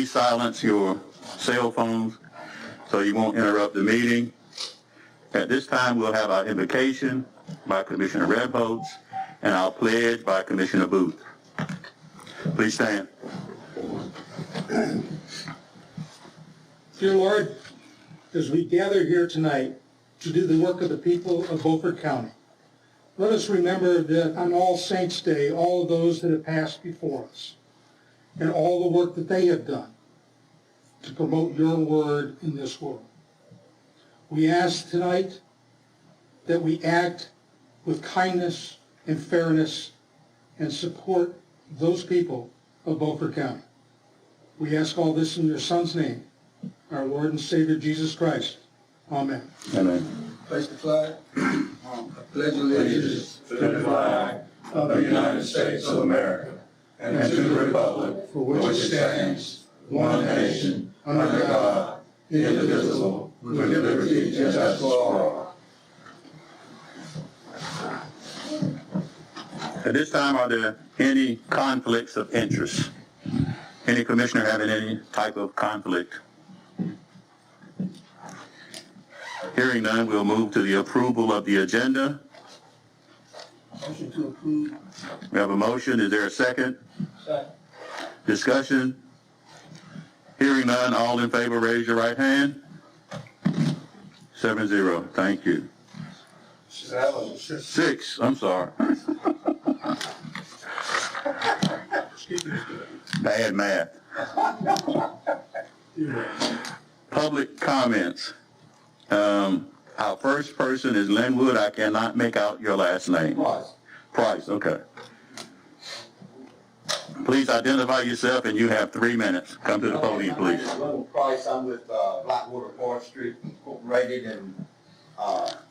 please silence your cell phones so you won't interrupt the meeting. At this time, we'll have our invocation by Commissioner Rebholz and our pledge by Commissioner Booth. Please stand. Dear Lord, as we gather here tonight to do the work of the people of Beaufort County, let us remember that on All Saints' Day, all of those that have passed before us and all the work that they have done to promote your word in this world. We ask tonight that we act with kindness and fairness and support those people of Beaufort County. We ask all this in your Son's name, our Lord and Savior Jesus Christ. Amen. Amen. Place the flag. I pledge allegiance to the flag of the United States of America and to the republic for which it stands, one nation, under God, indivisible, with liberty and justice for all. At this time, are there any conflicts of interest? Any commissioner having any type of conflict? Hearing none, we'll move to the approval of the agenda. Motion to approve. We have a motion. Is there a second? Second. Discussion? Hearing none, all in favor, raise your right hand. 7-0. Thank you. 6. I'm sorry. Bad math. Public comments. Our first person is Linwood. I cannot make out your last name. Price, okay. Please identify yourself, and you have 3 minutes. Come to the podium, please. Price. I'm with Blackwater Forestry Incorporated in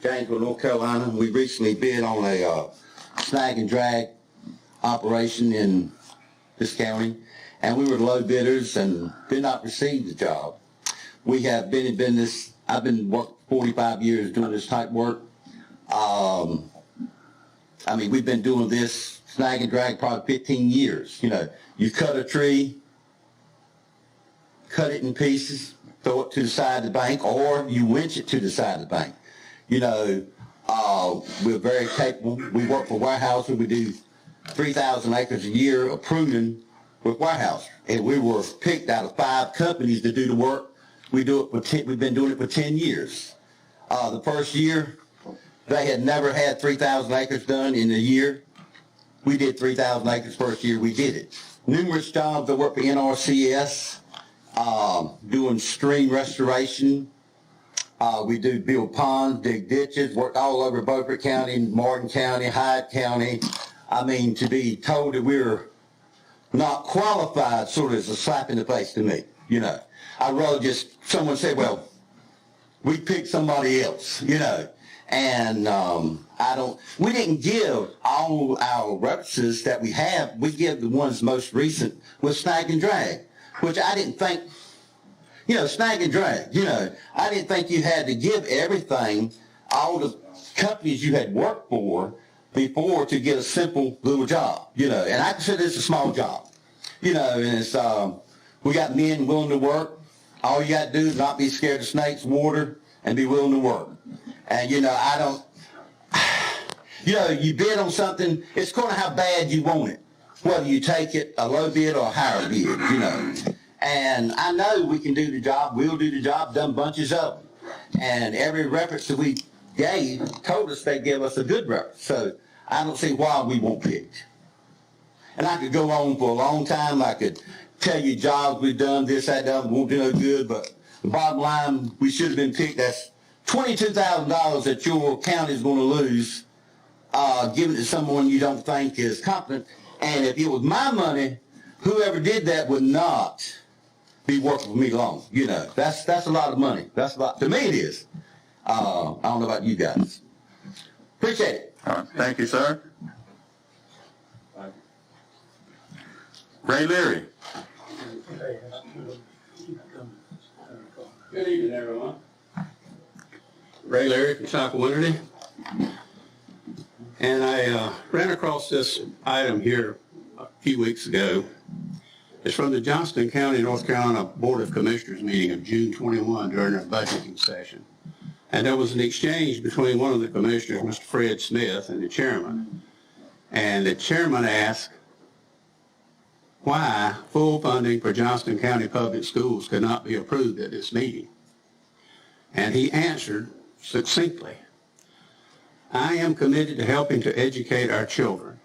Janesville, North Carolina. We recently bid on a snag and drag operation in this county, and we were the low bidders and did not receive the job. We have been in business. I've been working 45 years doing this type work. We've been doing this snag and drag probably 15 years. You know, you cut a tree, cut it in pieces, throw it to the side of the bank, or you winch it to the side of the bank. You know, we're very capable. We work for warehouses. We do 3,000 acres a year of pruning with warehouse. And we were picked out of 5 companies to do the work. We've been doing it for 10 years. The first year, they had never had 3,000 acres done in a year. We did 3,000 acres first year we did it. Numerous jobs. I work for NRCS, doing stream restoration. We do build ponds, dig ditches, worked all over Beaufort County, Martin County, Hyde County. To be told that we're not qualified sort of is a slap in the face to me, you know. I'd rather just someone say, well, we picked somebody else, you know. And we didn't give all our references that we have. We give the ones most recent with snag and drag, which I didn't think, you know, snag and drag, you know. I didn't think you had to give everything, all the companies you had worked for before to get a simple little job, you know. And I consider this a small job, you know, and it's, we got men willing to work. All you got to do is not be scared of snakes, water, and be willing to work. And, you know, you bid on something, it's going to how bad you want it, whether you take it a low bid or a higher bid, you know. And I know we can do the job, we'll do the job, done bunches of them. And every reference that we gave told us they give us a good reference. So I don't see why we won't pick. And I could go on for a long time. I could tell you jobs we've done, this, that, done, won't do no good. But the bottom line, we should have been picked. That's $22,000 that your county is going to lose, giving it to someone you don't think is competent. And if it was my money, whoever did that would not be working for me long. You know, that's a lot of money. That's a lot. To me, it is. I don't know about you guys. Appreciate it. All right. Thank you, sir. Ray Leary. Good evening, everyone. Ray Leary from South Winterty. And I ran across this item here a few weeks ago. It's from the Johnston County, North Carolina Board of Commissioners meeting of June 21 during their budgeting session. And there was an exchange between one of the commissioners, Mr. Fred Smith, and the chairman. And the chairman asked why full funding for Johnston County Public Schools could not be approved at this meeting. And he answered succinctly, I am committed to helping to educate our children.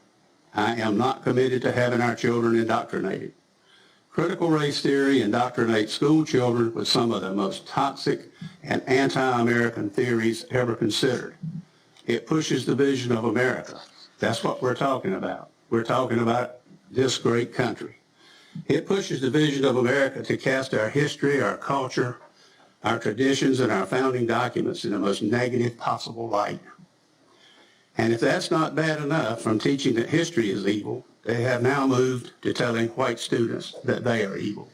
I am not committed to having our children indoctrinated. Critical race theory indoctrinates school children with some of the most toxic and anti-American theories ever considered. It pushes the vision of America. That's what we're talking about. We're talking about this great country. It pushes the vision of America to cast our history, our culture, our traditions, and our founding documents in the most negative possible light. And if that's not bad enough, from teaching that history is evil, they have now moved to telling white students that they are evil.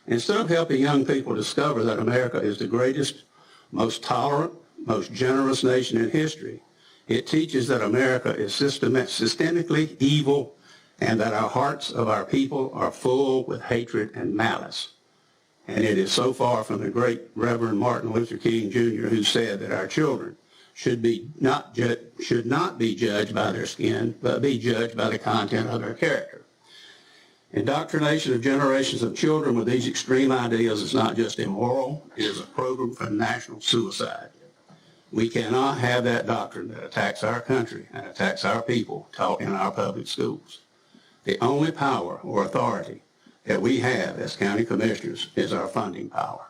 Instead of helping young people discover that America is the greatest, most tolerant, most generous nation in history, it teaches that America is systemically evil and that our hearts of our people are full with hatred and malice. And it is so far from the great Reverend Martin Luther King Jr., who said that our children should not be judged by their skin, but be judged by the content of their character. Indoctrination of generations of children with these extreme ideas is not just immoral, it is a program for national suicide. We cannot have that doctrine that attacks our country and attacks our people taught in our public schools. The only power or authority that we have as county commissioners is our funding power.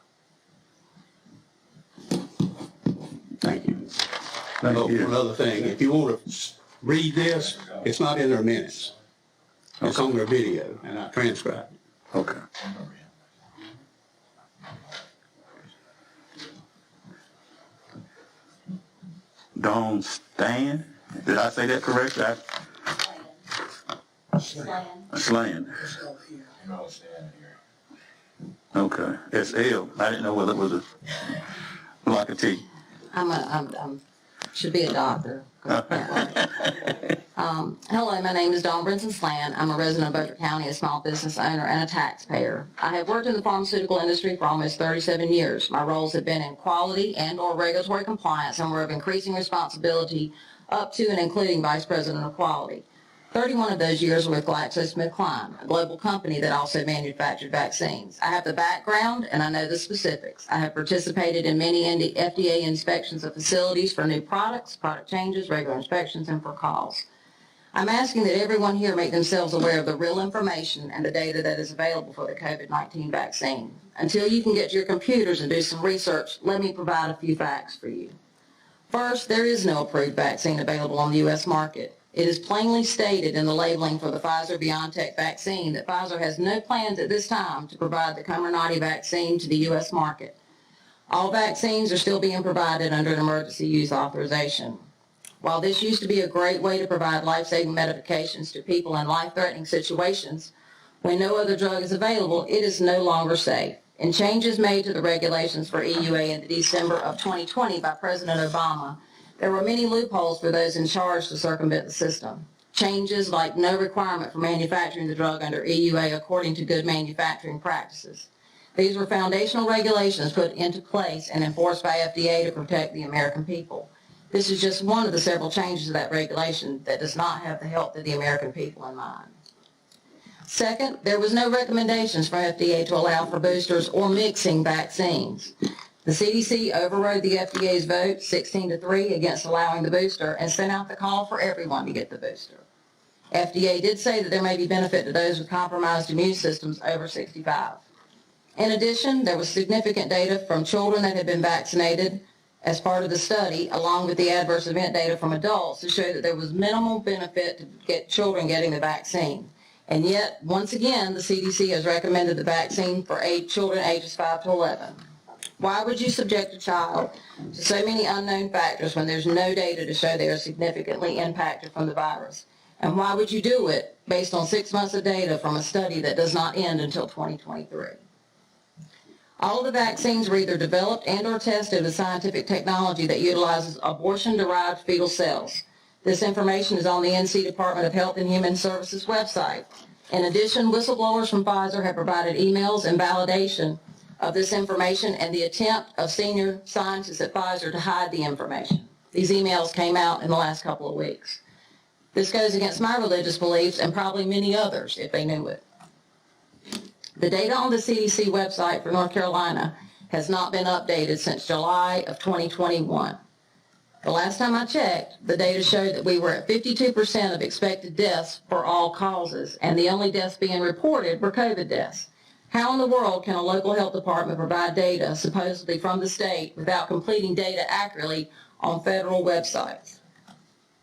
Thank you. Thank you. One other thing, if you want to read this, it's not in their minutes. It's on their video, and I transcribed it. Okay. Dawn Stan, did I say that correctly? Slan. Okay, S-L. I didn't know whether it was a block of T. Should be a doctor. Hello, my name is Dawn Brinson Slan. I'm a resident of Beaufort County, a small business owner, and a taxpayer. I have worked in the pharmaceutical industry for almost 37 years. My roles have been in quality and or regulatory compliance and were of increasing responsibility up to and including Vice President of Quality. 31 of those years were with GlaxoSmithKline, a global company that also manufactured vaccines. I have the background and I know the specifics. I have participated in many FDA inspections of facilities for new products, product changes, regular inspections, and for calls. I'm asking that everyone here make themselves aware of the real information and the data that is available for the COVID-19 vaccine. Until you can get to your computers and do some research, let me provide a few facts for you. First, there is no approved vaccine available on the U.S. market. It is plainly stated in the labeling for the Pfizer-BioNTech vaccine that Pfizer has no plans at this time to provide the Comirnaty vaccine to the U.S. market. All vaccines are still being provided under an emergency use authorization. While this used to be a great way to provide life-saving medications to people in life-threatening situations, when no other drug is available, it is no longer safe. In changes made to the regulations for EUA in December of 2020 by President Obama, there were many loopholes for those in charge to circumvent the system. Changes like no requirement for manufacturing the drug under EUA according to good manufacturing practices. These were foundational regulations put into place and enforced by FDA to protect the American people. This is just one of the several changes to that regulation that does not have the health of the American people in mind. Second, there was no recommendations for FDA to allow for boosters or mixing vaccines. The CDC overrode the FDA's vote 16-3 against allowing the booster and sent out the call for everyone to get the booster. FDA did say that there may be benefit to those with compromised immune systems over 65. In addition, there was significant data from children that had been vaccinated as part of the study, along with the adverse event data from adults to show that there was minimal benefit to get children getting the vaccine. And yet, once again, the CDC has recommended the vaccine for children ages 5 to 11. Why would you subject a child to so many unknown factors when there's no data to show they are significantly impacted from the virus? And why would you do it based on 6 months of data from a study that does not end until 2023? All of the vaccines were either developed and or tested with scientific technology that utilizes abortion-derived fetal cells. This information is on the NC Department of Health and Human Services website. In addition, whistleblowers from Pfizer have provided emails and validation of this information and the attempt of senior scientists at Pfizer to hide the information. These emails came out in the last couple of weeks. This goes against my religious beliefs and probably many others if they knew it. The data on the CDC website for North Carolina has not been updated since July of 2021. The last time I checked, the data showed that we were at 52% of expected deaths for all causes, and the only deaths being reported were COVID deaths. How in the world can a local health department provide data supposedly from the state without completing data accurately on federal websites?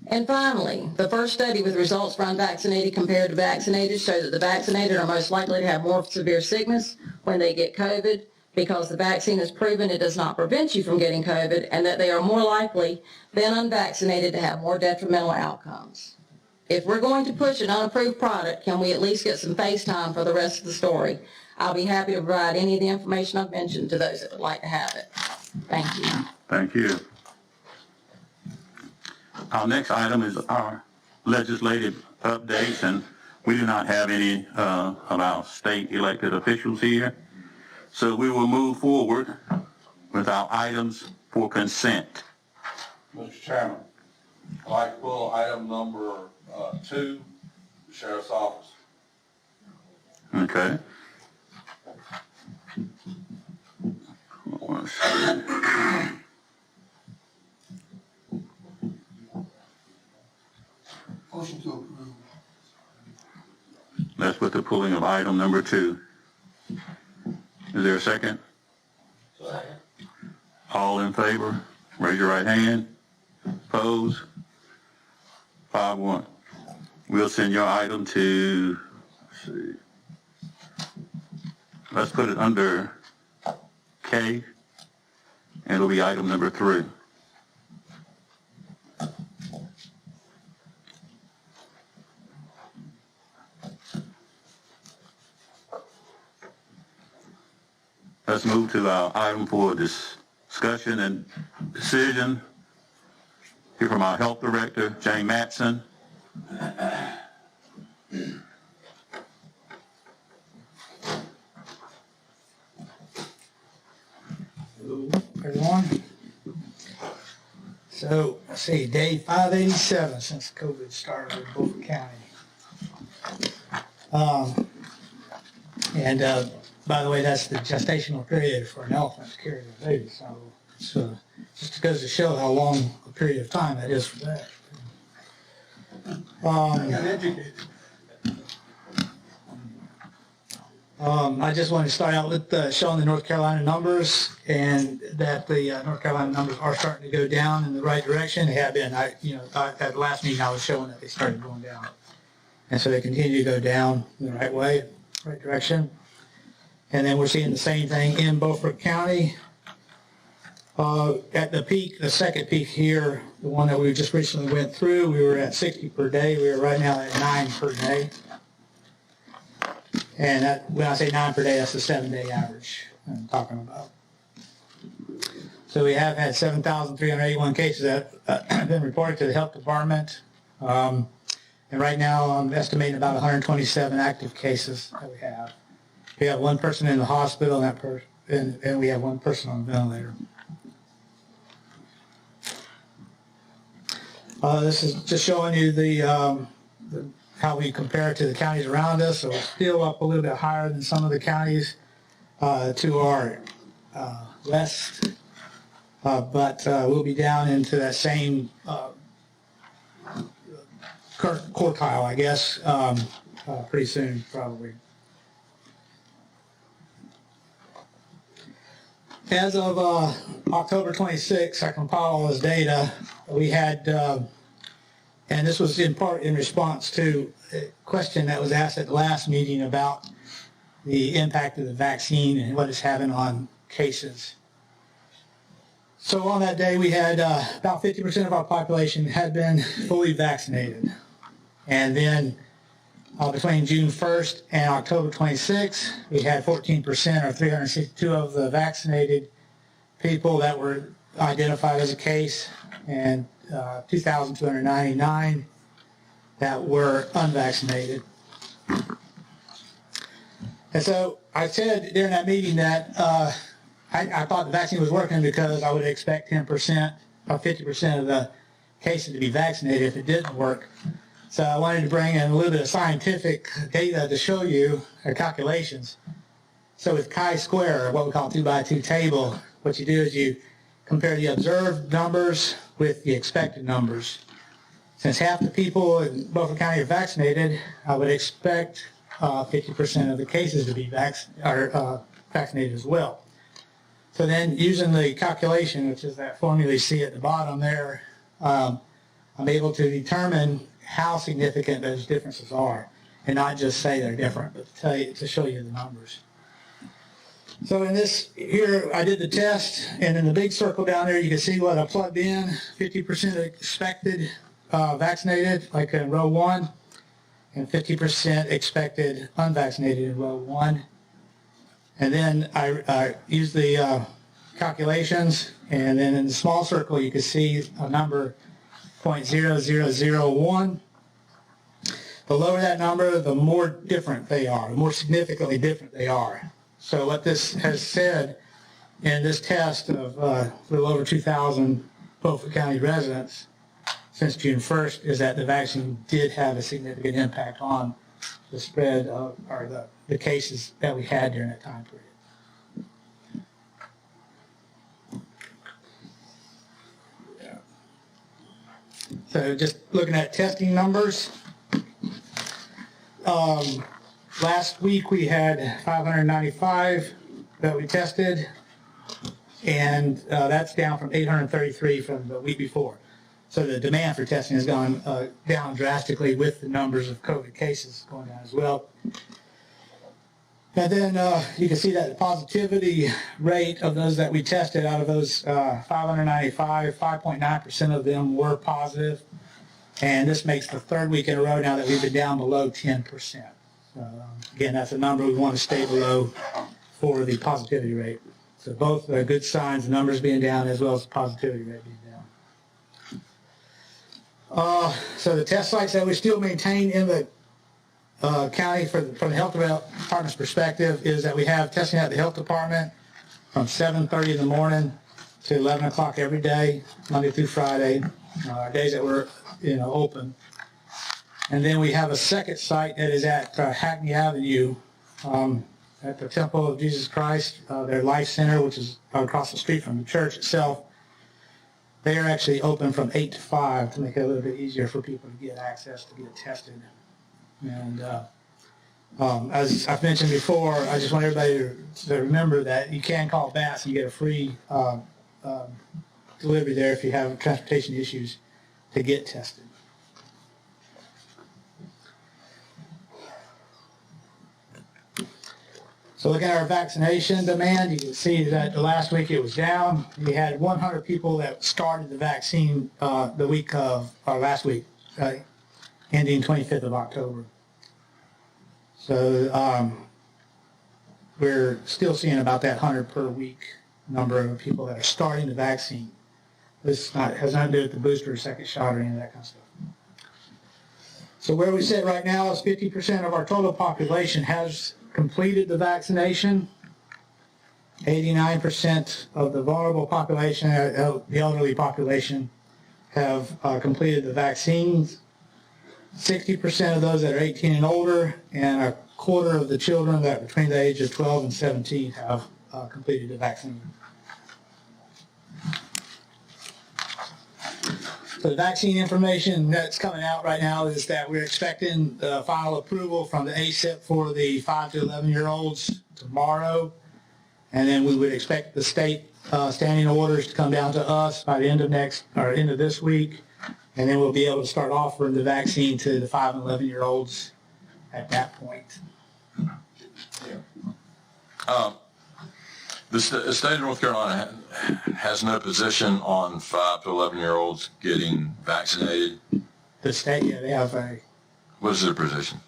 And finally, the first study with results for unvaccinated compared to vaccinated showed that the vaccinated are most likely to have more severe sickness when they get COVID, because the vaccine has proven it does not prevent you from getting COVID, and that they are more likely than unvaccinated to have more detrimental outcomes. If we're going to push an unapproved product, can we at least get some face time for the rest of the story? I'll be happy to provide any of the information I've mentioned to those that would like to have it. Thank you. Thank you. Our next item is our legislative updates, and we do not have any of our state elected officials here. So we will move forward with our items for consent. Mr. Chairman, I'd like to pull item number 2, the Sheriff's Office. Okay. One second. Motion to approve. That's with the pulling of item number 2. Is there a second? Second. All in favor? Raise your right hand. Opposed? 5-1. We'll send your item to, let's see. Let's put it under K, and it'll be item number 3. Let's move to our item for discussion and decision. Hear from our Health Director, Jane Matson. Hello, everyone. So, let's see, day 587 since COVID started in Beaufort County. By the way, that's the gestational period for an elephant to carry their baby. So it's just goes to show how long a period of time that is for that. I just wanted to start out with showing the North Carolina numbers, and that the North Carolina numbers are starting to go down in the right direction. They have been. At the last meeting I was showing that they started going down, and so they continue to go down in the right way, right direction. And then we're seeing the same thing in Beaufort County. At the peak, the second peak here, the one that we just recently went through, we were at 60 per day. We are right now at 9 per day. And that, when I say 9 per day, that's the 7-day average I'm talking about. So we have had 7,381 cases that have been reported to the health department. And right now I'm estimating about 127 active cases that we have. We have one person in the hospital, and we have one person on the ventilator. This is just showing you how we compare to the counties around us. So we're still up a little bit higher than some of the counties to our west, but we'll be down into that same quartile, I guess, pretty soon, probably. As of October 26, I compiled all this data. We had, and this was in part in response to a question that was asked at the last meeting about the impact of the vaccine and what it's having on cases. So on that day, we had about 50% of our population had been fully vaccinated. And then between June 1st and October 26th, we had 14%, or 362 of the vaccinated people that were identified as a case, and 2,299 that were unvaccinated. And so I said during that meeting that I thought the vaccine was working because I would expect 10% or 50% of the cases to be vaccinated if it didn't work. So I wanted to bring in a little bit of scientific data to show you our calculations. So with chi-square, what we call 2x2 table, what you do is you compare the observed numbers with the expected numbers. Since half the people in Beaufort County are vaccinated, I would expect 50% of the cases to be vaccinated as well. So then using the calculation, which is that formula you see at the bottom there, I'm able to determine how significant those differences are, and not just say they're different, but to show you the numbers. So in this here, I did the test, and in the big circle down there, you can see what I plugged in, 50% expected vaccinated, like in row 1, and 50% expected unvaccinated in row 1. And then I used the calculations, and then in the small circle, you can see a number 0.0001. The lower that number, the more different they are, the more significantly different they are. So what this has said in this test of a little over 2,000 Beaufort County residents since June 1st is that the vaccine did have a significant impact on the spread of, or the cases that we had during that time period. So just looking at testing numbers, last week we had 595 that we tested, and that's down from 833 from the week before. So the demand for testing has gone down drastically with the numbers of COVID cases going down as well. And then you can see that the positivity rate of those that we tested, out of those 595, 5.9% of them were positive. And this makes the third week in a row now that we've been down below 10%. Again, that's a number we want to stay below for the positivity rate. So both are good signs, the numbers being down as well as the positivity rate being down. So the test sites that we still maintain in the county from the health department's perspective is that we have testing at the health department from 7:30 in the morning to 11 o'clock every day, Monday through Friday, days that we're open. And then we have a second site that is at Hackney Avenue at the Temple of Jesus Christ, their Life Center, which is across the street from the church itself. They are actually open from 8 to 5 to make it a little bit easier for people to get access to get tested. And as I've mentioned before, I just want everybody to remember that you can call BATS and get a free delivery there if you have transportation issues to get tested. So looking at our vaccination demand, you can see that the last week it was down. We had 100 people that started the vaccine the week of, or last week, ending 25th of October. So we're still seeing about that 100 per week number of people that are starting the vaccine. This has nothing to do with the booster or second shot or any of that kind of stuff. So where we sit right now is 50% of our total population has completed the vaccination. 89% of the vulnerable population, the elderly population, have completed the vaccines. 60% of those that are 18 and older, and a quarter of the children that are between the age of 12 and 17 have completed the vaccine. So the vaccine information that's coming out right now is that we're expecting the final approval from the ACIP for the 5 to 11-year-olds tomorrow. And then we would expect the state standing orders to come down to us by the end of this week. And then we'll be able to start offering the vaccine to the 5 and 11-year-olds at that point. The state of North Carolina has no position on 5 to 11-year-olds getting vaccinated. The state, yeah, they have a... What is their position?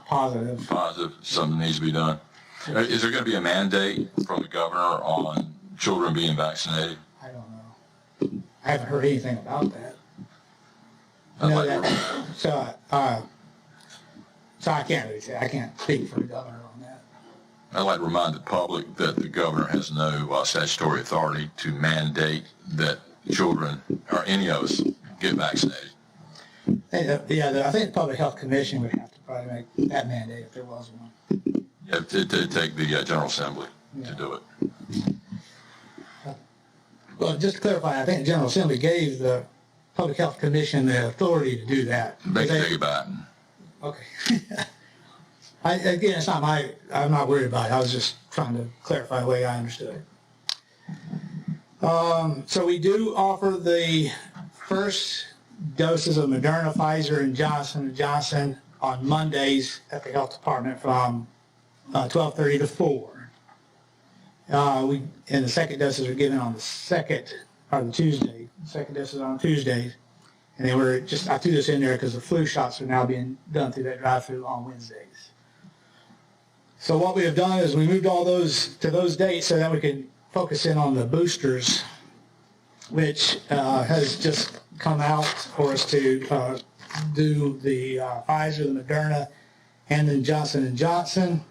Positive. Positive. Something needs to be done. Is there going to be a mandate from the governor on children being vaccinated? I don't know. I haven't heard anything about that. So I can't really say. I can't speak for the governor on that. I'd like to remind the public that the governor has no statutory authority to mandate that children or any of us get vaccinated. Yeah, I think the Public Health Commission would have to probably make that mandate if there was one. Yeah, to take the General Assembly to do it. Well, just to clarify, I think the General Assembly gave the Public Health Commission the authority to do that. They can take it back. Okay. Again, it's not I'm not worried about it. I was just trying to clarify the way I understood it. So we do offer the first doses of Moderna, Pfizer, and Johnson & Johnson on Mondays at the Health Department from 12:30 to 4. And the second doses are given on the second, or the Tuesday. The second doses on Tuesdays. And then I threw this in there because the flu shots are now being done through that drive-through on Wednesdays. So what we have done is we moved all those to those dates so that we can focus in on the boosters, which has just come out for us to do the Pfizer, the Moderna, and then Johnson & Johnson.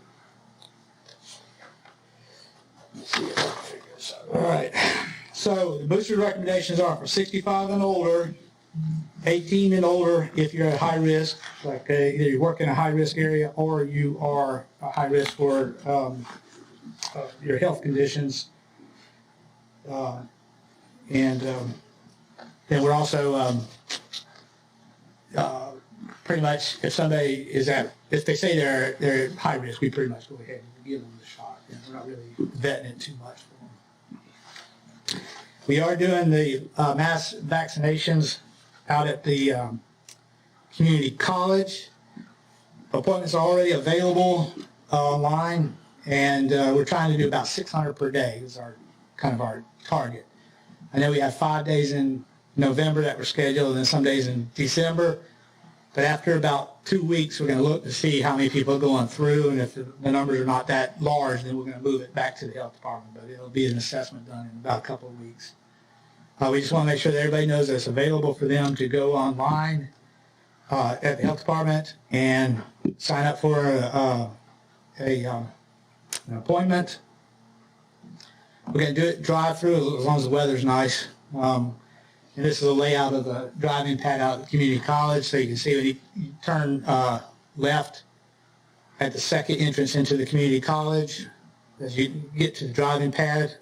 Let's see if I can figure this out. All right. So the booster recommendations are for 65 and older, 18 and older if you're at high risk, like either you work in a high risk area or you are a high risk for your health conditions. Then we're also pretty much if somebody if they say they're high risk, we pretty much go ahead and give them the shot. We're not really vetting it too much for them. We are doing the mass vaccinations out at the community college. Appointments are already available online, and we're trying to do about 600 per day is our target. I know we have 5 days in November that were scheduled, and then some days in December. But after about 2 weeks, we're going to look to see how many people are going through, and if the numbers are not that large, then we're going to move it back to the health department. But it'll be an assessment done in about a couple of weeks. We just want to make sure that everybody knows that it's available for them to go online at the health department and sign up for an appointment. We're going to do it drive-through as long as the weather's nice. And this is a layout of the driving pad out at the community college, so you can see when you turn left at the second entrance into the community college. As you get to the driving pad,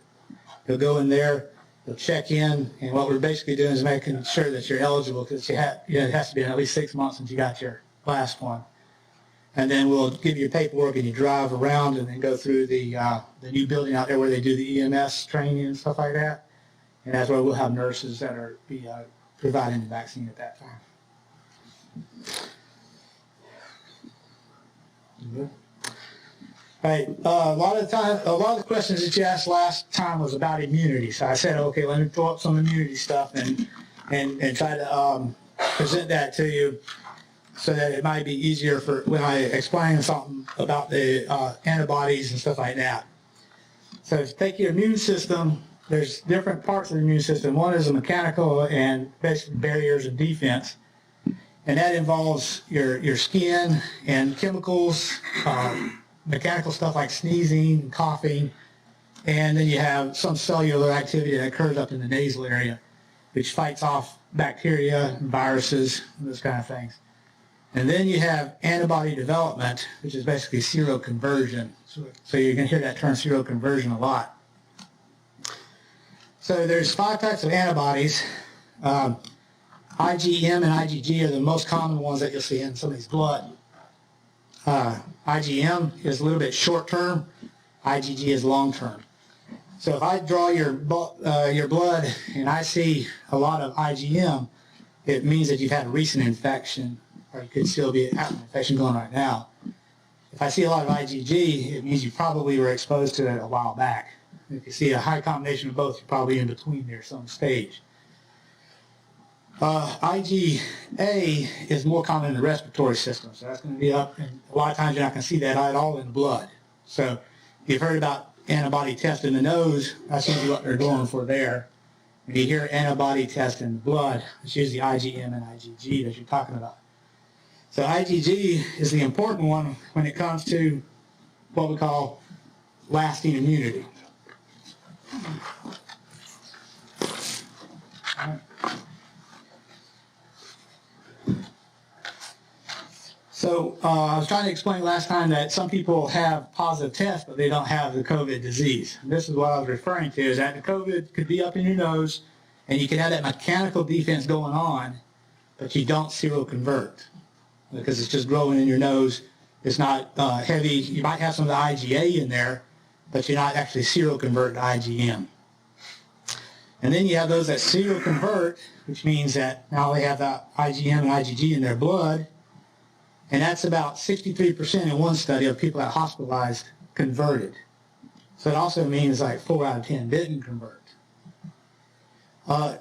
you'll go in there, you'll check in, and what we're basically doing is making sure that you're eligible, because it has to be at least 6 months since you got your last one. And then we'll give you paperwork and you drive around and then go through the new building out there where they do the EMS training and stuff like that. And that's where we'll have nurses that are providing the vaccine at that time. All right. A lot of the questions that you asked last time was about immunity. So I said, okay, let me throw up some immunity stuff and try to present that to you, so that it might be easier for when I explain something about the antibodies and stuff like that. So if you take your immune system, there's different parts of the immune system. One is the mechanical and basically barriers of defense. And that involves your skin and chemicals, mechanical stuff like sneezing and coughing. And then you have some cellular activity that occurs up in the nasal area, which fights off bacteria and viruses and those kind of things. And then you have antibody development, which is basically seroconversion. So you're going to hear that term seroconversion a lot. So there's 5 types of antibodies. IgM and IgG are the most common ones that you'll see in somebody's blood. IgM is a little bit short-term. IgG is long-term. So if I draw your blood and I see a lot of IgM, it means that you've had a recent infection, or you could still be having an infection going right now. If I see a lot of IgG, it means you probably were exposed to it a while back. If you see a high combination of both, you're probably in between there some stage. IgA is more common in the respiratory system, so that's going to be up, and a lot of times you're not going to see that at all in the blood. So you've heard about antibody test in the nose, that's usually what they're going for there. When you hear antibody test in the blood, it's usually IgM and IgG that you're talking about. So IgG is the important one when it comes to what we call lasting immunity. So I was trying to explain last time that some people have positive tests, but they don't have the COVID disease. And this is what I was referring to, is that the COVID could be up in your nose, and you can have that mechanical defense going on, but you don't seroconvert because it's just growing in your nose. It's not heavy. You might have some of the IgA in there, but you're not actually seroconvert to IgM. And then you have those that seroconvert, which means that now they have the IgM and IgG in their blood, and that's about 63% in one study of people that hospitalized converted. So it also means like 4 out of 10 didn't convert.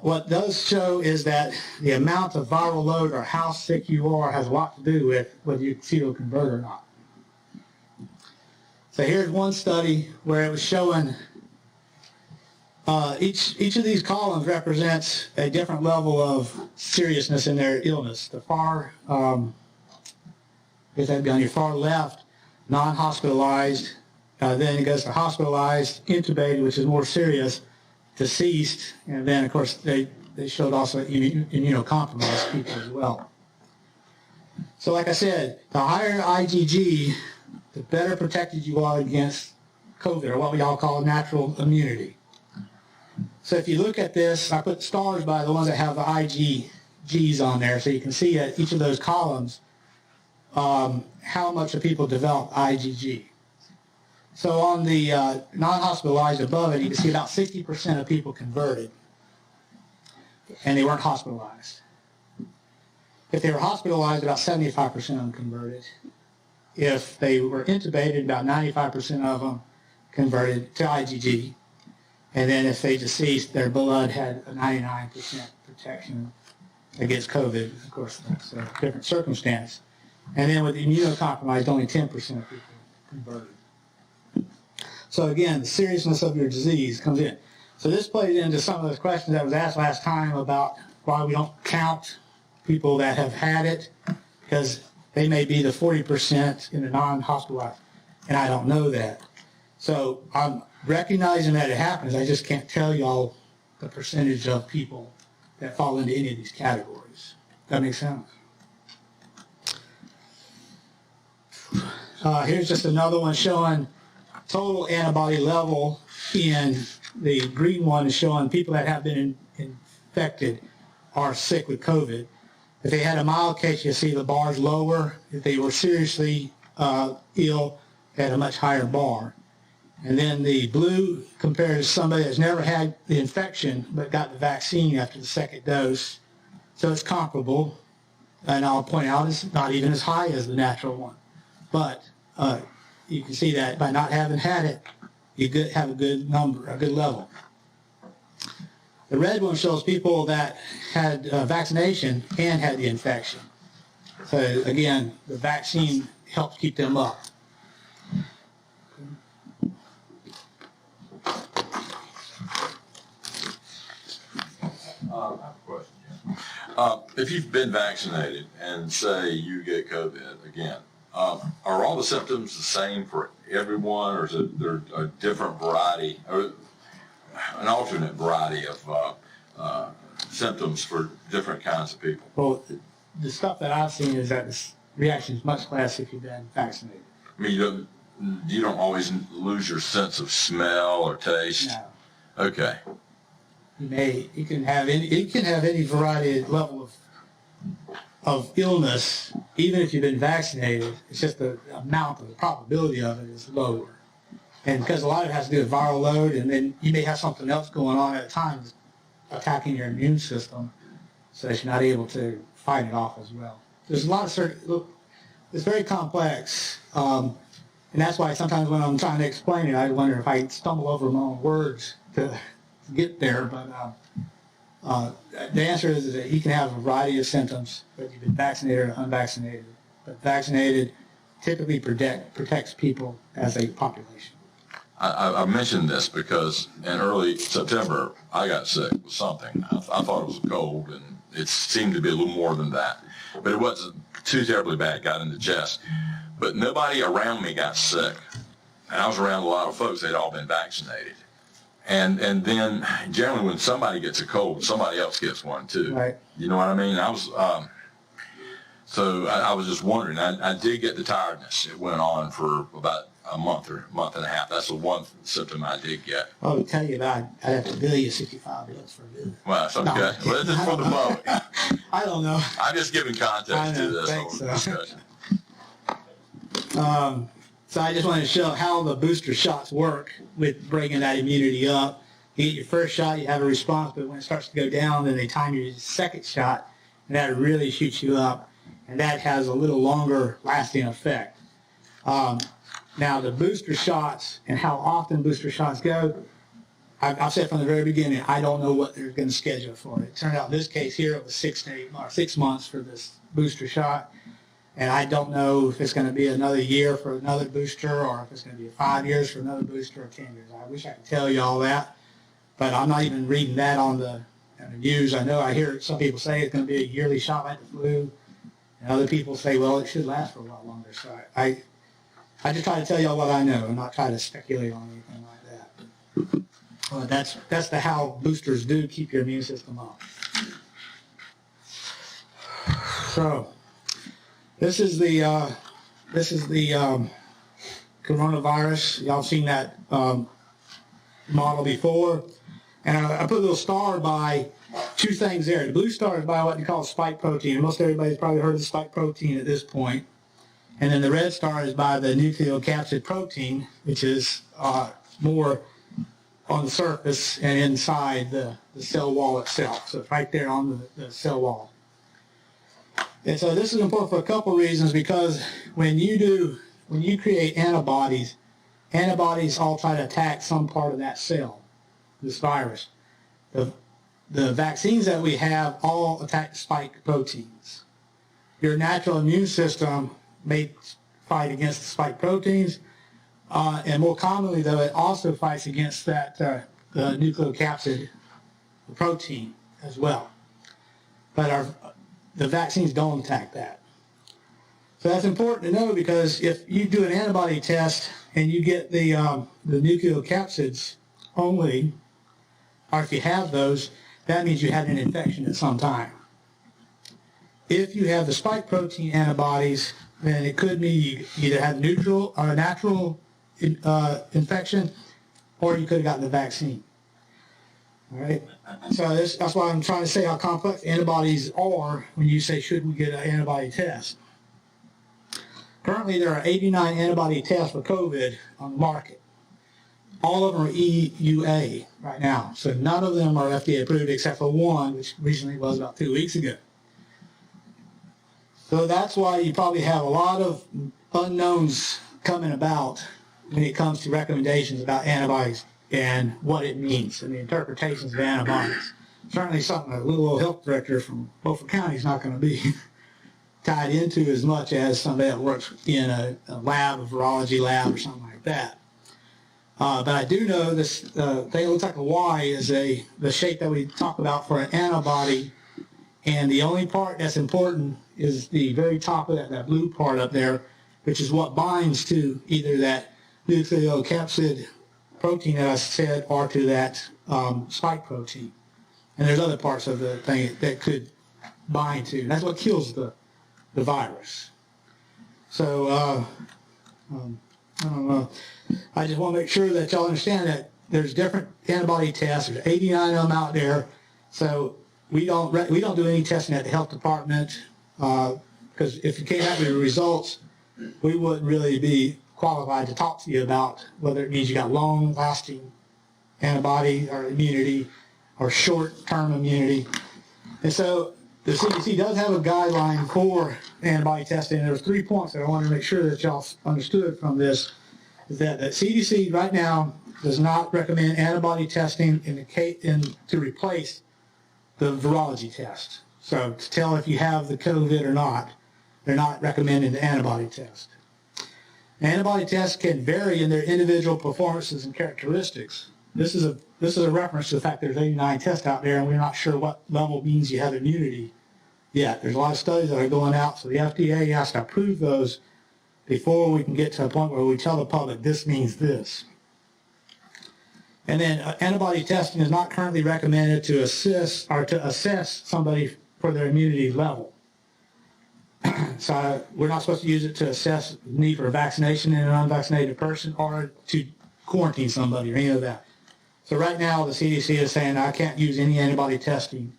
What does show is that the amount of viral load or how sick you are has a lot to do with whether you seroconvert or not. So here's one study where it was showing each of these columns represents a different level of seriousness in their illness. The far, I guess that'd be on your far left, non-hospitalized, then it goes to hospitalized, intubated, which is more serious, deceased, and then of course they showed also immunocompromised people as well. So like I said, the higher IgG, the better protected you are against COVID, or what we all call natural immunity. So if you look at this, I put stars by the ones that have the IgGs on there, so you can see at each of those columns how much of people develop IgG. So on the non-hospitalized above it, you can see about 60% of people converted, and they weren't hospitalized. If they were hospitalized, about 75% of them converted. If they were intubated, about 95% of them converted to IgG. And then if they deceased, their blood had a 99% protection against COVID. Of course, that's a different circumstance. And then with immunocompromised, only 10% of people converted. So again, the seriousness of your disease comes in. So this plays into some of those questions that was asked last time about why we don't count people that have had it, because they may be the 40% in the non-hospitalized, and I don't know that. So I'm recognizing that it happens. I just can't tell y'all the percentage of people that fall into any of these categories. That makes sense? Here's just another one showing total antibody level. In the green one is showing people that have been infected are sick with COVID. If they had a mild case, you see the bars lower. If they were seriously ill, they had a much higher bar. And then the blue compares somebody that's never had the infection but got the vaccine after the second dose. So it's comparable. And I'll point out it's not even as high as the natural one. But you can see that by not having had it, you have a good number, a good level. The red one shows people that had vaccination and had the infection. So again, the vaccine helps keep them up. I have a question. If you've been vaccinated and say you get COVID again, are all the symptoms the same for everyone, or is there a different variety, or an alternate variety of symptoms for different kinds of people? Well, the stuff that I've seen is that the reaction is much less if you've been vaccinated. I mean, you don't always lose your sense of smell or taste? No. Okay. You can have any variety level of illness, even if you've been vaccinated. It's just the amount of the probability of it is lower. And because a lot of it has to do with viral load, and then you may have something else going on at a time that's attacking your immune system, so that you're not able to fight it off as well. There's a lot of it's very complex, and that's why sometimes when I'm trying to explain it, I wonder if I stumble over my own words to get there. But the answer is that you can have a variety of symptoms, whether you've been vaccinated or unvaccinated. But vaccinated typically protects people as a population. I mentioned this because in early September, I got sick with something. I thought it was a cold, and it seemed to be a little more than that. But it wasn't too terribly bad. It got in the chest. But nobody around me got sick. and I was around a lot of folks, they'd all been vaccinated. And then generally when somebody gets a cold, somebody else gets one too. Right. You know what I mean? So I was just wondering, I did get the tiredness. It went on for about a month or month and a half. That's the one symptom I did get. I would tell you that I'd have to bill you $65 for a visit. Well, that's okay. No. Well, this is for the public. I don't know. I'm just giving context to this Thanks, whole discussion. So I just wanted to show how the booster shots work with bringing that immunity up. You get your first shot, you have a response, but when it starts to go down, then they time your second shot, and that really shoots you up, and that has a little longer lasting effect. Now the booster shots and how often booster shots go, I've said from the very beginning, I don't know what they're going to schedule for it. It turned out in this case here, it was 6 months for this booster shot. And I don't know if it's going to be another year for another booster, or if it's going to be 5 years for another booster, or 10 years. I wish I could tell you all that, but I'm not even reading that on the news. I hear some people say it's going to be a yearly shot like the flu, and other people say, well, it should last for a lot longer. So I just try to tell you all what I know and not try to speculate on anything like that. Well, that's how boosters do keep your immune system up. So. This is the coronavirus. Y'all seen that model before, and I put a little star by two things there. The blue star is by what you call spike protein. Most everybody's probably heard of the spike protein at this point, and then the red star is by the nucleocapsid protein, which is more on the surface and inside the cell wall itself. So it's right there on the cell wall. And so this is important for a couple reasons, because when you create antibodies all try to attack some part of that cell, this virus. The vaccines that we have all attack spike proteins. Your natural immune system may fight against the spike proteins, and more commonly though, it also fights against that nucleocapsid protein as well. But the vaccines don't attack that. So that's important to know, because if you do an antibody test and you get the nucleocapsids only, or if you have those, that means you had an infection at some time. If you have the spike protein antibodies, then it could mean you either had neutral or a natural infection, or you could have gotten the vaccine. All right, so that's why I'm trying to say how complex antibodies are when you say, should we get an antibody test? Currently, there are 89 antibody tests for COVID on the market. All of them are EUA right now, so none of them are FDA approved except for one, which recently was about 2 weeks ago. So that's why you probably have a lot of unknowns coming about when it comes to recommendations about antibodies and what it means and the interpretations of antibodies. Certainly something a little old health director from Beaufort County is not going to be tied into as much as somebody that works in a lab, a virology lab or something like that. But I do know this thing that looks like a Y is the shape that we talk about for an antibody, and the only part that's important is the very top of that blue part up there, which is what binds to either that nucleocapsid protein that I said, or to that spike protein. And there's other parts of the thing that could bind to. And that's what kills the virus. So, I don't know. I just want to make sure that y'all understand that there's different antibody tests. There's 89 of them out there. So we don't do any testing at the health department, because if you came out with the results, we wouldn't really be qualified to talk to you about whether it means you got long-lasting antibody or immunity or short-term immunity. And so the CDC does have a guideline for antibody testing, and there's 3 points that I wanted to make sure that y'all understood from this, is that the CDC right now does not recommend antibody testing to replace the virology test. So to tell if you have the COVID or not, they're not recommending the antibody test. Antibody tests can vary in their individual performances and characteristics. This is a reference to the fact there's 89 tests out there, and we're not sure what level means you have immunity yet. There's a lot of studies that are going out, so the FDA has to approve those before we can get to a point where we tell the public this means this. And then antibody testing is not currently recommended to assess somebody for their immunity level. So we're not supposed to use it to assess the need for a vaccination in an unvaccinated person or to quarantine somebody or any of that. So right now the CDC is saying I can't use any antibody testing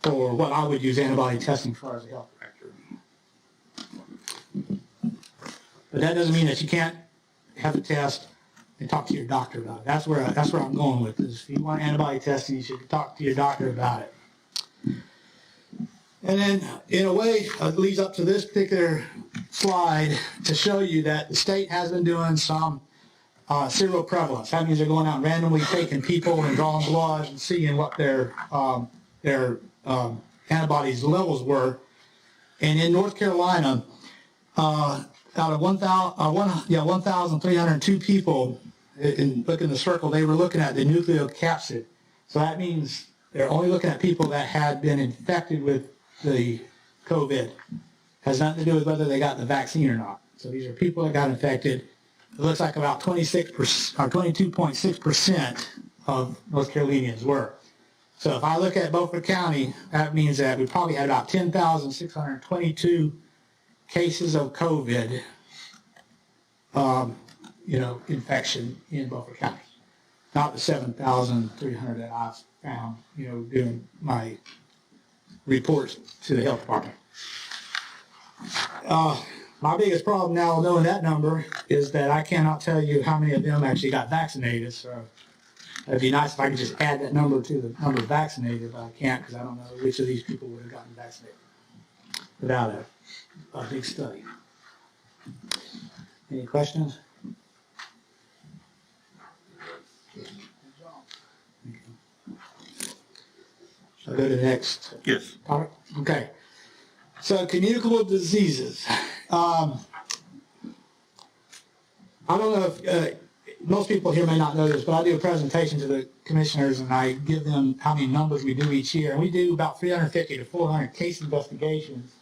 for what I would use antibody testing for as a health director. But that doesn't mean that you can't have a test and talk to your doctor about it. That's where I'm going with this. If you want antibody testing, you should talk to your doctor about it. And then, in a way, it leads up to this particular slide to show you that the state has been doing some serial prevalence. That means they're going out and randomly taking people and drawing blood and seeing what their antibodies levels were. And in North Carolina, out of 1,302 people, look in the circle, they were looking at the nucleocapsid. So that means they're only looking at people that had been infected with the COVID. Has nothing to do with whether they got the vaccine or not. So these are people that got infected. It looks like about 26% or 22.6% of North Carolinians were. So if I look at Beaufort County, that means that we probably had about 10,622 cases of COVID, infection in Beaufort County. Not the 7,300 that I've found, doing my reports to the health department. My biggest problem now knowing that number is that I cannot tell you how many of them actually got vaccinated. So it'd be nice if I could just add that number to the number vaccinated, but I can't because I don't know which of these people would have gotten vaccinated without a big study. Any questions? Shall I go to the next Yes. topic? Okay. So communicable diseases. I don't know if most people here may not know this, but I do a presentation to the commissioners and I give them how many numbers we do each year. And we do about 350 to 400 case investigations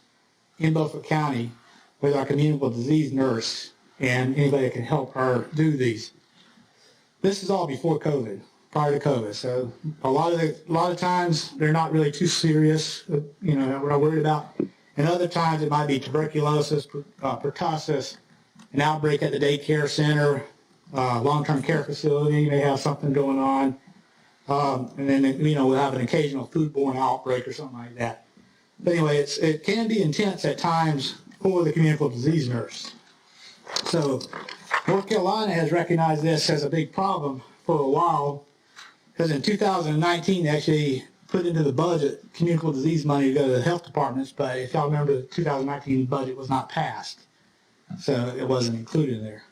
in Beaufort County with our communicable disease nurse and anybody that can help her do these. This is all before COVID, prior to COVID. So a lot of times they're not really too serious, that we're not worried about. And other times it might be tuberculosis, pertussis, an outbreak at the daycare center, long-term care facility, you may have something going on. And then, we'll have an occasional foodborne outbreak or something like that. But anyway, it can be intense at times for the communicable disease nurse. So North Carolina has recognized this as a big problem for a while, because in 2019 they actually put into the budget communicable disease money to go to the health departments, but if y'all remember, the 2019 budget was not passed, so it wasn't included in there.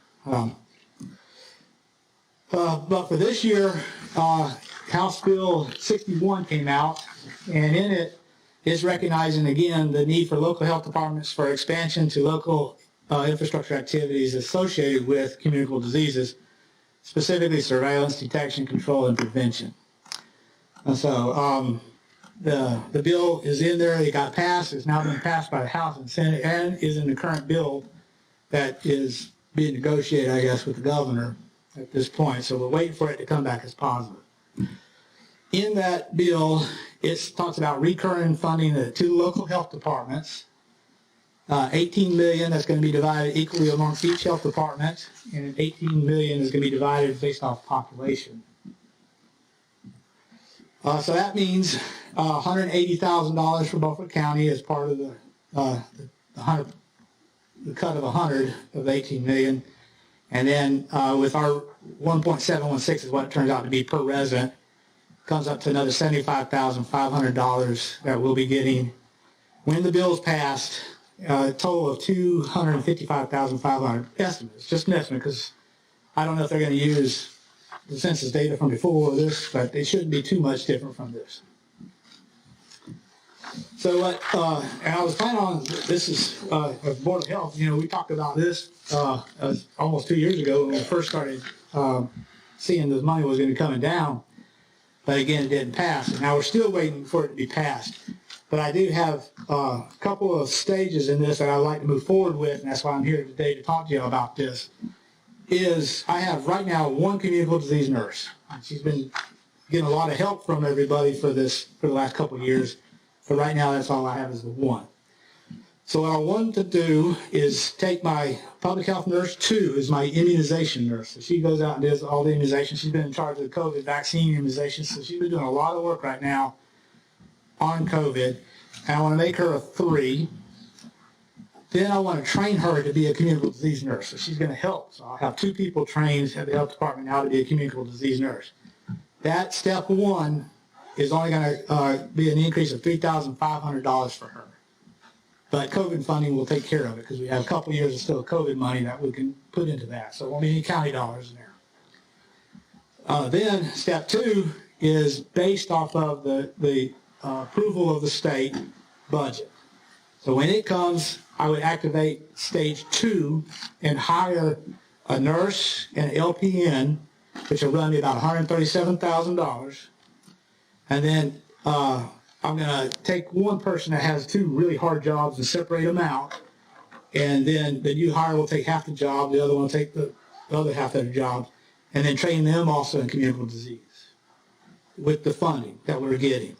But for this year, House Bill 61 came out, and in it is recognizing again the need for local health departments for expansion to local infrastructure activities associated with communicable diseases, specifically surveillance, detection, control, and prevention. And so the bill is in there. It got passed. It's now been passed by the House and Senate, and is in the current bill that is being negotiated, I guess, with the governor at this point. So we're waiting for it to come back as positive. In that bill, it talks about recurring funding to local health departments. $18 million that's going to be divided equally amongst each health department, and $18 million is going to be divided based off population. So that means $180,000 for Beaufort County as part of the cut of 100 of $18 million. And then with our 1.716 is what it turns out to be per resident, comes up to another $75,500 that we'll be getting when the bill is passed. A total of $255,500 estimates, just an estimate, because I don't know if they're going to use the census data from before this, but it shouldn't be too much different from this. So what, and I was planning on, this is Board of Health, we talked about this almost 2 years ago when we first started seeing this money was going to be coming down, but again, it didn't pass. And now we're still waiting for it to be passed. But I do have a couple of stages in this that I'd like to move forward with, and that's why I'm here today to talk to you about this, is I have right now one communicable disease nurse. She's been getting a lot of help from everybody for the last couple of years. So right now, that's all I have is the one. So what I wanted to do is take my public health nurse 2 is my immunization nurse. So she goes out and does all the immunizations. She's been in charge of the COVID vaccine immunizations. So she's been doing a lot of work right now on COVID. And I want to make her a 3. Then I want to train her to be a communicable disease nurse. So she's going to help. So I'll have 2 people trained at the health department now to be a communicable disease nurse. That step 1 is only going to be an increase of $3,500 for her. But COVID funding will take care of it because we have a couple of years of still COVID money that we can put into that. So it won't be any county dollars in there. Then step 2 is based off of the approval of the state budget. So when it comes, I would activate stage 2 and hire a nurse and an LPN, which will run me about $137,000. And then I'm going to take one person that has 2 really hard jobs and separate them out. And then the new hire will take half the job, the other one will take the other half of the job, and then train them also in communicable disease with the funding that we're getting.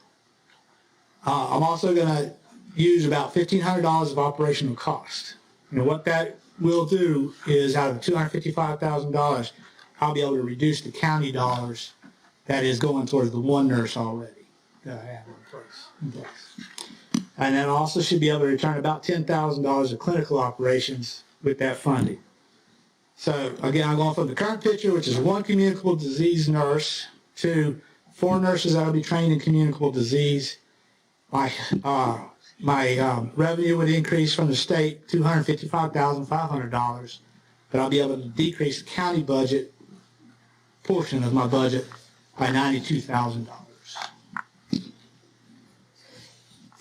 I'm also going to use about $1,500 of operational cost. You know, what that will do is out of $255,000, I'll be able to reduce the county dollars that is going towards the one nurse already that I have in place. And then I also should be able to return about $10,000 of clinical operations with that funding. So again, I'm going from the current picture, which is 1 communicable disease nurse, to 4 nurses that will be trained in communicable disease. My revenue would increase from the state $255,500, but I'll be able to decrease the county budget portion of my budget by $92,000.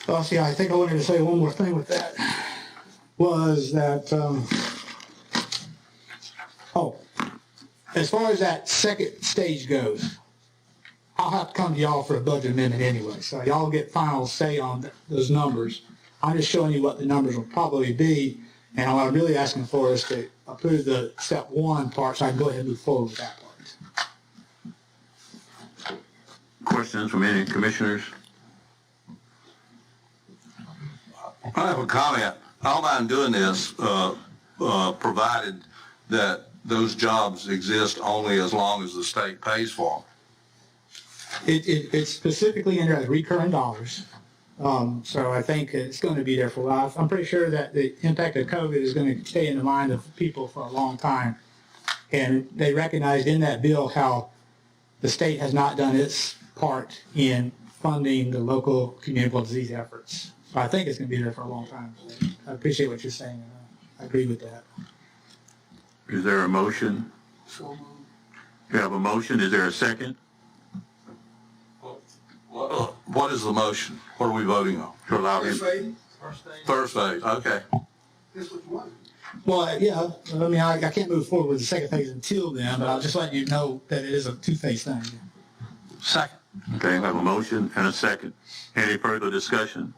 So see, I think I wanted to say one more thing with that, was that, as far as that second stage goes, I'll have to come to y'all for a budget amendment anyway, so y'all get final say on those numbers. I'm just showing you what the numbers will probably be, and what I'm really asking for is to approve the step 1 part so I can go ahead and move forward with that part. Questions from any commissioners? I have a comment. I don't mind doing this, provided that those jobs exist only as long as the state pays for them. It's specifically in there as recurring dollars. So I think it's going to be there for a while. I'm pretty sure that the impact of COVID is going to stay in the mind of people for a long time. And they recognized in that bill how the state has not done its part in funding the local communicable disease efforts. So I think it's going to be there for a long time. So I appreciate what you're saying. I agree with that. Is there a motion? You have a motion. Is there a second? What is the motion? What are we voting on? To allow him. First phase, okay. Well, yeah, I mean, I can't move forward with the second phase until then, but I'll just let you know that it is a 2-phase thing. Second. Okay, we have a motion and a second. Any further discussion?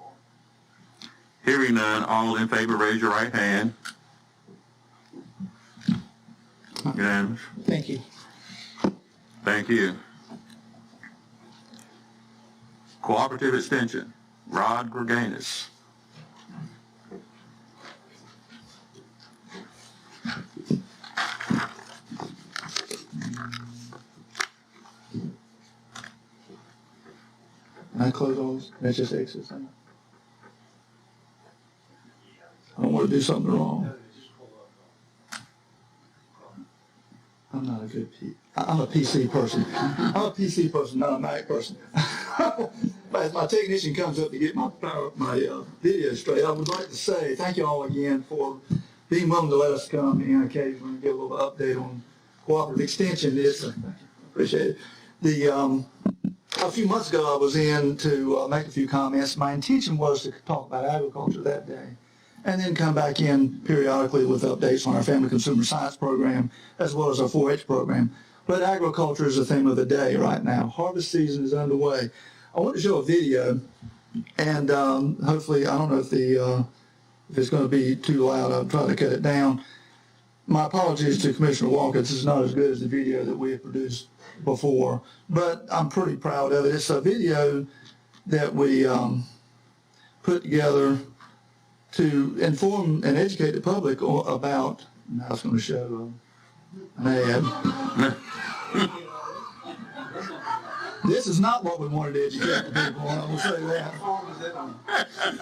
Hearing none, all in favor, raise your right hand. Unanimous. Thank you. Thank you. Cooperative Extension, Rod Greganis. Can I close those? That's just exit. I don't want to do something wrong. I'm not a good I'm a PC person. I'm a PC person, not a Mac person. But as my technician comes up to get my video straight, I would like to say thank you all again for being willing to let us come in occasionally and give a little update on cooperative extension. Appreciate it. A few months ago, I was in to make a few comments. My intention was to talk about agriculture that day, and then come back in periodically with updates on our Family Consumer Science program, as well as our 4-H program. But agriculture is the theme of the day right now. Harvest season is underway. I want to show a video And hopefully, I don't know if it's going to be too loud. I'll try to cut it down. My apologies to Commissioner Walker. This is not as good as the video that we have produced before, but I'm pretty proud of it. It's a video that we put together to inform and educate the public about, now it's going to show an ad. This is not what we wanted to educate the people on, I will say that.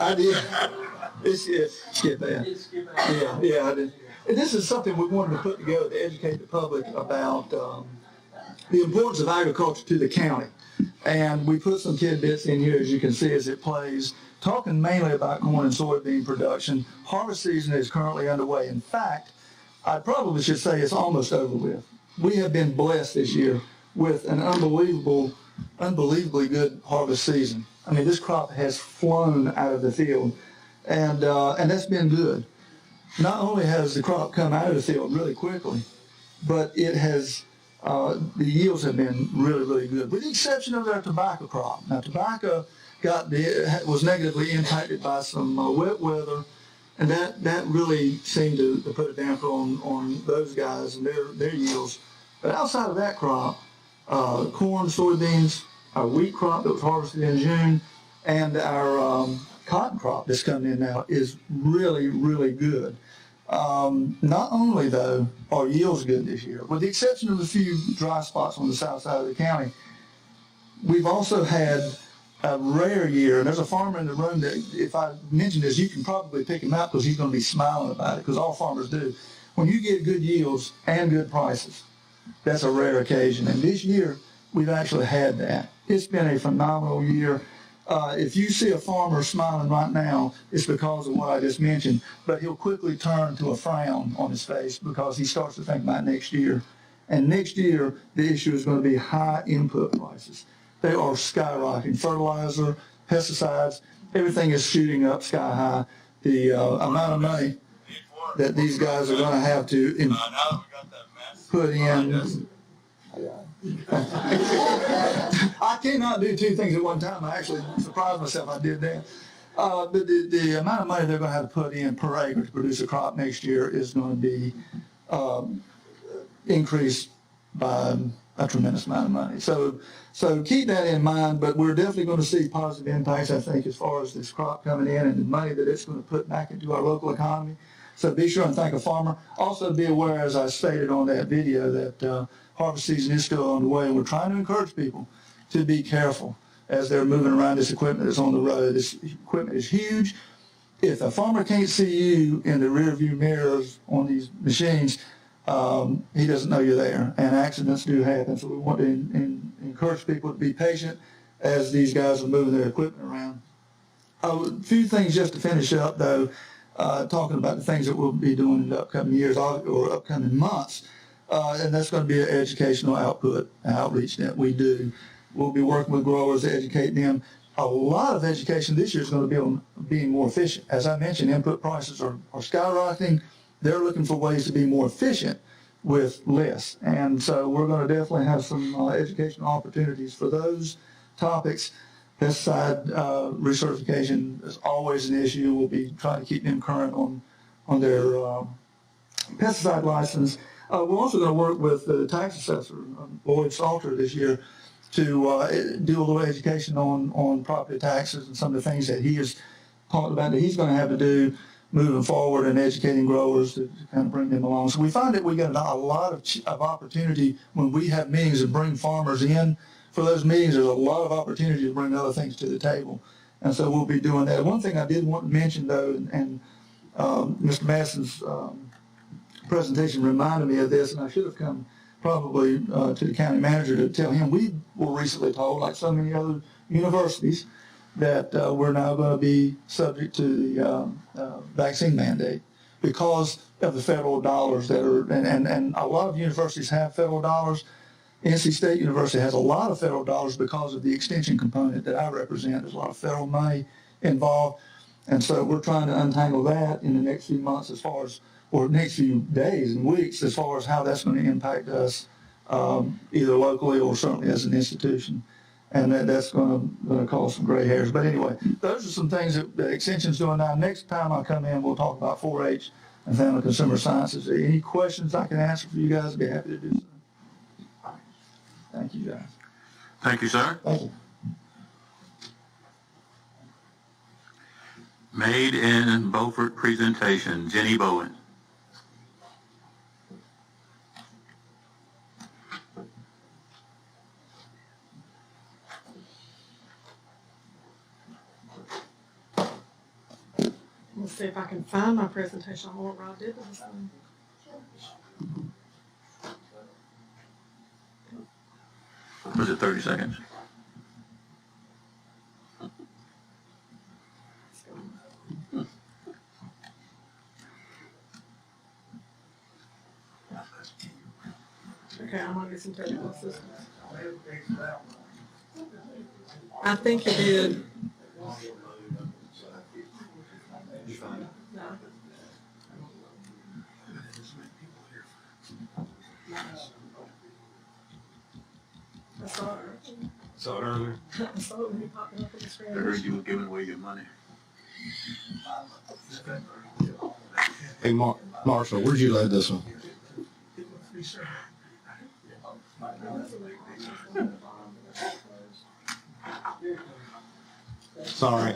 I did. Skip that. Yeah, I did. And this is something we wanted to put together to educate the public about the importance of agriculture to the county. And we put some tidbits in here, as you can see as it plays, talking mainly about corn and soybean production. Harvest season is currently underway. In fact, I probably should say it's almost over with. We have been blessed this year with an unbelievably good harvest season. I mean, this crop has flown out of the field, and that's been good. Not only has the crop come out of the field really quickly, but it has, the yields have been really, really good, with the exception of our tobacco crop. Now, tobacco was negatively impacted by some wet weather, and that really seemed to put a damper on those guys and their yields. But outside of that crop, corn, soybeans, our wheat crop that was harvested in June, and our cotton crop that's coming in now is really, really good. Not only, though, are yields good this year, with the exception of a few dry spots on the south side of the county, we've also had a rare year, and there's a farmer in the room that, if I mention this, you can probably pick him out because he's going to be smiling about it, because all farmers do. When you get good yields and good prices, that's a rare occasion, and this year we've actually had that. It's been a phenomenal year. If you see a farmer smiling right now, it's because of what I just mentioned, but he'll quickly turn to a frown on his face because he starts to think about next year. And next year, the issue is going to be high input prices. They are skyrocketing. Fertilizer, pesticides, everything is shooting up sky high. The amount of money that these guys are going to have to put in. I cannot do two things at one time. I actually surprised myself I did that. But the amount of money they're going to have to put in per acre to produce a crop next year is going to be increased by a tremendous amount of money. So keep that in mind, but we're definitely going to see positive impacts, I think, as far as this crop coming in and the money that it's going to put back into our local economy. So be sure and thank a farmer. Also be aware, as I stated on that video, that harvest season is still on the way, and we're trying to encourage people to be careful as they're moving around this equipment that's on the road. This equipment is huge. If a farmer can't see you in the rear view mirrors on these machines, he doesn't know you're there, and accidents do happen. So we want to encourage people to be patient as these guys are moving their equipment around. A few things just to finish up, though, talking about the things that we'll be doing in the upcoming years or upcoming months, and that's going to be an educational outreach that we do. We'll be working with growers to educate them. A lot of education this year is going to be on being more efficient. As I mentioned, input prices are skyrocketing. They're looking for ways to be more efficient with less. And so we're going to definitely have some educational opportunities for those topics. Pesticide recertification is always an issue. We'll be trying to keep them current on their pesticide license. We're also going to work with the tax assessor, Lloyd Salter, this year to do a little education on property taxes and some of the things that he has talked about that he's going to have to do moving forward and educating growers to kind of bring them along. So we find that we get a lot of opportunity when we have meetings and bring farmers in. For those meetings, there's a lot of opportunity to bring other things to the table. And so we'll be doing that. One thing I did want to mention, though, and Mr. Masson's presentation reminded me of this, and I should have come probably to the county manager to tell him. We were recently told, like so many other universities, that we're now going to be subject to the vaccine mandate because of the federal dollars that are, and a lot of universities have federal dollars. NC State University has a lot of federal dollars because of the extension component that I represent. There's a lot of federal money involved, and so we're trying to untangle that in the next few months or next few days and weeks as far as how that's going to impact us either locally or certainly as an institution. and that's going to cause some gray hairs. But anyway, those are some things that the extension's doing now. Next time I come in, we'll talk about 4-H and family consumer sciences. Any questions I can answer for you guys, I'd be happy to do so. Thank you, guys. Thank you, sir. Thank you. Made in Beaufort presentation, Jenny Bowen. Let's see if I can find my presentation. I don't know what Rob did with this one. Was it 30 seconds? Okay, I'm gonna get some technical assistance. I think he did. No. I saw it. Saw it earlier. I saw it when he popped up on the screen. I heard you were giving away your money. Hey, Marshall, where'd you load this one? Sorry.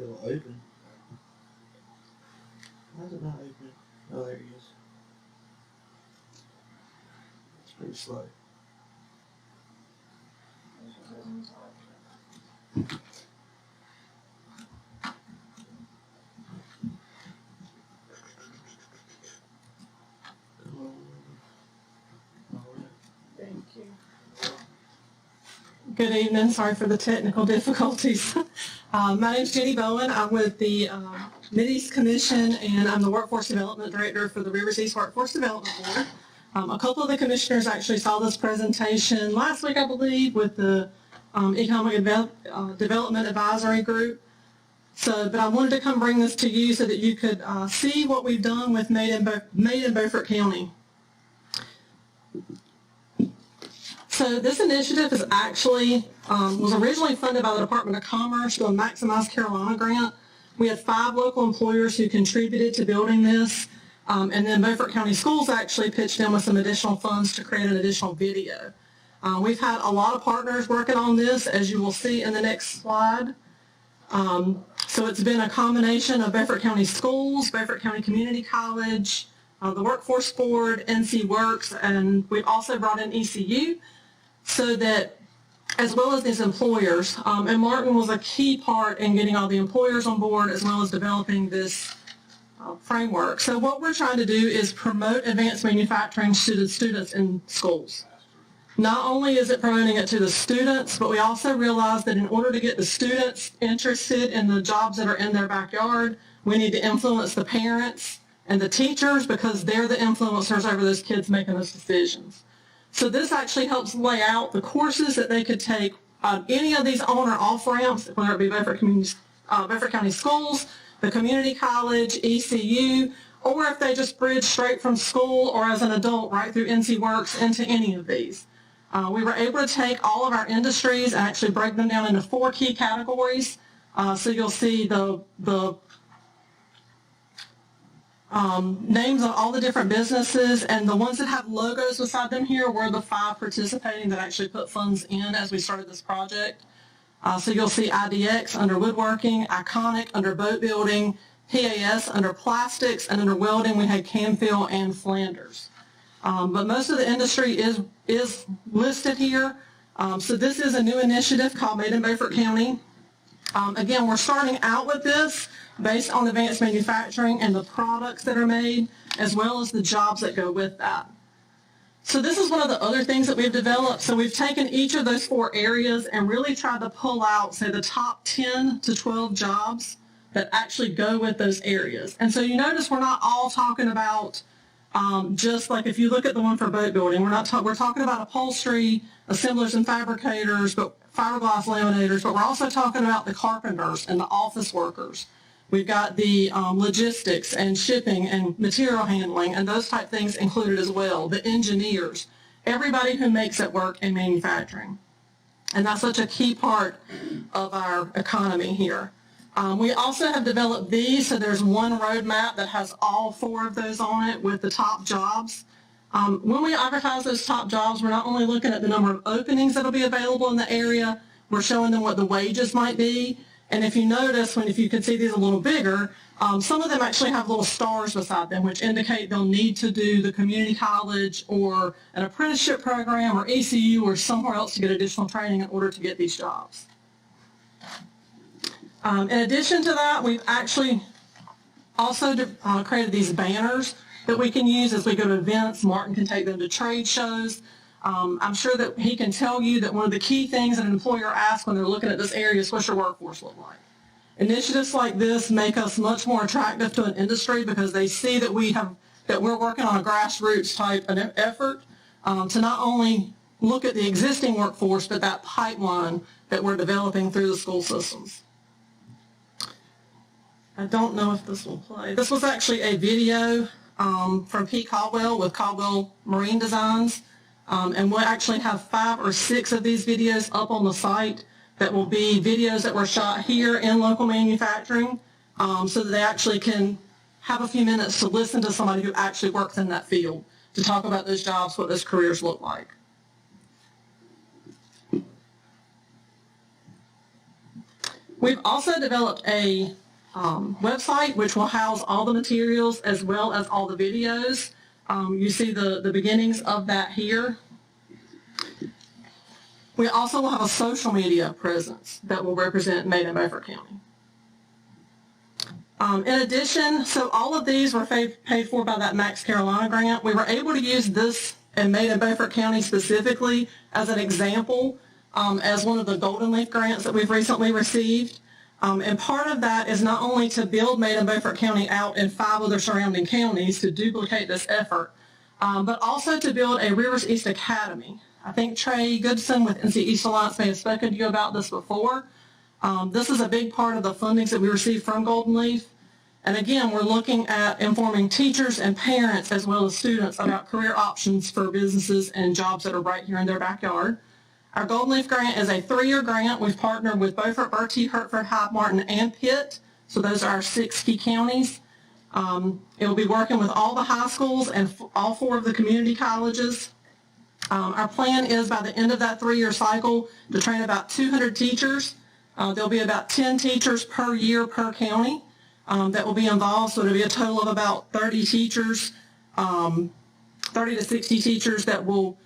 It'll open. Why is it not opening? Oh, there he is. It's pretty slow. Thank you. Good evening. Sorry for the technical difficulties. My name is Jenny Bowen. I'm with the Mid-East Commission, and I'm the Workforce Development Director for the Rivers East Workforce Development Board. A couple of the commissioners actually saw this presentation last week, I believe, with the Economic Development Advisory Group. But I wanted to come bring this to you so that you could see what we've done with Made in Beaufort County. So this initiative is actually, was originally funded by the Department of Commerce through a Maximize Carolina grant. We had 5 local employers who contributed to building this, and then Beaufort County Schools actually pitched in with some additional funds to create an additional video. We've had a lot of partners working on this, as you will see in the next slide. So it's been a combination of Beaufort County Schools, Beaufort County Community College, the Workforce Board, NC Works, and we've also brought in ECU, so that, as well as these employers, and Martin was a key part in getting all the employers on board, as well as developing this framework. So what we're trying to do is promote advanced manufacturing to the students in schools. Not only is it promoting it to the students, but we also realize that in order to get the students interested in the jobs that are in their backyard, we need to influence the parents and the teachers, because they're the influencers over those kids making those decisions. So this actually helps lay out the courses that they could take on any of these on or off ramps, whether it be Beaufort County Schools, the community college, ECU, or if they just bridge straight from school or as an adult right through NC Works into any of these. We were able to take all of our industries and actually break them down into 4 key categories. So you'll see the names of all the different businesses, and the ones that have logos beside them here were the 5 participating that actually put funds in as we started this project. So you'll see IDX under woodworking, Iconic under boat building, PAS under plastics, and under welding we had Camfield and Flanders. But most of the industry is listed here. So this is a new initiative called Made in Beaufort County. Again, we're starting out with this based on advanced manufacturing and the products that are made, as well as the jobs that go with that. So this is one of the other things that we've developed. So we've taken each of those 4 areas and really tried to pull out, say, the top 10 to 12 jobs that actually go with those areas. And so you notice we're not all talking about just like if you look at the one for boat building, we're talking about upholstery, assemblers and fabricators, but fiberglass laminators, but we're also talking about the carpenters and the office workers. We've got the logistics and shipping and material handling and those type things included as well, the engineers, everybody who makes it work in manufacturing. And that's such a key part of our economy here. We also have developed these, so there's one roadmap that has all 4 of those on it with the top jobs. When we advertise those top jobs, we're not only looking at the number of openings that will be available in the area, we're showing them what the wages might be. And if you notice, if you can see these a little bigger, some of them actually have little stars beside them, which indicate they'll need to do the community college or an apprenticeship program or ECU or somewhere else to get additional training in order to get these jobs. In addition to that, we've actually also created these banners that we can use as we go to events. Martin can take them to trade shows. I'm sure that he can tell you that one of the key things an employer asks when they're looking at this area is what's your workforce look like. Initiatives like this make us much more attractive to an industry because they see that we're working on a grassroots type of effort to not only look at the existing workforce, but that pipeline that we're developing through the school systems. I don't know if this will play. This was actually a video from Pete Caldwell with Caldwell Marine Designs. And we'll actually have 5 or 6 of these videos up on the site that will be videos that were shot here in local manufacturing so that they actually can have a few minutes to listen to somebody who actually works in that field to talk about those jobs, what those careers look like. We've also developed a website which will house all the materials as well as all the videos. You see the beginnings of that here. We also will have a social media presence that will represent Made in Beaufort County. In addition, so all of these were paid for by that Max Carolina grant. We were able to use this and Made in Beaufort County specifically as an example as one of the Golden Leaf grants that we've recently received. And part of that is not only to build Made in Beaufort County out in 5 other surrounding counties to duplicate this effort, but also to build a Rivers East Academy. I think Trey Goodson with NC East Alliance may have spoken to you about this before. This is a big part of the fundings that we receive from Golden Leaf. And again, we're looking at informing teachers and parents as well as students about career options for businesses and jobs that are right here in their backyard. Our Golden Leaf grant is a 3-year grant. We've partnered with Beaufort, Bertie, Hertford, Hyde, Martin, and Pitt. So those are our 6 key counties. It will be working with all the high schools and all 4 of the community colleges. Our plan is by the end of that 3-year cycle to train about 200 teachers. There'll be about 10 teachers per year per county that will be involved. So it'll be a total of about 30 teachers, 30 to 60 teachers that will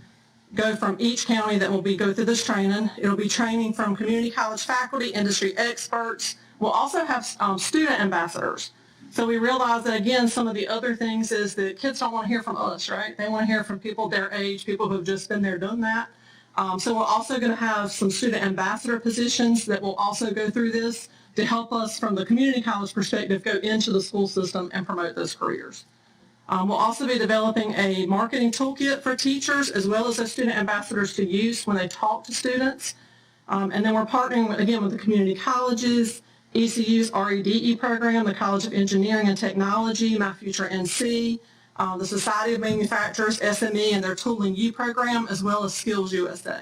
go from each county that will go through this training. It'll be training from community college faculty, industry experts. We'll also have student ambassadors. So we realize that, again, some of the other things is that kids don't want to hear from us, right? They want to hear from people their age, people who have just been there, done that. So we're also going to have some student ambassador positions that will also go through this to help us from the community college perspective go into the school system and promote those careers. We'll also be developing a marketing toolkit for teachers as well as those student ambassadors to use when they talk to students. And then we're partnering, again, with the community colleges, ECU's REDE program, the College of Engineering and Technology, My Future NC, the Society of Manufacturers, SME, and their Tooling U program, as well as Skills USA.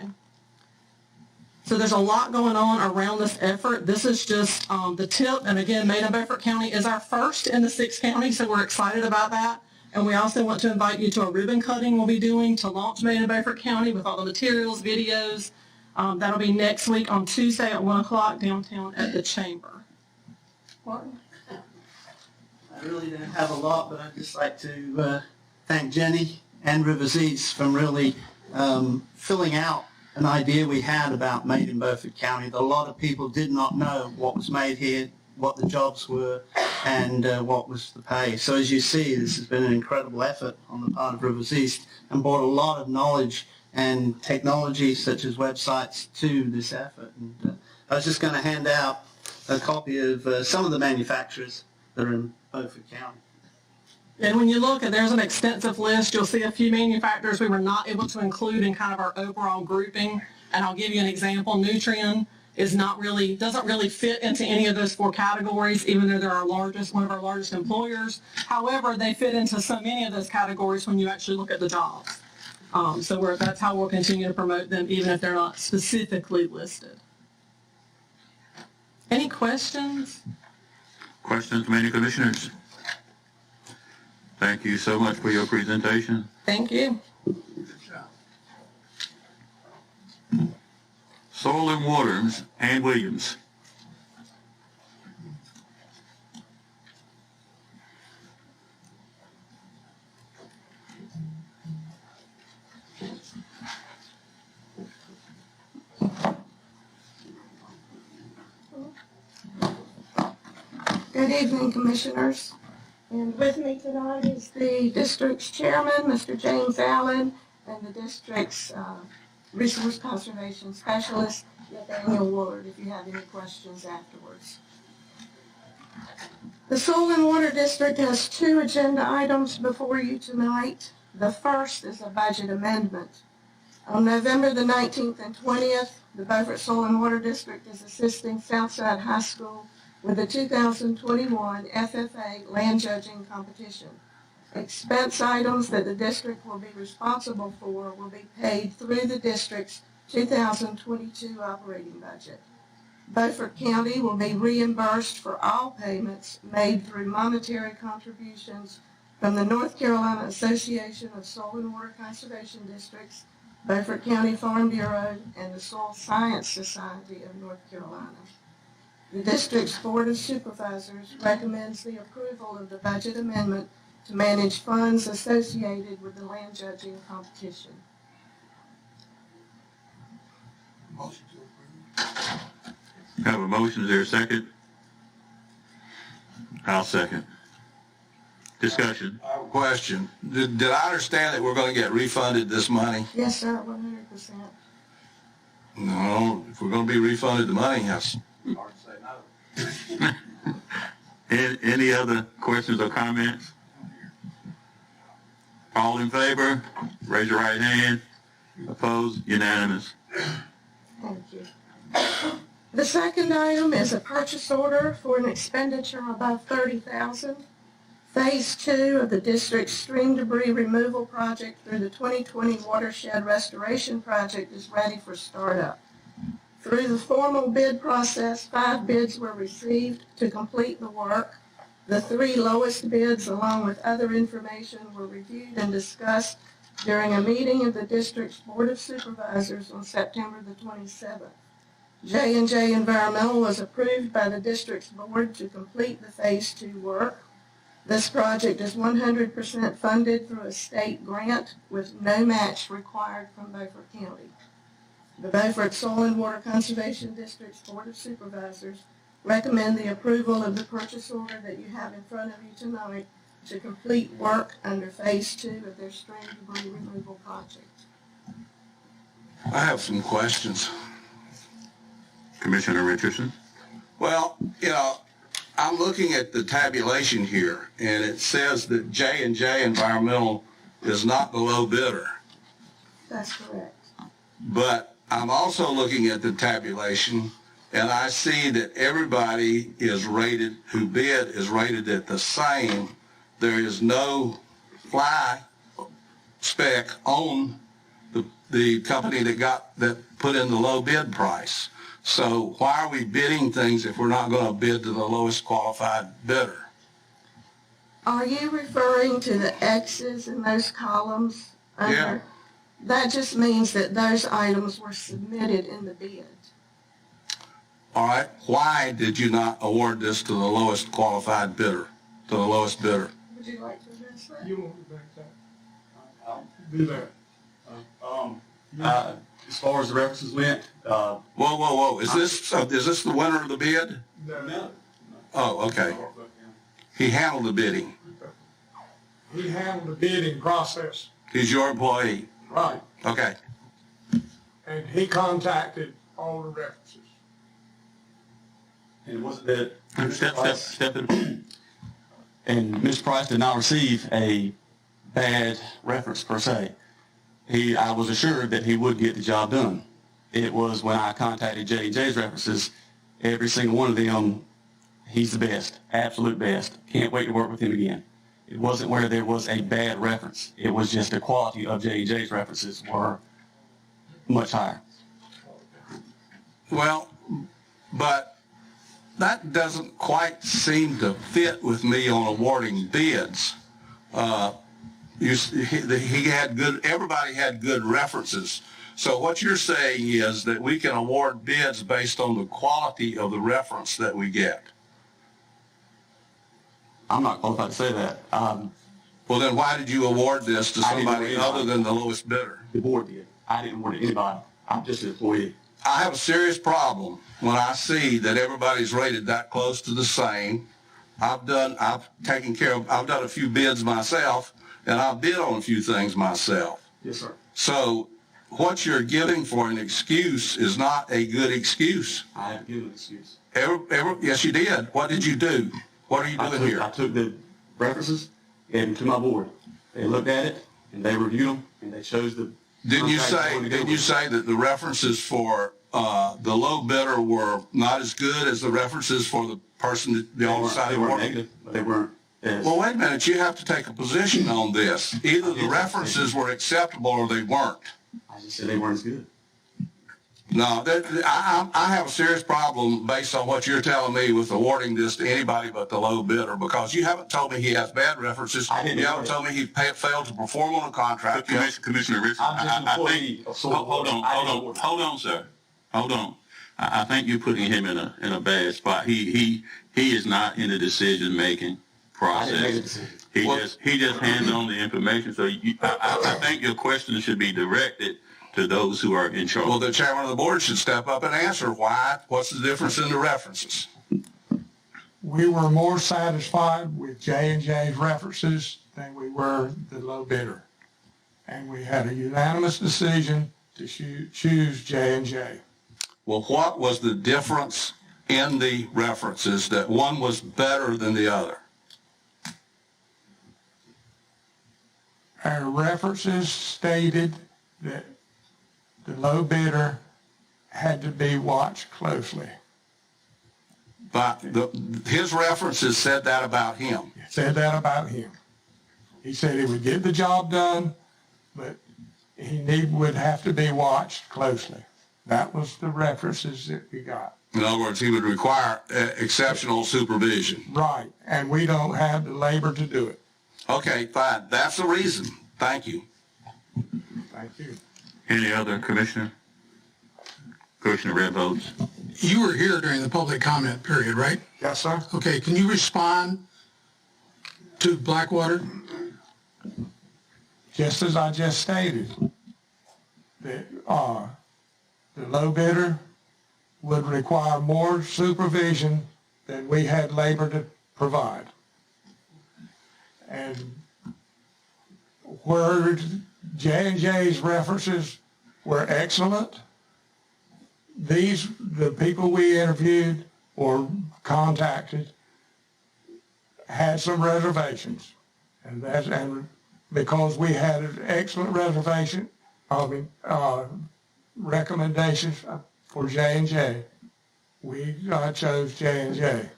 So there's a lot going on around this effort. This is just the tip, and again, Made in Beaufort County is our first in the 6 counties, so we're excited about that. And we also want to invite you to a ribbon cutting we'll be doing to launch Made in Beaufort County with all the materials, videos. That'll be next week on Tuesday at 1 o'clock downtown at the Chamber. Martin? I really don't have a lot, but I'd just like to thank Jenny and Rivers East for really filling out an idea we had about Made in Beaufort County. A lot of people did not know what was made here, what the jobs were, and what was the pay. So as you see, this has been an incredible effort on the part of Rivers East and brought a lot of knowledge and technology such as websites to this effort. And I was just going to hand out a copy of some of the manufacturers that are in Beaufort County. And when you look, there's an extensive list. You'll see a few manufacturers we were not able to include in kind of our overall grouping And I'll give you an example. Nutrien doesn't really fit into any of those 4 categories, even though they're one of our largest employers. However, they fit into so many of those categories when you actually look at the jobs. So that's how we'll continue to promote them, even if they're not specifically listed. Any questions? Questions from any commissioners? Thank you so much for your presentation. Thank you. Soil and Waters, Ann Williams. Good evening, Commissioners. And with me tonight is the district's chairman, Mr. James Allen, and the district's resource conservation specialist, Nathaniel Woolard, if you have any questions afterwards. The Soil and Water District has 2 agenda items before you tonight. The first is a budget amendment. On November the 19th and 20th, the Beaufort Soil and Water District is assisting Southside High School with the 2021 FFA land judging competition. Expense items that the district will be responsible for will be paid through the district's 2022 operating budget. Beaufort County will be reimbursed for all payments made through monetary contributions from the North Carolina Association of Soil and Water Conservation Districts, Beaufort County Farm Bureau, and the Soil Science Society of North Carolina. The district's Board of Supervisors recommends the approval of the budget amendment to manage funds associated with the land judging competition. Motion to approve. Have a motion, is there a second? I'll second. Discussion. I have a question. Did I understand that we're going to get refunded this money? Yes, sir, 100%. No, if we're going to be refunded the money, that's hard to say no. Any other questions or comments? All in favor? Raise your right hand. Opposed? Unanimous. Thank you. The second item is a purchase order for an expenditure above $30,000. Phase 2 of the district's stream debris removal project through the 2020 watershed restoration project is ready for startup. Through the formal bid process, 5 bids were received to complete the work. The 3 lowest bids, along with other information, were reviewed and discussed during a meeting of the district's Board of Supervisors on September the 27th. J&J Environmental was approved by the district's board to complete the Phase 2 work. This project is 100% funded through a state grant with no match required from Beaufort County. The Beaufort Soil and Water Conservation District's Board of Supervisors recommend the approval of the purchase order that you have in front of you tonight to complete work under Phase 2 of their stream debris removal project. I have some questions. Commissioner Richardson. Well, I'm looking at the tabulation here, and it says that J&J Environmental is not the low bidder. That's correct. But I'm also looking at the tabulation, and I see that everybody who bid is rated at the same. There is no fly spec on the company that put in the low bid price. So why are we bidding things if we're not going to bid to the lowest qualified bidder? Are you referring to the X's in those columns? Yeah. That just means that those items were submitted in the bid. All right. Why did you not award this to the lowest qualified bidder, to the lowest bidder? Would you like to address that? You won't be back that. I'll Do that. As far as the references went, Whoa. Is this the winner of the bid? no. Oh, okay. He handled the bidding. He handled the bidding process. He's your employee. Right. Okay. And he contacted all the references. And it wasn't that, Step in. and Ms. Price did not receive a bad reference per se. I was assured that he would get the job done. It was when I contacted J&J's references, every single one of them, he's the best, absolute best. Can't wait to work with him again. It wasn't where there was a bad reference. It was just the quality of J&J's references were much higher. Well, but that doesn't quite seem to fit with me on awarding bids. He had good, everybody had good references. So what you're saying is that we can award bids based on the quality of the reference that we get. I'm not qualified to say that. Well, then why did you award this to somebody other than the lowest bidder? The board did. I didn't award it to anybody. I'm just an employee. I have a serious problem when I see that everybody's rated that close to the same. I've done a few bids myself, and I've bid on a few things myself. Yes, sir. So what you're giving for an excuse is not a good excuse. I haven't given an excuse. Yes, you did. What did you do? What are you doing here? I took the references and to my board. They looked at it, and they reviewed them, and they chose the... Didn't you say that the references for the low bidder were not as good as the references for the person that on the side of the board? Negative, but they weren't. Well, wait a minute. You have to take a position on this. Either the references were acceptable or they weren't. I just said they weren't as good. No, I have a serious problem based on what you're telling me with awarding this to anybody but the low bidder, because you haven't told me he has bad references. You haven't told me he failed to perform on a contract. Commissioner Richardson, hold on, sir. Hold on. I think you're putting him in a bad spot. He is not in the decision-making process. He just hands on the information. So I think your question should be directed to those who are in charge. Well, the chairman of the board should step up and answer why. What's the difference in the references? We were more satisfied with J&J's references than we were the low bidder. And we had a unanimous decision to choose J&J. Well, what was the difference in the references that one was better than the other? Our references stated that the low bidder had to be watched closely. But his references said that about him. Said that about him. He said he would get the job done, but he would have to be watched closely. That was the references that we got. In other words, he would require exceptional supervision. Right, and we don't have the labor to do it. Okay, fine. That's the reason. Thank you. Thank you. Any other commissioner? Commissioner Red votes. You were here during the public comment period, right? Yes, sir. Okay, can you respond to Blackwater? Just as I just stated, that the low bidder would require more supervision than we had labor to provide. And where J&J's references were excellent, the people we interviewed or contacted had some reservations. And because we had an excellent recommendations for J&J, we chose J&J.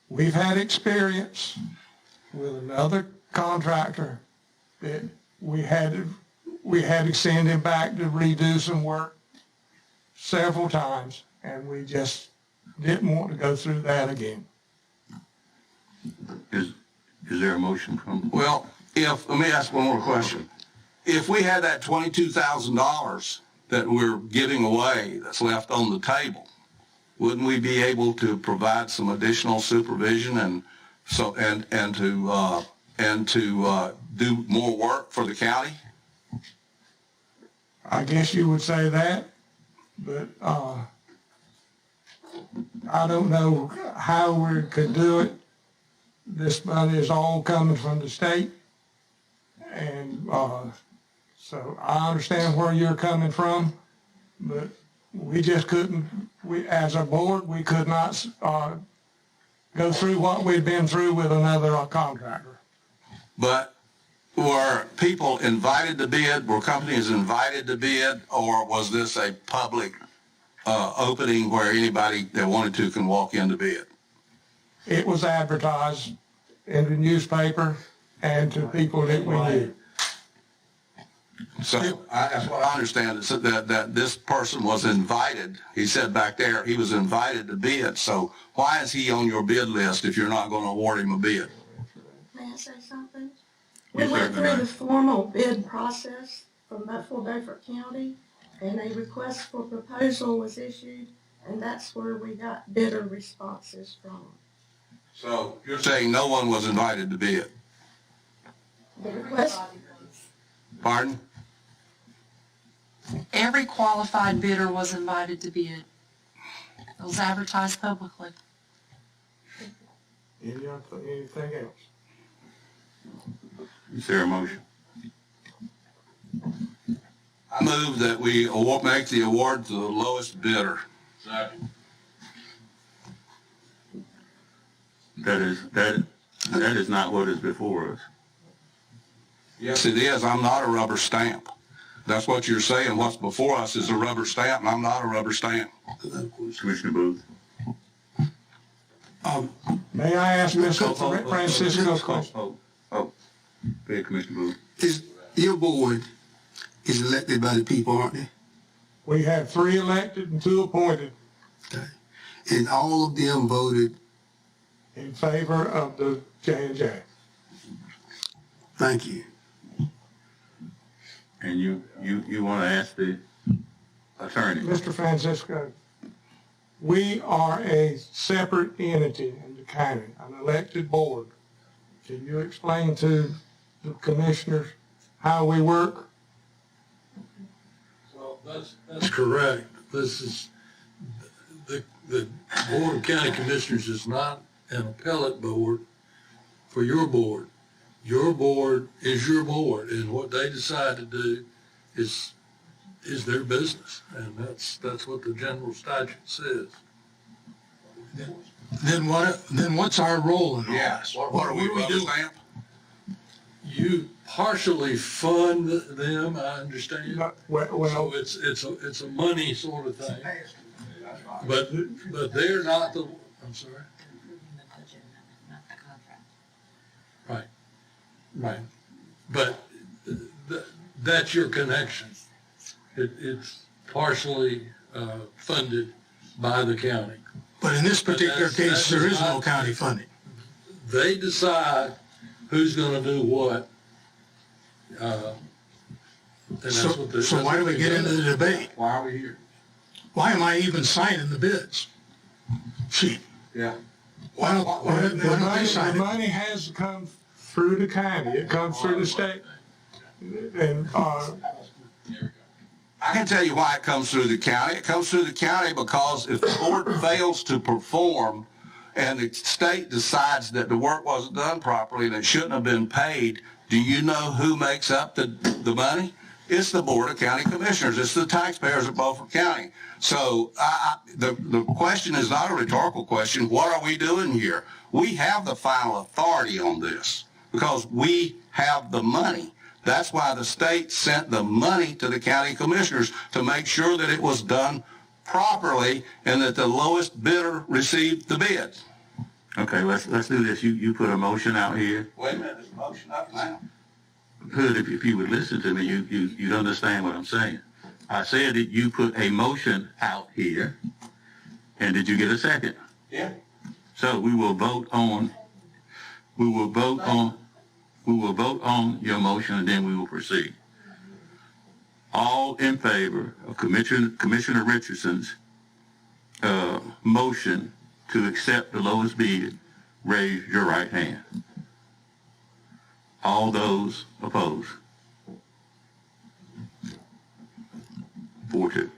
We've had experience with another contractor that we had to send him back to redo some work several times, and we just didn't want to go through that again. Is there a motion from? Well, let me ask one more question. If we had that $22,000 that we're giving away that's left on the table, wouldn't we be able to provide some additional supervision and to do more work for the county? I guess you would say that, but I don't know how we could do it. This money is all coming from the state, and so I understand where you're coming from, but we just couldn't, as a board, we could not go through what we'd been through with another contractor. But Were people invited to bid? Were companies invited to bid? Or was this a public opening where anybody that wanted to can walk in to bid? It was advertised in the newspaper and to people that we knew. So that's what I understand, is that this person was invited. He said back there he was invited to bid. So why is he on your bid list if you're not going to award him a bid? May I say something? We Yes, went sir. through the formal bid process for Beaufort County, and a request for proposal was issued, and that's where we got bidder responses from. So you're saying no one was invited to bid? The request, Pardon? Every qualified bidder was invited to bid. It was advertised publicly. Anything else? Is there a motion? I move that we make the award to the lowest bidder. Second. That is not what is before us. Yes, it is. I'm not a rubber stamp. That's what you're saying. What's before us is a rubber stamp, and I'm not a rubber stamp. Commissioner Booth. May I ask Mr. Francisco a question? Go ahead, Commissioner Booth. Is your board is elected by the people, aren't they? We have 3 elected and 2 appointed Okay. And all of them voted. in favor of the J&J. Thank you. And you want to ask the attorney? Mr. Francisco, we are a separate entity in the county, an elected board. Can you explain to the commissioners how we work? Well, that's correct. This is, the Board of County Commissioners is not an appellate board for your board. Your board is your board, and what they decide to do is their business, and that's what the general statute says. Then what's our role in all this? What are we rubber stamp? You partially fund them, I understand. Well, So it's a money sort of thing. But they're not the, I'm sorry? Right, right. But that's your connection. It's partially funded by the county. But in this particular case, there is no county funding. They decide who's going to do what. And that's what the, So why do we get into the debate? Why are we here? Why am I even signing the bids sheet? Yeah. Why don't they sign the it? money has to come through the county. It comes through the state. And I can tell you why it comes through the county. It comes through the county because if the board fails to perform and the state decides that the work wasn't done properly and it shouldn't have been paid, do you know who makes up the money? It's the Board of County Commissioners. It's the taxpayers of Beaufort County. So the question is not a rhetorical question. What are we doing here? We have the final authority on this because we have the money. That's why the state sent the money to the county commissioners to make sure that it was done properly and that the lowest bidder received the bid. Okay, let's do this. You put a motion out here. Wait a minute, there's a motion up now. Hood, if you would listen to me, you'd understand what I'm saying. I said that you put a motion out here, and did you get a second? Yeah. So we will vote on your motion, and then we will proceed. All in favor of Commissioner Richardson's motion to accept the lowest bid, raise your right hand. All those opposed? 4-2.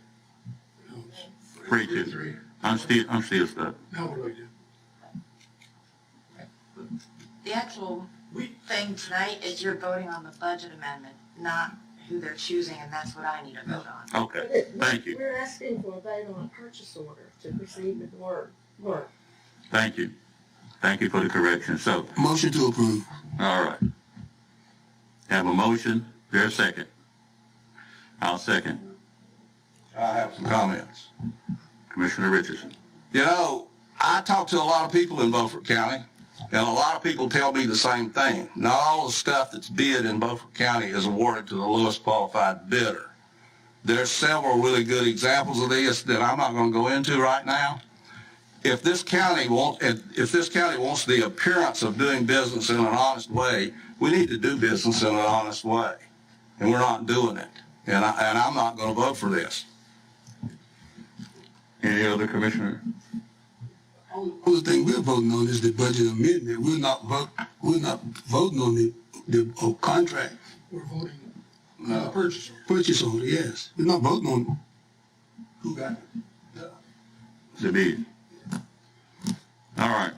3-2. I'm still stuck. Now what do we do? The actual thing tonight is you're voting on the budget amendment, not who they're choosing, and that's what I need to vote on. Okay, thank you. We're asking for a vote on a purchase order to proceed with the work. Thank you. Thank you for the correction. So, Motion to approve. all right. Have a motion, there's a second. I'll second. I have some comments. Commissioner Richardson. You know, I talk to a lot of people in Beaufort County, and a lot of people tell me the same thing. Not all the stuff that's bid in Beaufort County is awarded to the lowest qualified bidder. There's several really good examples of this that I'm not going to go into right now. If this county wants the appearance of doing business in an honest way, we need to do business in an honest way, and we're not doing it. And I'm not going to vote for this. Any other commissioner? Only thing we're voting on is the budget amendment. We're not voting on the contract. We're voting on the purchase order. Purchase order, yes. We're not voting on who got it. The bid. All right.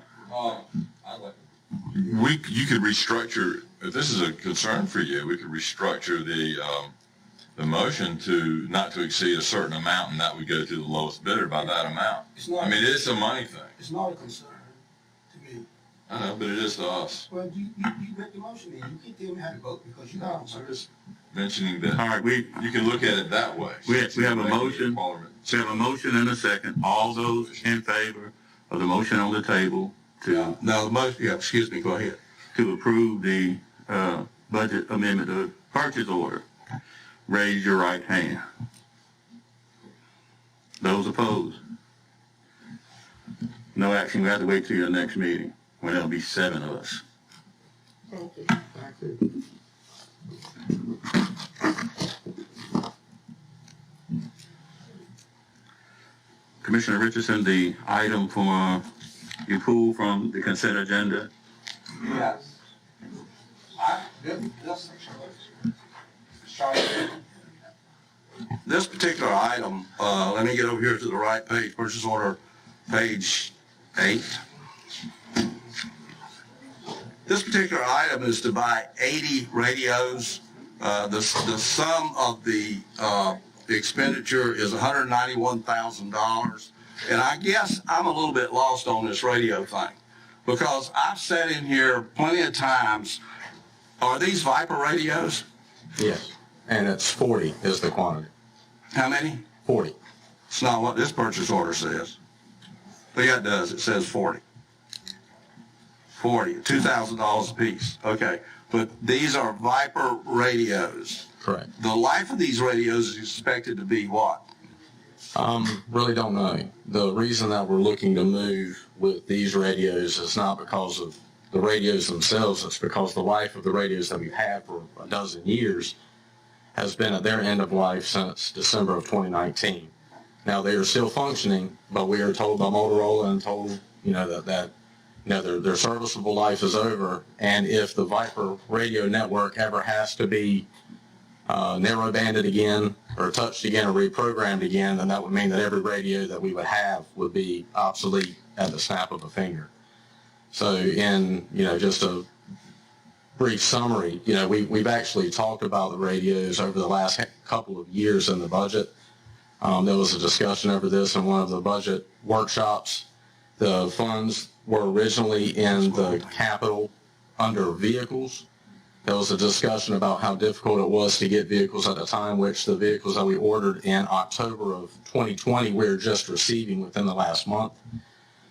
You could restructure, if this is a concern for you, we could restructure the motion to not to exceed a certain amount, and that would go to the lowest bidder by that amount. I mean, it's a money thing. It's not a concern to me. I know, but it is to us. Well, you read the motion in. You can't tell me how to vote because you're not concerned. I'm just mentioning that. All right, you can look at it that way. We have a motion. We have a motion and a second. All those in favor of the motion on the table to excuse me, go ahead. To approve the budget amendment of purchase order, raise your right hand. Those opposed? No action. We have to wait till your next meeting when there'll be 7 of us. Thank you. Commissioner Richardson, the item for you pulled from the consent agenda. Yes. This particular item, let me get over here to the right page, purchase order, page 8. This particular item is to buy 80 radios. The sum of the expenditure is $191,000. And I guess I'm a little bit lost on this radio thing because I've sat in here plenty of times. Are these Viper radios? Yes, and it's 40 is the quantity. How many? 40. It's not what this purchase order says. But yeah, it does. It says 40. 40, $2,000 a piece. Okay, but these are Viper radios. Correct. The life of these radios is expected to be what? Really don't know. The reason that we're looking to move with these radios is not because of the radios themselves. It's because the life of the radios that we've had for a dozen years has been at their end of life since December of 2019. Now they are still functioning, but we are told by Motorola and told, that their serviceable life is over. And if the Viper radio network ever has to be narrow banded again or touched again or reprogrammed again, then that would mean that every radio that we would have would be obsolete at the snap of a finger. So in, just a brief summary, we've actually talked about the radios over the last couple of years in the budget. There was a discussion over this in one of the budget workshops. The funds were originally in the capital under vehicles. There was a discussion about how difficult it was to get vehicles at the time, which the vehicles that we ordered in October of 2020, we're just receiving within the last month.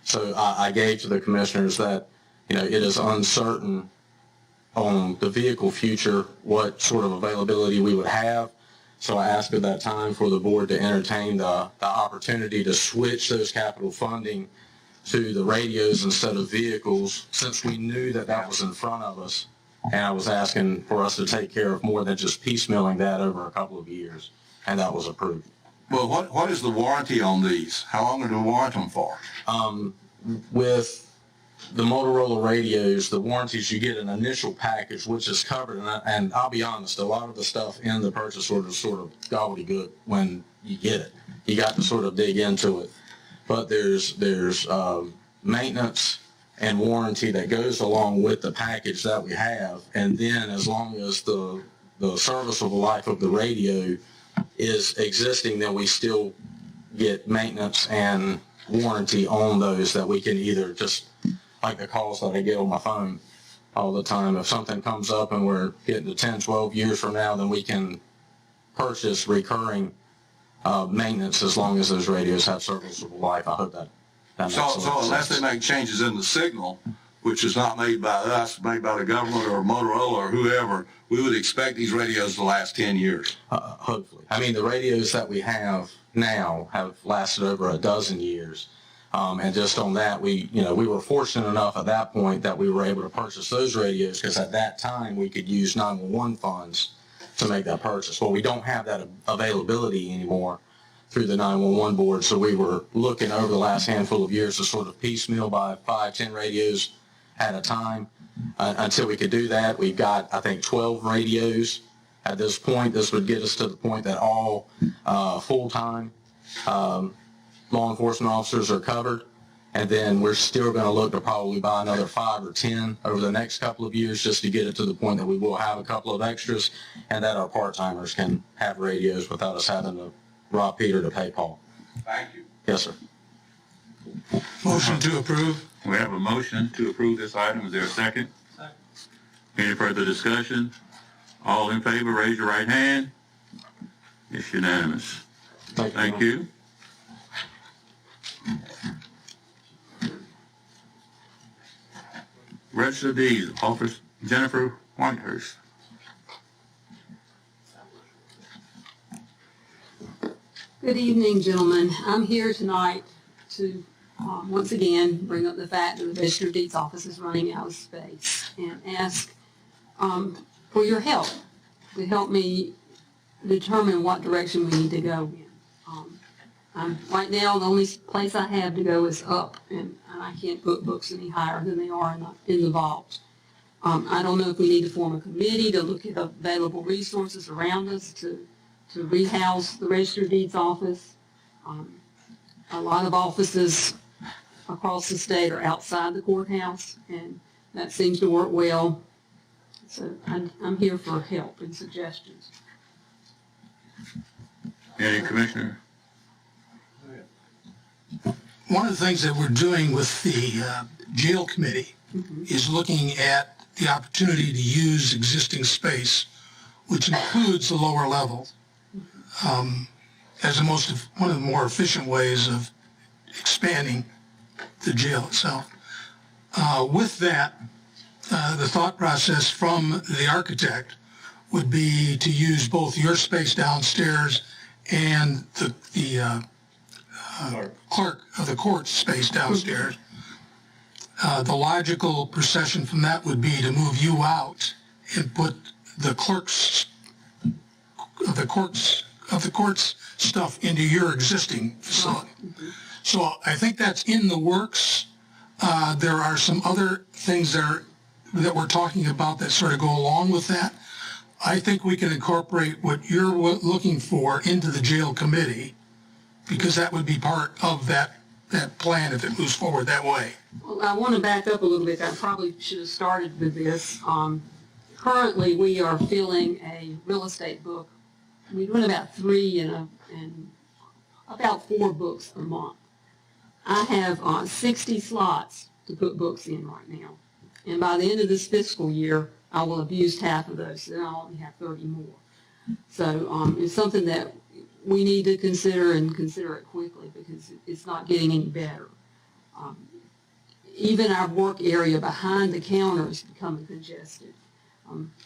So I gave to the commissioners that, it is uncertain on the vehicle future what sort of availability we would have. So I asked at that time for the board to entertain the opportunity to switch those capital funding to the radios instead of vehicles, since we knew that that was in front of us. And I was asking for us to take care of more than just piecemealing that over a couple of years, and that was approved. Well, what is the warranty on these? How long do we warrant them for? With the Motorola radios, the warranties, you get an initial package which is covered, and I'll be honest, a lot of the stuff in the purchase order is sort of gobbledygook when you get it. You got to sort of dig into it. But there's maintenance and warranty that goes along with the package that we have, and then as long as the serviceable life of the radio is existing, then we still get maintenance and warranty on those that we can either just, like the calls that I get on my phone, all the time. If something comes up and we're getting to 10, 12 years from now, then we can purchase recurring maintenance as long as those radios have serviceable life. I hope that makes So sense. unless they make changes in the signal, which is not made by us, made by the government or Motorola or whoever, we would expect these radios to last 10 years. Hopefully. I mean, the radios that we have now have lasted over a dozen years. And just on that, we were fortunate enough at that point that we were able to purchase those radios because at that time we could use 911 funds to make that purchase. Well, we don't have that availability anymore through the 911 board, so we were looking over the last handful of years to sort of piecemeal buy 5, 10 radios at a time. Until we could do that, we've got, I think, 12 radios at this point. This would get us to the point that all full-time law enforcement officers are covered. And then we're still going to look to probably buy another 5 or 10 over the next couple of years just to get it to the point that we will have a couple of extras and that our part-timers can have radios without us having to rob Peter to pay Paul. Thank you. Yes, sir. Motion to approve. We have a motion to approve this item. Is there a second? Second. Any further discussion? All in favor, raise your right hand. It's unanimous. Thank you. Register of Deeds, Officer Jennifer Whitehurst. Good evening, gentlemen. I'm here tonight to once again bring up the fact that the Register of Deeds office is running out of space and ask for your help to help me determine what direction we need to go in. Right now, the only place I have to go is up, and I can't put books any higher than they are in the vault. I don't know if we need to form a committee to look at available resources around us to rehouse the Register of Deeds office. A lot of offices across the state are outside the courthouse, and that seems to work well. So I'm here for help and suggestions. Any commissioner? One of the things that we're doing with the jail committee is looking at the opportunity to use existing space, which includes the lower level, as one of the more efficient ways of expanding the jail itself. With that, the thought process from the architect would be to use both your space downstairs and the clerk of the court space downstairs. The logical procession from that would be to move you out and put the clerks of the court's stuff into your existing facility. So I think that's in the works. There are some other things that we're talking about that sort of go along with that. I think we can incorporate what you're looking for into the jail committee, because that would be part of that plan if it moves forward that way. Well, I want to back up a little bit. I probably should have started with this. Currently, we are filling a real estate book. We're doing about 3 and about 4 books a month. I have 60 slots to put books in right now. And by the end of this fiscal year, I will have used half of those, so then I'll only have 30 more. So it's something that we need to consider and consider it quickly because it's not getting any better. Even our work area behind the counter is becoming congested.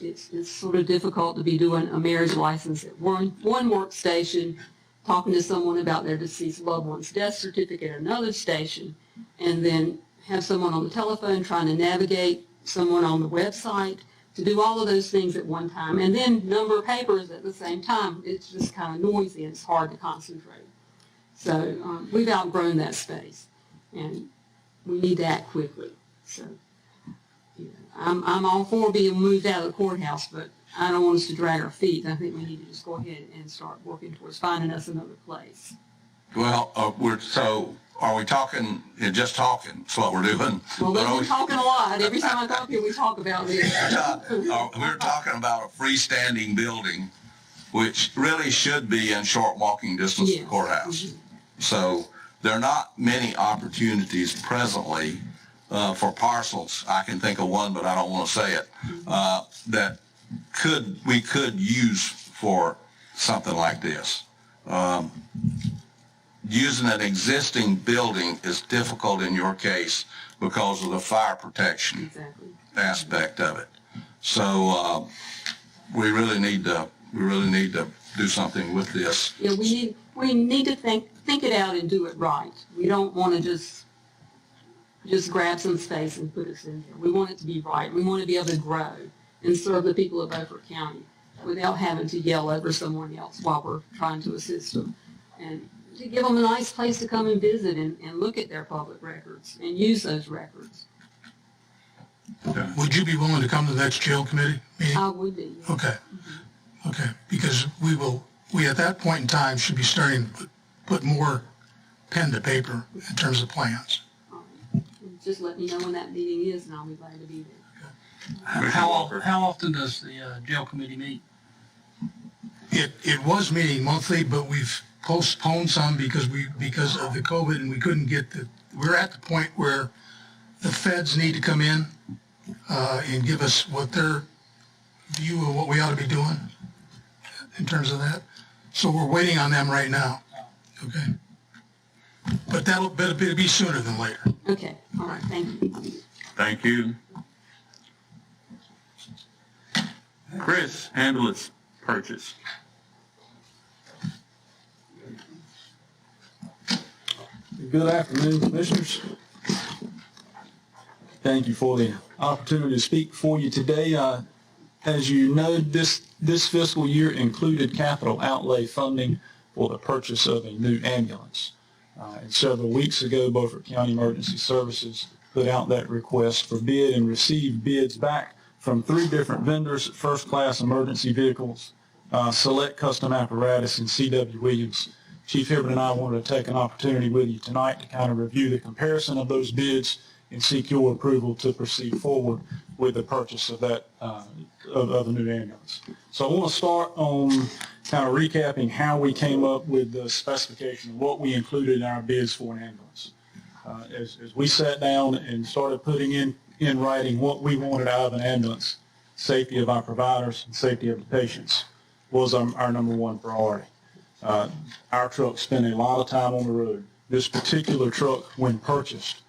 It's sort of difficult to be doing a marriage license at one workstation, talking to someone about their deceased loved one's death certificate at another station, and then have someone on the telephone trying to navigate someone on the website to do all of those things at one time, and then number papers at the same time. It's just kind of noisy and it's hard to concentrate. So we've outgrown that space, and we need to act quickly. So I'm all for being moved out of the courthouse, but I don't want us to drag our feet. I think we need to just go ahead and start working towards finding us another place. Well, are we talking, just talking, that's what we're doing? Well, we've been talking a lot. Every time I talk here, we talk about this. We're talking about a freestanding building, which really should be in short walking distance to the courthouse. So there are not many opportunities presently for parcels. I can think of one, but I don't want to say it, that we could use for something like this. Using an existing building is difficult in your case because of the fire protection aspect of it. So we really need to do something with this. Yeah, we need to think it out and do it right. We don't want to just grab some space and put us in there. We want it to be right. We want to be able to grow and serve the people of Beaufort County without having to yell over someone else while we're trying to assist them. And to give them a nice place to come and visit and look at their public records and use those records. Would you be willing to come to the next jail committee meeting? I would be. Yeah. Okay. Okay, because we at that point in time should be starting to put more pen to paper in terms of plans. Just let me know when that meeting is and I'll be glad to be there. How often does the jail committee meet? It was meeting monthly, but we've postponed some because of the COVID, and we couldn't get we're at the point where the feds need to come in and give us what their view of what we ought to be doing in terms of that. So we're waiting on them right now. Okay. But it'll be sooner than later. Okay. All right. Thank you. Thank you. Chris, ambulance purchase. Good afternoon, Commissioners. Thank you for the opportunity to speak before you today. As you know, this fiscal year included capital outlay funding for the purchase of a new ambulance. And several weeks ago, Beaufort County Emergency Services put out that request for bid and received bids back from 3 different vendors: First Class Emergency Vehicles, Select Custom Apparatus, and C.W. Williams. Chief Hibbert and I wanted to take an opportunity with you tonight to kind of review the comparison of those bids and seek your approval to proceed forward with the purchase of that of a new ambulance. So I want to start on kind of recapping how we came up with the specification of what we included in our bids for an ambulance. As we sat down and started putting in writing what we wanted out of an ambulance, safety of our providers and safety of the patients was our number one priority. Our trucks spend a lot of time on the road. This particular truck, when purchased,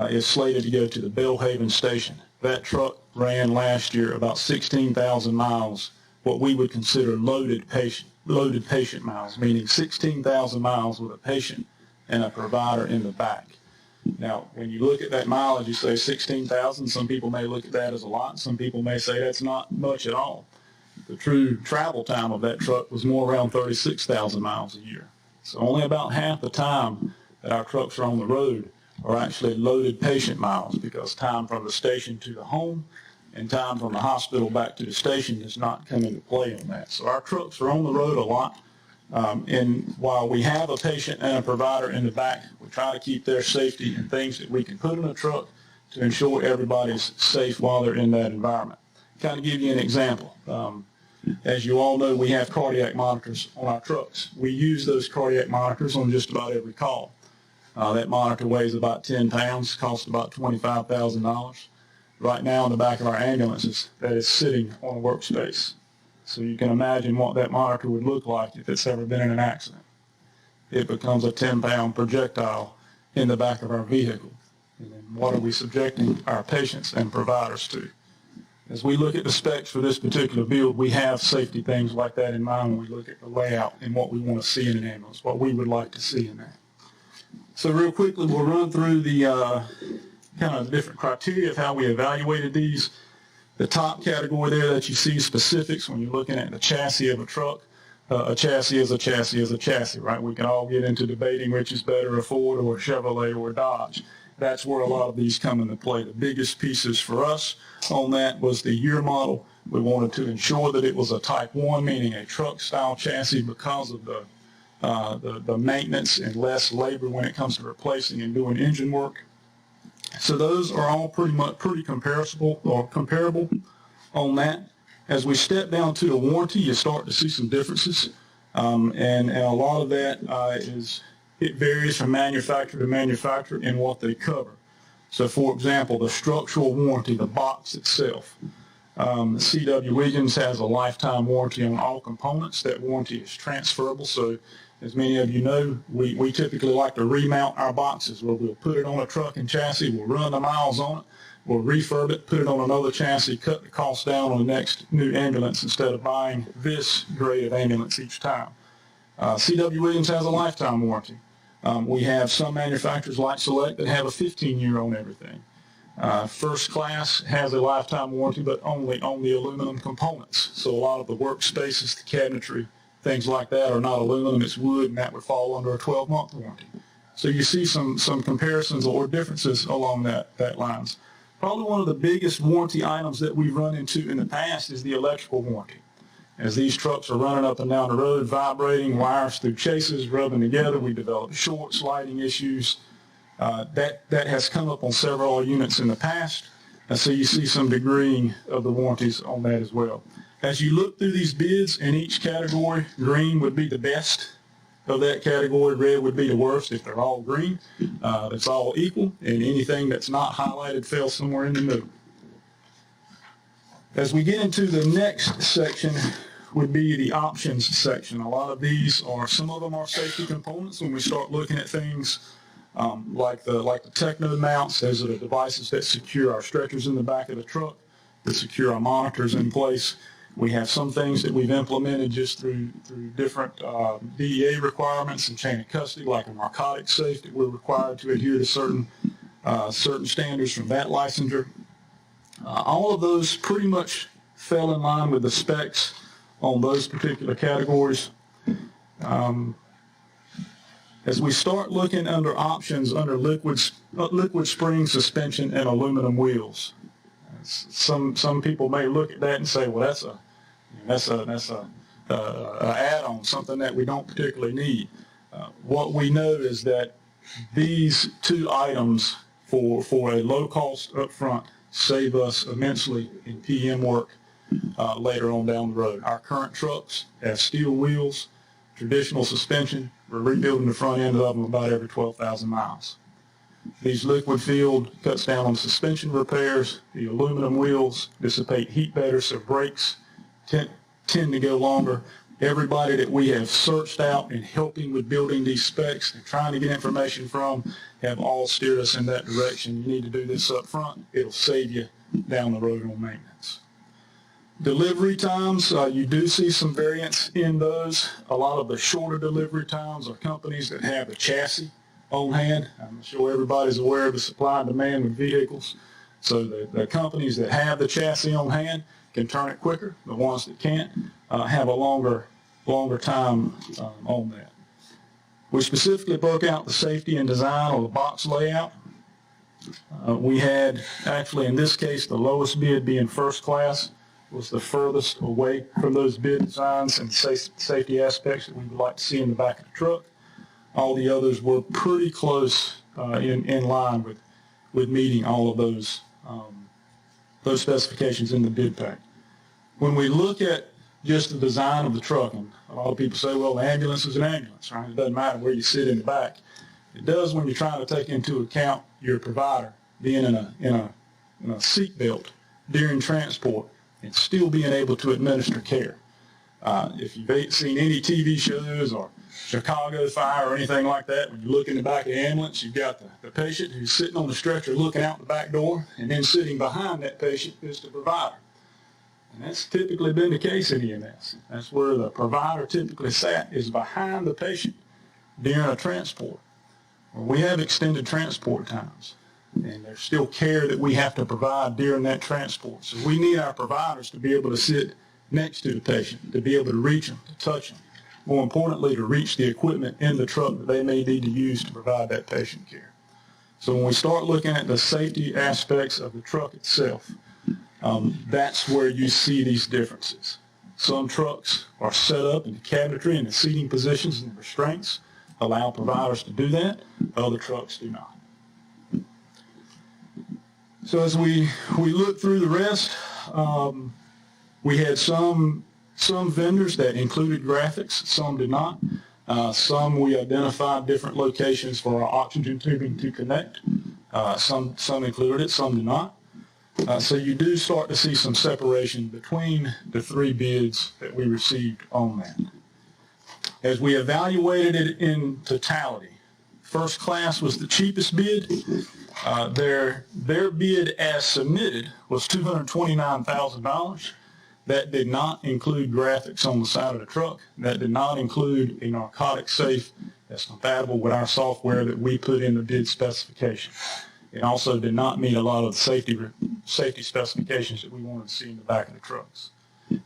is slated to go to the Belhaven station. That truck ran last year about 16,000 miles, what we would consider loaded patient miles, meaning 16,000 miles with a patient and a provider in the back. Now, when you look at that mileage, you say 16,000. Some people may look at that as a lot. Some people may say that's not much at all. The true travel time of that truck was more around 36,000 miles a year. So only about half the time that our trucks are on the road are actually loaded patient miles, because time from the station to the home and time from the hospital back to the station does not come into play on that. So our trucks are on the road a lot. And while we have a patient and a provider in the back, we try to keep their safety and things that we can put in a truck to ensure everybody's safe while they're in that environment. Kind of give you an example. As you all know, we have cardiac monitors on our trucks. We use those cardiac monitors on just about every call. That monitor weighs about 10 pounds, costs about $25,000. Right now in the back of our ambulances, that is sitting on a workspace. So you can imagine what that monitor would look like if it's ever been in an accident. It becomes a 10-pound projectile in the back of our vehicle. And then what are we subjecting our patients and providers to? As we look at the specs for this particular build, we have safety things like that in mind when we look at the layout and what we want to see in an ambulance, what we would like to see in that. So real quickly, we'll run through the kind of different criteria of how we evaluated these. The top category there that you see, specifics, when you're looking at the chassis of a truck. A chassis is a chassis is a chassis, right? We can all get into debating which is better, a Ford or a Chevrolet or a Dodge. That's where a lot of these come into play. The biggest pieces for us on that was the year model. We wanted to ensure that it was a Type 1, meaning a truck-style chassis, because of the maintenance and less labor when it comes to replacing and doing engine work. So those are all pretty comparable on that. As we step down to the warranty, you start to see some differences, and a lot of that it varies from manufacturer to manufacturer in what they cover. So for example, the structural warranty, the box itself. C.W. Wiggins has a lifetime warranty on all components. That warranty is transferable. So as many of you know, we typically like to remount our boxes where we'll put it on a truck and chassis, we'll run the miles on it, we'll refurb it, put it on another chassis, cut the cost down on the next new ambulance instead of buying this grade of ambulance each time. C.W. Williams has a lifetime warranty. We have some manufacturers like Select that have a 15-year on everything. First Class has a lifetime warranty, but only on the aluminum components. So a lot of the workspaces, the cabinetry, things like that are not aluminum, it's wood, and that would fall under a 12-month warranty. So you see some comparisons or differences along that lines. Probably one of the biggest warranty items that we've run into in the past is the electrical warranty. As these trucks are running up and down the road, vibrating, wires through chases, rubbing together, we develop shorts, lighting issues. That has come up on several units in the past, and so you see some degreeing of the warranties on that as well. As you look through these bids in each category, green would be the best of that category, red would be the worst. If they're all green, it's all equal, and anything that's not highlighted fell somewhere in the middle. As we get into the next section, would be the options section. A lot of these are, some of them are safety components. When we start looking at things like the Techno mounts, those are the devices that secure our stretchers in the back of the truck, that secure our monitors in place. We have some things that we've implemented just through different DEA requirements and chain of custody, like a narcotic safe that we're required to adhere to certain standards from that licensure. All of those pretty much fell in line with the specs on those particular categories. As we start looking under options under liquid spring suspension and aluminum wheels, some people may look at that and say, well, that's a add-on, something that we don't particularly need. What we know is that these two items for a low cost up front save us immensely in PM work later on down the road. Our current trucks have steel wheels, traditional suspension. We're rebuilding the front end of them about every 12,000 miles. These liquid filled cuts down on suspension repairs. The aluminum wheels dissipate heat better, so brakes tend to go longer. Everybody that we have searched out and helping with building these specs and trying to get information from have all steered us in that direction. You need to do this up front. It'll save you down the road on maintenance. Delivery times, you do see some variance in those. A lot of the shorter delivery times are companies that have the chassis on hand. I'm sure everybody's aware of the supply and demand with vehicles. So the companies that have the chassis on hand can turn it quicker. The ones that can't have a longer time on that. We specifically broke out the safety and design or the box layout. We had, actually in this case, the lowest bid being First Class was the furthest away from those bid designs and safety aspects that we would like to see in the back of the truck. All the others were pretty close in line with meeting all of those specifications in the bid pack. When we look at just the design of the truck, and a lot of people say, well, the ambulance is an ambulance, right? It doesn't matter where you sit in the back. It does when you're trying to take into account your provider being in a seat belt during transport and still being able to administer care. If you've seen any TV shows or Chicago Fire or anything like that, when you look in the back of the ambulance, you've got the patient who's sitting on the stretcher looking out the back door, and then sitting behind that patient is the provider. And that's typically been the case in EMS. That's where the provider typically sat, is behind the patient during a transport. Well, we have extended transport times, and there's still care that we have to provide during that transport. So we need our providers to be able to sit next to the patient, to be able to reach them, to touch them. More importantly, to reach the equipment in the truck that they may need to use to provide that patient care. So when we start looking at the safety aspects of the truck itself, that's where you see these differences. Some trucks are set up in the cabinetry and the seating positions and the restraints allow providers to do that. Other trucks do not. So as we look through the rest, we had some vendors that included graphics, some did not. Some we identified different locations for our oxygen tubing to connect. Some included it, some do not. So you do start to see some separation between the 3 bids that we received on that. As we evaluated it in totality, First Class was the cheapest bid. Their bid as submitted was $229,000. That did not include graphics on the side of the truck. That did not include a narcotic safe that's compatible with our software that we put in the bid specification. It also did not meet a lot of the safety specifications that we wanted to see in the back of the trucks.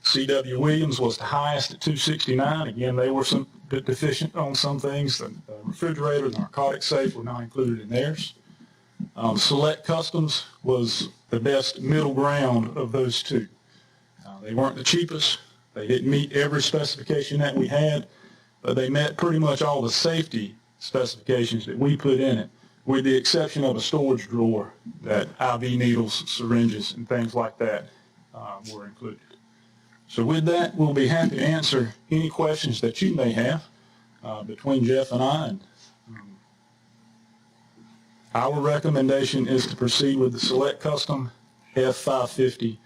C.W. Williams was the highest at $269,000. Again, they were some bit deficient on some things. The refrigerator, the narcotic safe were not included in theirs. Select Customs was the best middle ground of those 2. They weren't the cheapest. They didn't meet every specification that we had, but they met pretty much all the safety specifications that we put in it, with the exception of a storage drawer that IV needles, syringes, and things like that were included. So with that, we'll be happy to answer any questions that you may have between Jeff and I. And, our recommendation is to proceed with the Select Custom F550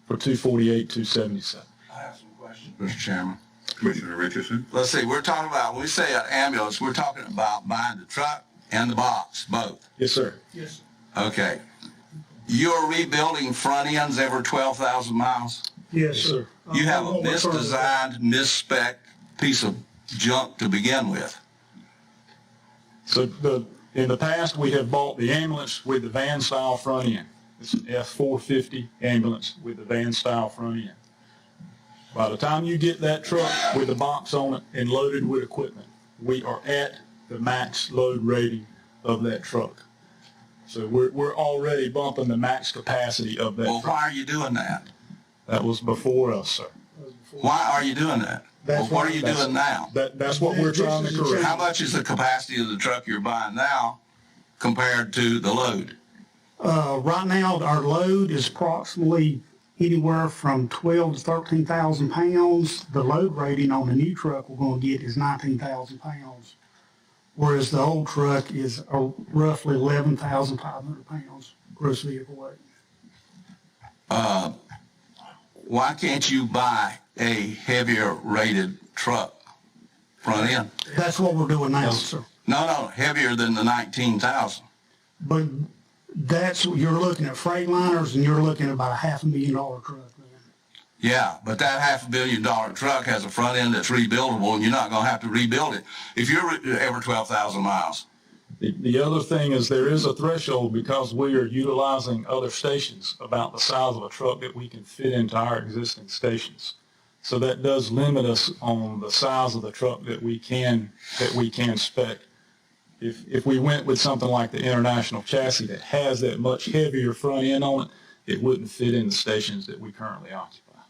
for $248,277. I have some questions, Mr. Chairman. Commissioner Richardson? Let's see, we're talking about, when we say an ambulance, we're talking about buying the truck and the box, both. Yes, sir. Yes. Okay. You're rebuilding front ends every 12,000 miles? Yes, sir. You have a misdesigned, misspec piece of junk to begin with. So in the past, we have bought the ambulance with the van-style front end. It's an F450 ambulance with the van-style front end. By the time you get that truck with the box on it and loaded with equipment, we are at the max load rating of that truck. So we're already bumping the max capacity of that truck. Well, why are you doing that? That was before us, sir. Why are you doing that? Well, what are you doing now? That's what we're trying to correct. How much is the capacity of the truck you're buying now compared to the load? Right now, our load is approximately anywhere from 12 to 13,000 pounds. The load rating on the new truck we're going to get is 19,000 pounds, whereas the old truck is roughly 11,500 pounds gross vehicle weight. Why can't you buy a heavier rated truck front end? That's what we're doing now, sir. No, heavier than the 19,000. But you're looking at Freightliners and you're looking at about a $500,000 truck. Yeah, but that $500 million truck has a front end that's rebuildable, and you're not going to have to rebuild it if you're every 12,000 miles. The other thing is there is a threshold because we are utilizing other stations about the size of a truck that we can fit into our existing stations. So that does limit us on the size of the truck that we can spec. If we went with something like the International chassis that has that much heavier front end on it, it wouldn't fit in the stations that we currently occupy.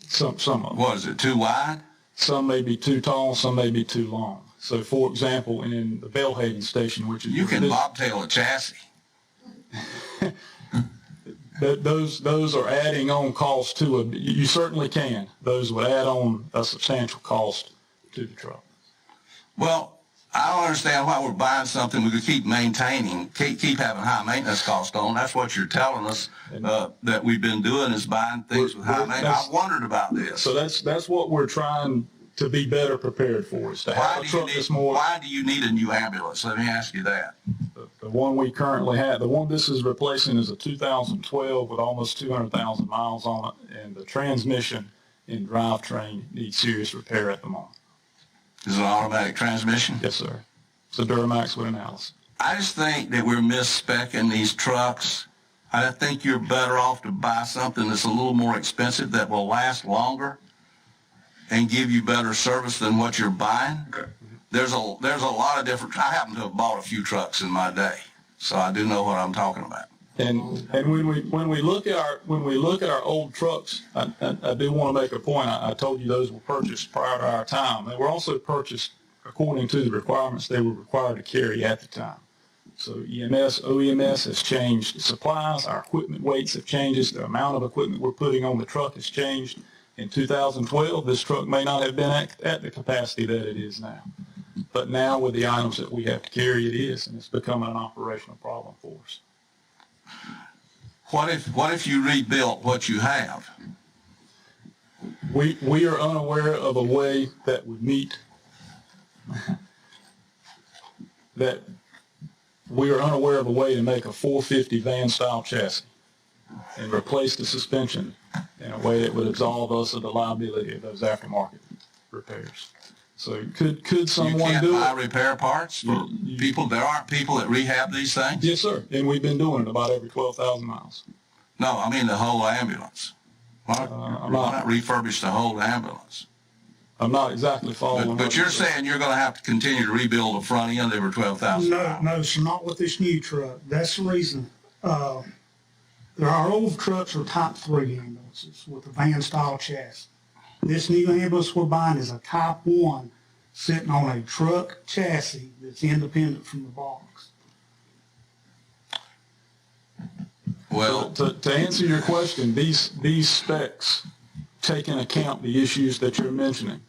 Some of them. What, is it too wide? Some may be too tall, some may be too long. So, for example, in the Belhaven station, which is... You can bobtail a chassis. Those are adding on cost to it. You certainly can. Those would add on a substantial cost to the truck. Well, I don't understand why we're buying something we could keep maintaining, keep having high maintenance costs on. That's what you're telling us that we've been doing, is buying things with high maintenance. I've wondered about this. So that's what we're trying to be better prepared for, is to have a truck that's more... Why do you need a new ambulance? Let me ask you that. The one we currently have, the one this is replacing, is a 2012 with almost 200,000 miles on it, and the transmission and drivetrain need serious repair at the moment. Is it an automatic transmission? Yes, sir. It's a Duramax with an Alice. I just think that we're mis-speccing these trucks. I think you're better off to buy something that's a little more expensive that will last longer and give you better service than what you're buying. Okay. There's a lot of different... I happen to have bought a few trucks in my day, so I do know what I'm talking about. And when we look at our old trucks, I do want to make a point. I told you those were purchased prior to our time. They were also purchased according to the requirements they were required to carry at the time. So EMS, OEMS has changed supplies. Our equipment weights have changed. The amount of equipment we're putting on the truck has changed. In 2012, this truck may not have been at the capacity that it is now. But now with the items that we have to carry, it is, and it's becoming an operational problem for us. What if you rebuilt what you have? We are unaware of a way that would meet that. We are unaware of a way to make a 450 van-style chassis and replace the suspension in a way that would absolve us of the liability of those aftermarket repairs. So could someone do it? You can't buy repair parts for people? There aren't people that rehab these things? Yes, sir. And we've been doing it about every 12,000 miles. No, I mean the whole ambulance. Why not refurbish the whole ambulance? I'm not exactly following. But you're saying you're going to have to continue to rebuild the front end every 12,000 miles? No, sir, not with this new truck. That's the reason. Our old trucks are Type 3 ambulances with a van-style chassis. This new ambulance we're buying is a Type 1 sitting on a truck chassis that's independent from the box. Well, to answer your question, these specs take into account the issues that you're mentioning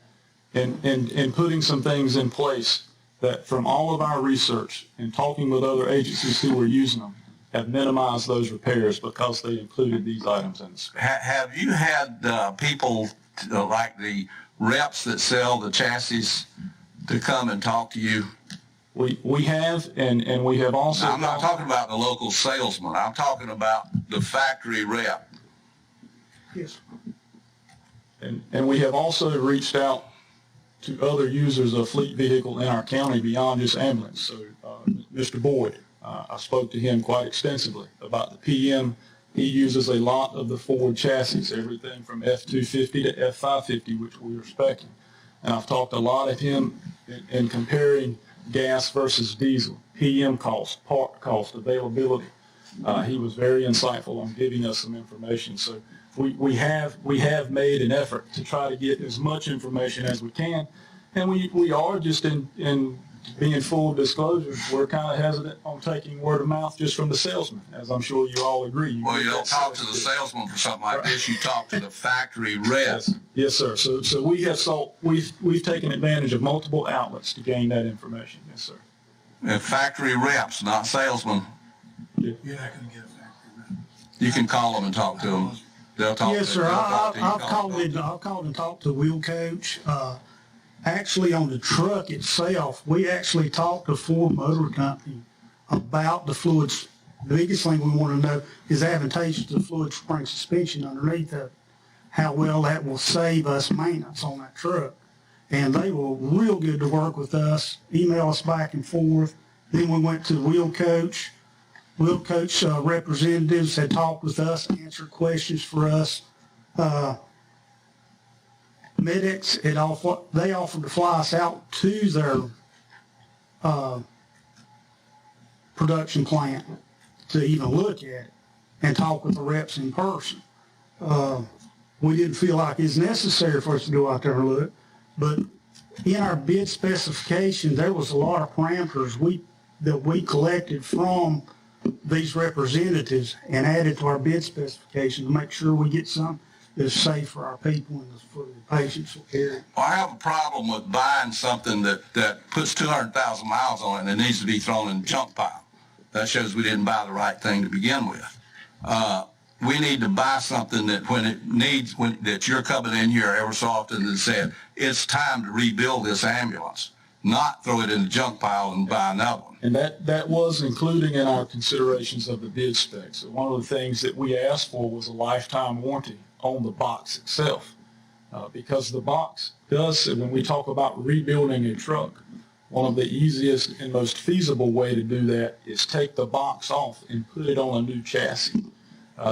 and putting some things in place that from all of our research and talking with other agencies who are using them have minimized those repairs because they included these items in the spec. Have you had people like the reps that sell the chassis to come and talk to you? We have, and we have also... Now, I'm not talking about the local salesman. I'm talking about the factory rep. Yes. And we have also reached out to other users of fleet vehicle in our county beyond just ambulance. So Mr. Boyd, I spoke to him quite extensively about the PM. He uses a lot of the Ford chassis, everything from F-250 to F-550, which we are speccing. And I've talked a lot of him in comparing gas versus diesel, PM cost, part cost, availability. He was very insightful on giving us some information. So we have made an effort to try to get as much information as we can, and we are just in being full disclosure. We're kind of hesitant on taking word of mouth just from the salesman, as I'm sure you all agree. Well, you don't talk to the salesman for something like this. You talk to the factory rep. Yes, sir. So we've taken advantage of multiple outlets to gain that information. Yes, sir. And factory reps, not salesmen. You're not going to get a factory rep. You can call them and talk to them. They'll talk. Yes, sir. I've called and talked to Wheel Coach. Actually, on the truck itself, we actually talked to Ford Motor Company about the fluids. The biggest thing we want to know is advantageous to the fluid spring suspension underneath it, how well that will save us maintenance on that truck. And they were real good to work with us, email us back and forth. Then we went to the Wheel Coach. Wheel Coach representatives had talked with us, answered questions for us. Medics, they offered to fly us out to their production plant to even look at it and talk with the reps in person. We didn't feel like it's necessary for us to go out there and look, but in our bid specification, there was a lot of parameters that we collected from these representatives and added to our bid specification to make sure we get something that's safe for our people and for the patients who carry. Well, I have a problem with buying something that puts 200,000 miles on it and it needs to be thrown in the junk pile. That shows we didn't buy the right thing to begin with. We need to buy something that that you're coming in here ever so often and saying, it's time to rebuild this ambulance, not throw it in the junk pile and buy another one. And that was including in our considerations of the bid specs. So one of the things that we asked for was a lifetime warranty on the box itself. Because the box does, when we talk about rebuilding a truck, one of the easiest and most feasible way to do that is take the box off and put it on a new chassis.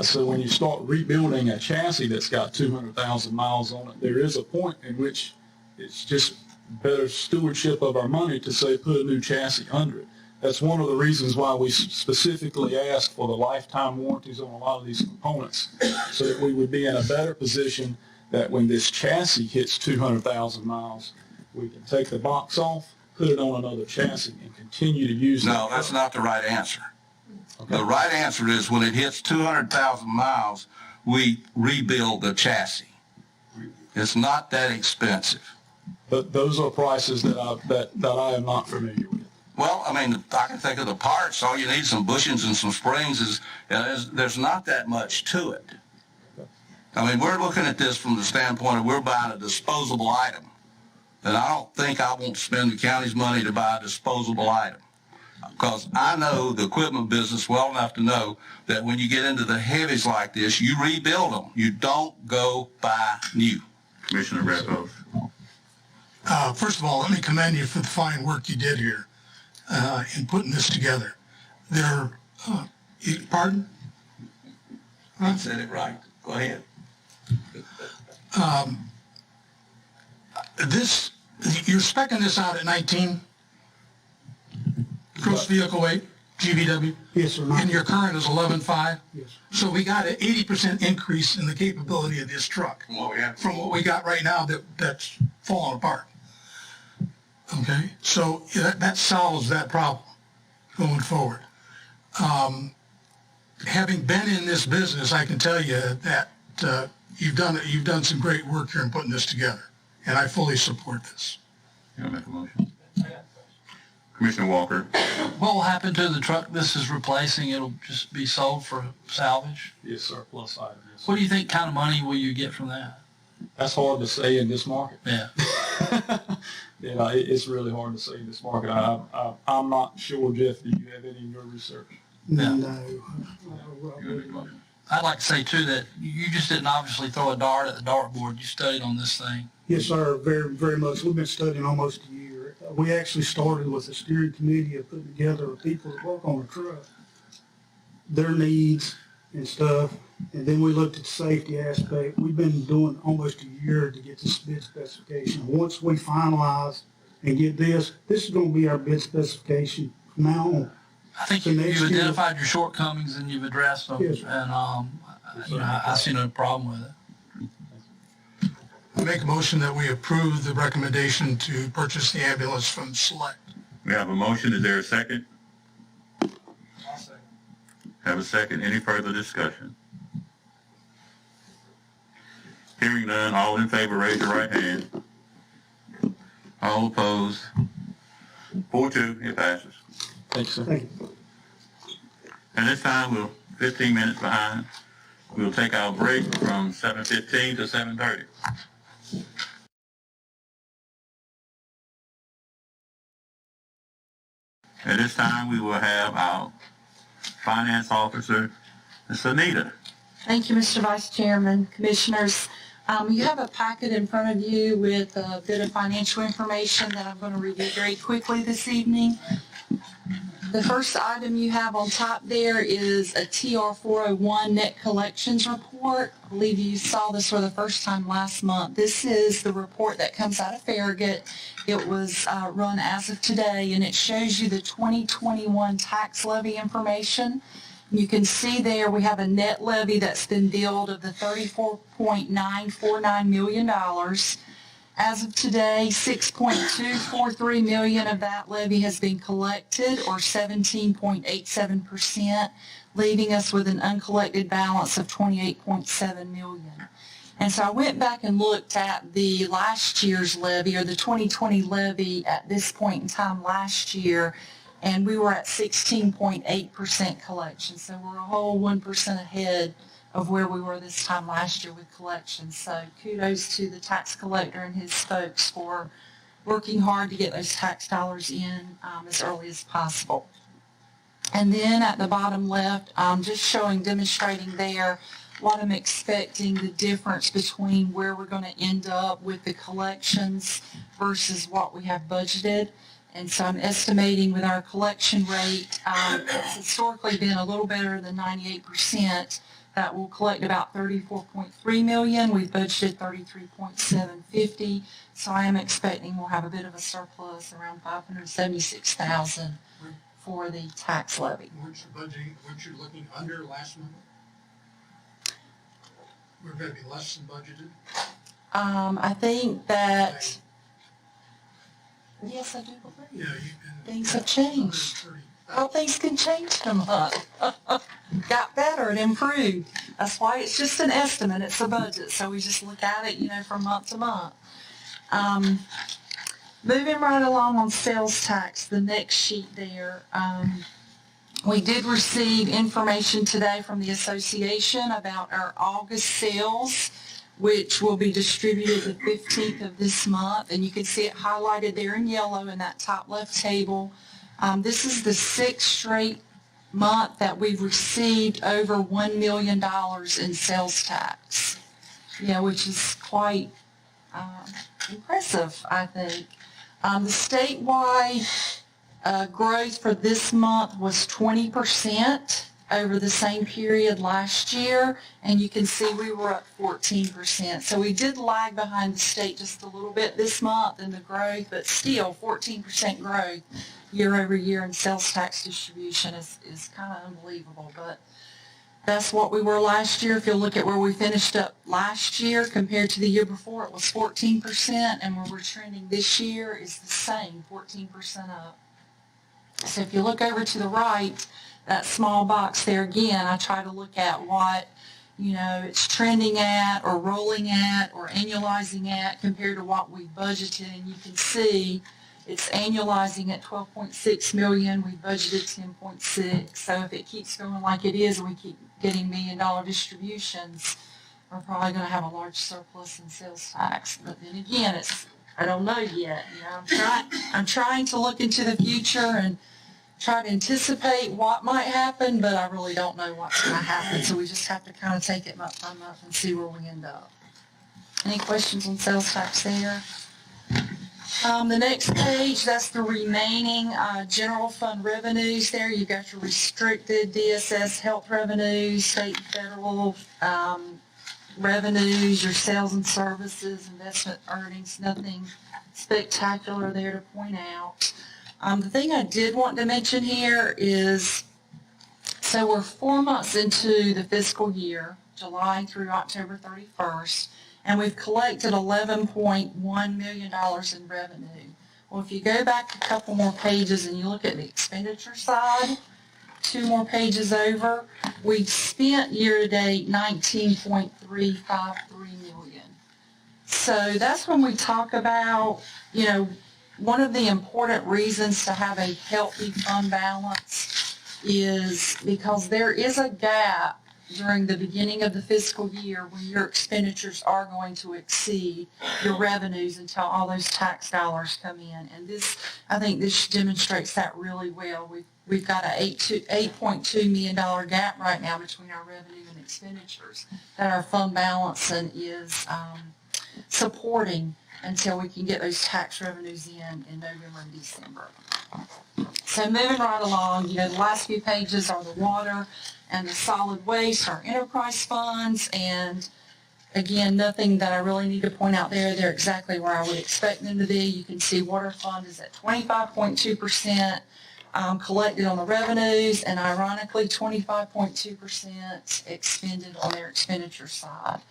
So when you start rebuilding a chassis that's got 200,000 miles on it, there is a point in which it's just better stewardship of our money to say put a new chassis under it. That's one of the reasons why we specifically asked for the lifetime warranties on a lot of these components, so that we would be in a better position that when this chassis hits 200,000 miles, we can take the box off, put it on another chassis, and continue to use it. No, that's not the right answer. Okay. The right answer is when it hits 200,000 miles, we rebuild the chassis. It's not that expensive. But those are prices that I am not familiar with. Well, I mean, I can think of the parts. All you need some bushings and some springs is, there's not that much to it. I mean, we're looking at this from the standpoint of we're buying a disposable item. And I don't think I won't spend the county's money to buy a disposable item. Because I know the equipment business well enough to know that when you get into the heavies like this, you rebuild them. You don't go buy new. Commissioner Redbose. First of all, let me commend you for the fine work you did here in putting this together. Pardon? I said it right. Go ahead. You're speccing this out at 19? Gross vehicle weight, GVW? Yes, sir. And your current is 11.5? Yes. So we got an 80% increase in the capability of this truck from what we got right now that's falling apart. Okay, so that solves that problem going forward. Having been in this business, I can tell you that you've done some great work here in putting this together, and I fully support this. You want to make a motion? Commissioner Walker. What will happen to the truck this is replacing? It'll just be sold for salvage? Yes, surplus item. Yes, What do you think kind of money will you get from that? that's hard to say in this market. Yeah. It's really hard to say in this market. I'm not sure, Jeff, do you have any in your research? No. I'd like to say, too, that you just didn't obviously throw a dart at the dartboard. You studied on this thing. Yes, sir, very, very much. We've been studying almost a year. We actually started with a steering committee of putting together people that work on the truck, their needs and stuff, and then we looked at the safety aspect. We've been doing almost a year to get this bid specification. Once we finalize and get this is going to be our bid specification from now on. I think So you've next year- identified your shortcomings and you've addressed them, Yes, sir. and I see no problem with it. I make a motion that we approve the recommendation to purchase the ambulance from Select. We have a motion. Is there a second? Have a second. Any further discussion? Hearing none, all in favor, raise your right hand. All opposed? 4-2, it passes. Thank you, sir. Thank you. And this time, we're 15 minutes behind. We'll take our break from 7:15 to 7:30. At this time, we will have our finance officer, Ms. Anita. Thank you, Mr. Vice Chairman, Commissioners. You have a packet in front of you with a bit of financial information that I'm going to review very quickly this evening. The first item you have on top there is a TR 401 net collections report. I believe you saw this for the first time last month. This is the report that comes out of Farragut. It was run as of today, and it shows you the 2021 tax levy information. You can see there we have a net levy that's been billed of the $34.949 million. As of today, $6.243 million of that levy has been collected, or 17.87%, leaving us with an uncollected balance of $28.7 million. And so I went back and looked at the last year's levy, or the 2020 levy at this point in time last year, and we were at 16.8% collection. So we're a whole 1% ahead of where we were this time last year with collections. So kudos to the tax collector and his folks for working hard to get those tax dollars in as early as possible. And then at the bottom left, just demonstrating there what I'm expecting the difference between where we're going to end up with the collections versus what we have budgeted. And so I'm estimating with our collection rate, it's historically been a little better than 98%. That will collect about $34.3 million. We've budgeted $33.750. So I am expecting we'll have a bit of a surplus, around $576,000 for the tax levy. Weren't you looking under last month? We're going to be less than budgeted? I think that, yes, I do believe. Yeah, things have changed. Well, things can change in a month. Got better and improved. That's why it's just an estimate. It's a budget. So we just look at it, from month to month. Moving right along on sales tax, the next sheet there. We did receive information today from the association about our August sales, which will be distributed the 15th of this month. And you can see it highlighted there in yellow in that top left table. This is the 6th straight month that we've received over $1 million in sales tax. Yeah, which is quite impressive, I think. The statewide growth for this month was 20% over the same period last year, and you can see we were up 14%. So we did lag behind the state just a little bit this month in the growth, but still 14% growth year over year in sales tax distribution is kind of unbelievable. But that's what we were last year. If you look at where we finished up last year compared to the year before, it was 14%, and where we're trending this year is the same, 14% up. So if you look over to the right, that small box there again, I try to look at what, it's trending at or rolling at or annualizing at compared to what we budgeted, and you can see it's annualizing at 12.6 million. We budgeted 10.6. So if it keeps going like it is and we keep getting $1 million distributions, we're probably going to have a large surplus in sales tax. But then again, I don't know yet. I'm trying to look into the future and try to anticipate what might happen, but I really don't know what's going to happen. So we just have to kind of take it month by month and see where we end up. Any questions on sales tax there? The next page, that's the remaining general fund revenues there. You've got your restricted DSS health revenues, state and federal revenues, your sales and services, investment earnings, nothing spectacular there to point out. The thing I did want to mention here is, so we're 4 months into the fiscal year, July through October 31st, and we've collected $11.1 million in revenue. Well, if you go back a couple more pages and you look at the expenditure side, 2 more pages over, we've spent year-to-date $19.353 million. So that's when we talk about, one of the important reasons to have a healthy fund balance is because there is a gap during the beginning of the fiscal year when your expenditures are going to exceed your revenues until all those tax dollars come in. And I think this demonstrates that really well. We've got an $8.2 million gap right now between our revenue and expenditures that our fund balance is supporting until we can get those tax revenues in November and December. So moving right along, the last few pages are the water and the solid waste, our enterprise funds, and again, nothing that I really need to point out there. They're exactly where I would expect them to be. You can see water fund is at 25.2% collected on the revenues, and ironically, 25.2% expended on their expenditure side.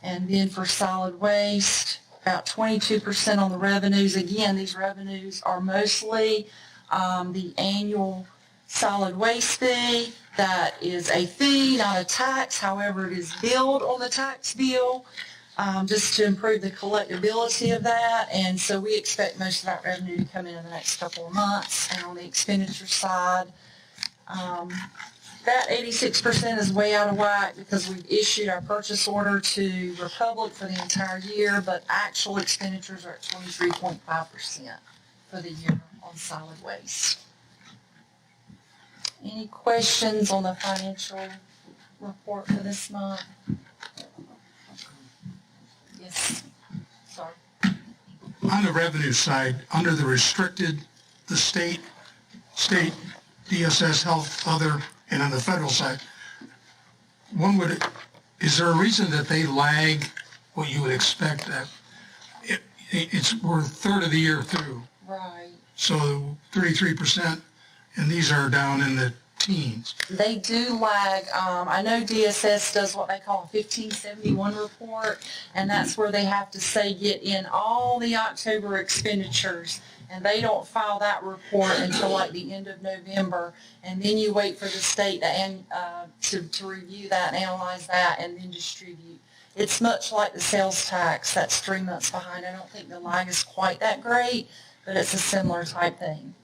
And then for solid waste, about 22% on the revenues. Again, these revenues are mostly the annual solid waste fee. That is a fee, not a tax. However, it is billed on the tax bill just to improve the collectability of that. And so we expect most of that revenue to come in the next couple of months. And on the expenditure side, that 86% is way out of whack because we've issued our purchase order to Republic for the entire year, but actual expenditures are at 23.5% for the year on solid waste. Any questions on the financial report for this month? Yes. Sorry. On the revenue side, under the restricted, the state, DSS, health, other, and on the federal side, is there a reason that they lag what you would expect? We're a third of the year through. Right. So 33%, and these are down in the teens. They do lag. I know DSS does what they call a 1571 report, and that's where they have to say get in all the October expenditures, and they don't file that report until like the end of November, and then you wait for the state to review that and analyze that and then distribute. It's much like the sales tax, that's 3 months behind. I don't think the lag is quite that great, but it's a similar type thing.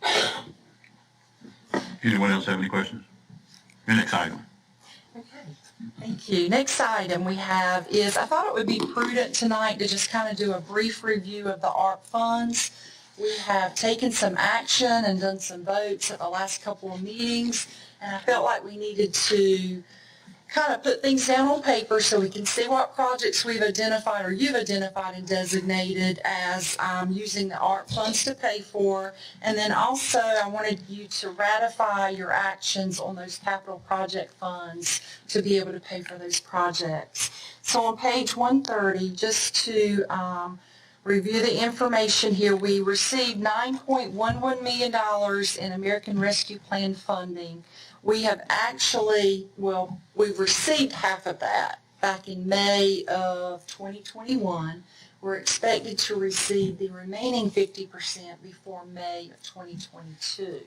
Anyone else have any questions? Your next item. Thank you. Next item we have is, I thought it would be prudent tonight to just kind of do a brief review of the ARP funds. We have taken some action and done some votes at the last couple of meetings, and I felt like we needed to kind of put things down on paper so we can see what projects we've identified or you've identified and designated as using the ARP funds to pay for. And then also I wanted you to ratify your actions on those capital project funds to be able to pay for those projects. So on page 130, just to review the information here, we received $9.11 million in American Rescue Plan funding. We have actually, well, we've received half of that back in May of 2021. We're expected to receive the remaining 50% before May of 2022.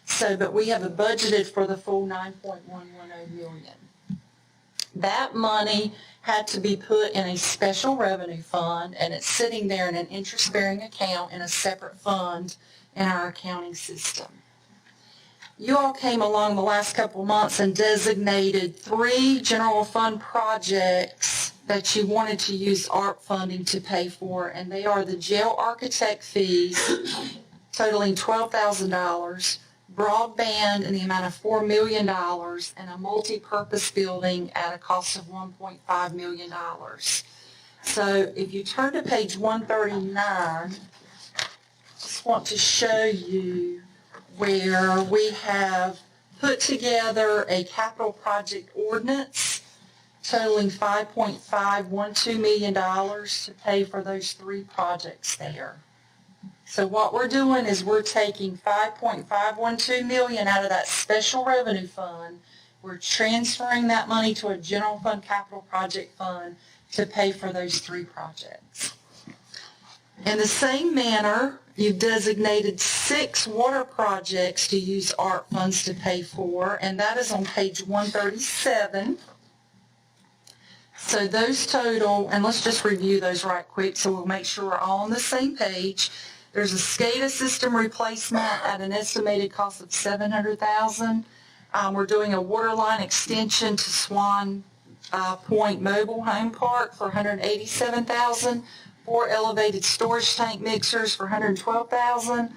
So, but we have budgeted for the full $9.110 million. That money had to be put in a special revenue fund, and it's sitting there in an interest-bearing account in a separate fund in our accounting system. You all came along the last couple of months and designated 3 general fund projects that you wanted to use ARP funding to pay for, and they are the jail architect fees totaling $12,000, broadband in the amount of $4 million, and a multi-purpose building at a cost of $1.5 million. So if you turn to page 139, I just want to show you where we have put together a capital project ordinance totaling $5.512 million to pay for those 3 projects there. So what we're doing is we're taking $5.512 million out of that special revenue fund. We're transferring that money to a general fund capital project fund to pay for those 3 projects. In the same manner, you've designated 6 water projects to use ARP funds to pay for, and that is on page 137. So those total, and let's just review those right quick so we'll make sure we're all on the same page. There's a SCADA system replacement at an estimated cost of $700,000. We're doing a water line extension to Swan Point Mobile Home Park for $187,000. 4 elevated storage tank mixers for $112,000.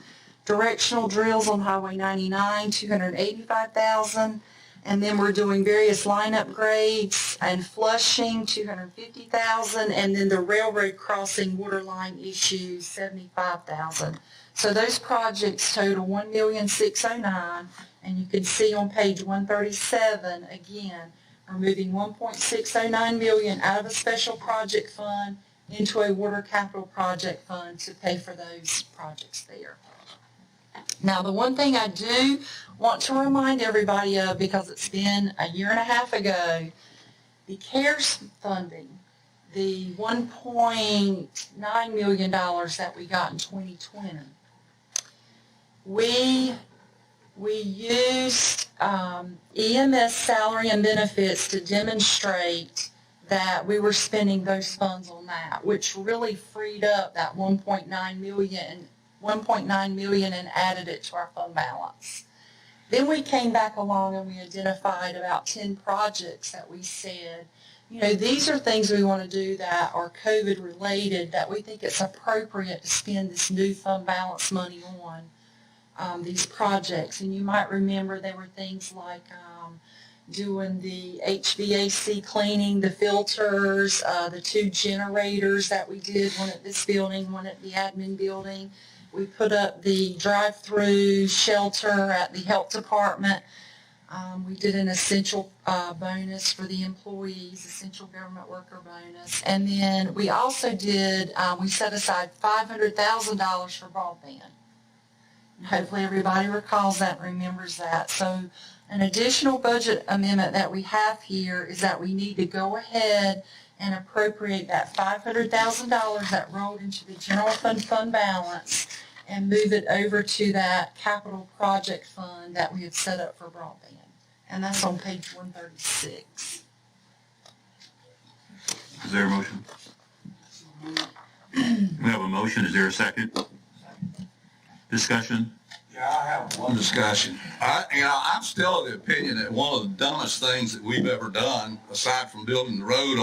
Directional drills on Highway 99, $285,000. And then we're doing various line upgrades and flushing, $250,000. And then the railroad crossing water line issues, $75,000. So those projects total $1,609,000. And you can see on page 137, again, we're moving $1.609 million out of a special project fund into a water capital project fund to pay for those projects there. Now, the one thing I do want to remind everybody of, because it's been a year and a half ago, the CARES funding, the $1.9 million that we got in 2020, we used EMS salary and benefits to demonstrate that we were spending those funds on that, which really freed up that $1.9 million and added it to our fund balance. Then we came back along and we identified about 10 projects that we said, you know, these are things we want to do that are COVID related, that we think it's appropriate to spend this new fund balance money on these projects. And you might remember there were things like doing the HVAC cleaning, the filters, the 2 generators that we did, one at this building, one at the admin building. We put up the drive-through shelter at the health department. We did an essential bonus for the employees, essential government worker bonus. And then we also did, we set aside $500,000 for broadband. Hopefully everybody recalls that and remembers that. So an additional budget amendment that we have here is that we need to go ahead and appropriate that $500,000 that rolled into the general fund balance and move it over to that capital project fund that we had set up for broadband. And that's on page 136. Is there a motion? We have a motion. Is there a second? Discussion? Yeah, I have one discussion. I'm still of the opinion that one of the dumbest things that we've ever done, aside from building the road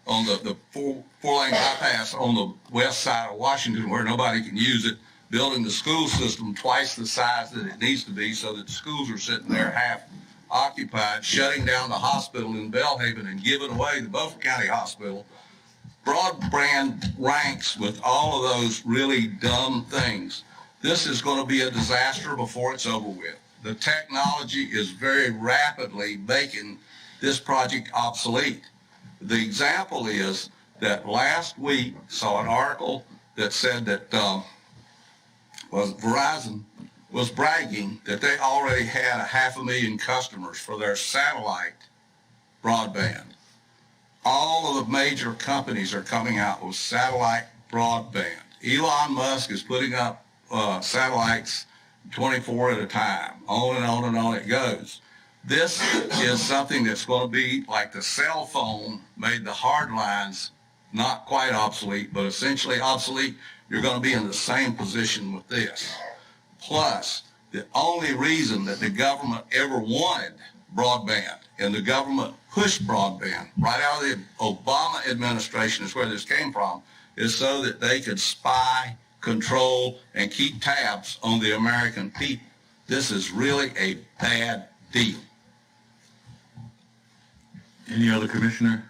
on the four-lane bypass on the west side of Washington where nobody can use it, building the school system twice the size that it needs to be so that the schools are sitting there half occupied, shutting down the hospital in Belhaven and giving away the Beaufort County Hospital. Broadband ranks with all of those really dumb things. This is going to be a disaster before it's over with. The technology is very rapidly making this project obsolete. The example is that last week saw an article that said that Verizon was bragging that they already had 500,000 customers for their satellite broadband. All of the major companies are coming out with satellite broadband. Elon Musk is putting up satellites 24 at a time. On and on and on it goes. This is something that's going to be like the cell phone made the hard lines not quite obsolete, but essentially obsolete. You're going to be in the same position with this. Plus, the only reason that the government ever wanted broadband, and the government pushed broadband right out of the Obama administration is where this came from, is so that they could spy, control, and keep tabs on the American people. This is really a bad deal. Any other commissioner?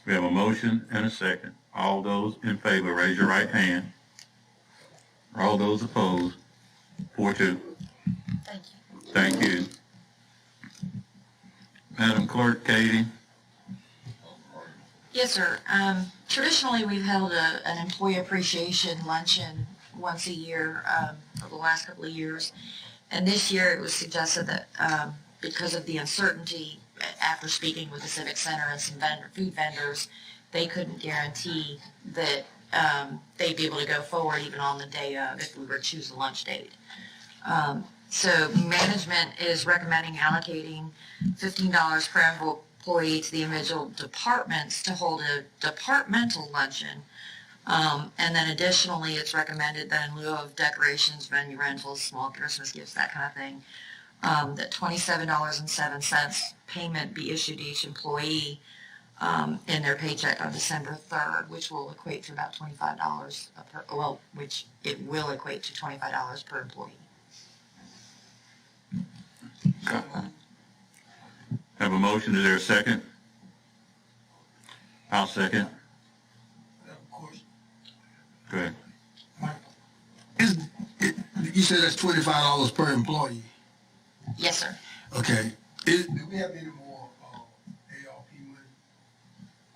We have a motion and a second. All those in favor, raise your right hand. All those opposed, 4-2. Thank you. Thank you. Madam Clerk, Katie. Yes, sir. Traditionally, we've held an employee appreciation luncheon once a year for the last couple of years. And this year it was suggested that because of the uncertainty after speaking with the Civic Center and some food vendors, they couldn't guarantee that they'd be able to go forward even on the day of if we were to choose a lunch date. So management is recommending allocating $15 per employee to the individual departments to hold a departmental luncheon. And then additionally, it's recommended that in lieu of decorations, venue rentals, small Christmas gifts, that kind of thing, that $27.07 payment be issued to each employee in their paycheck on December 3rd, which will equate to about $25 per, which it will equate to $25 per employee. Have a motion. Is there a second? I'll second. Go ahead. You said that's $25 per employee. Yes, sir. Okay. Do we have any more ARP money?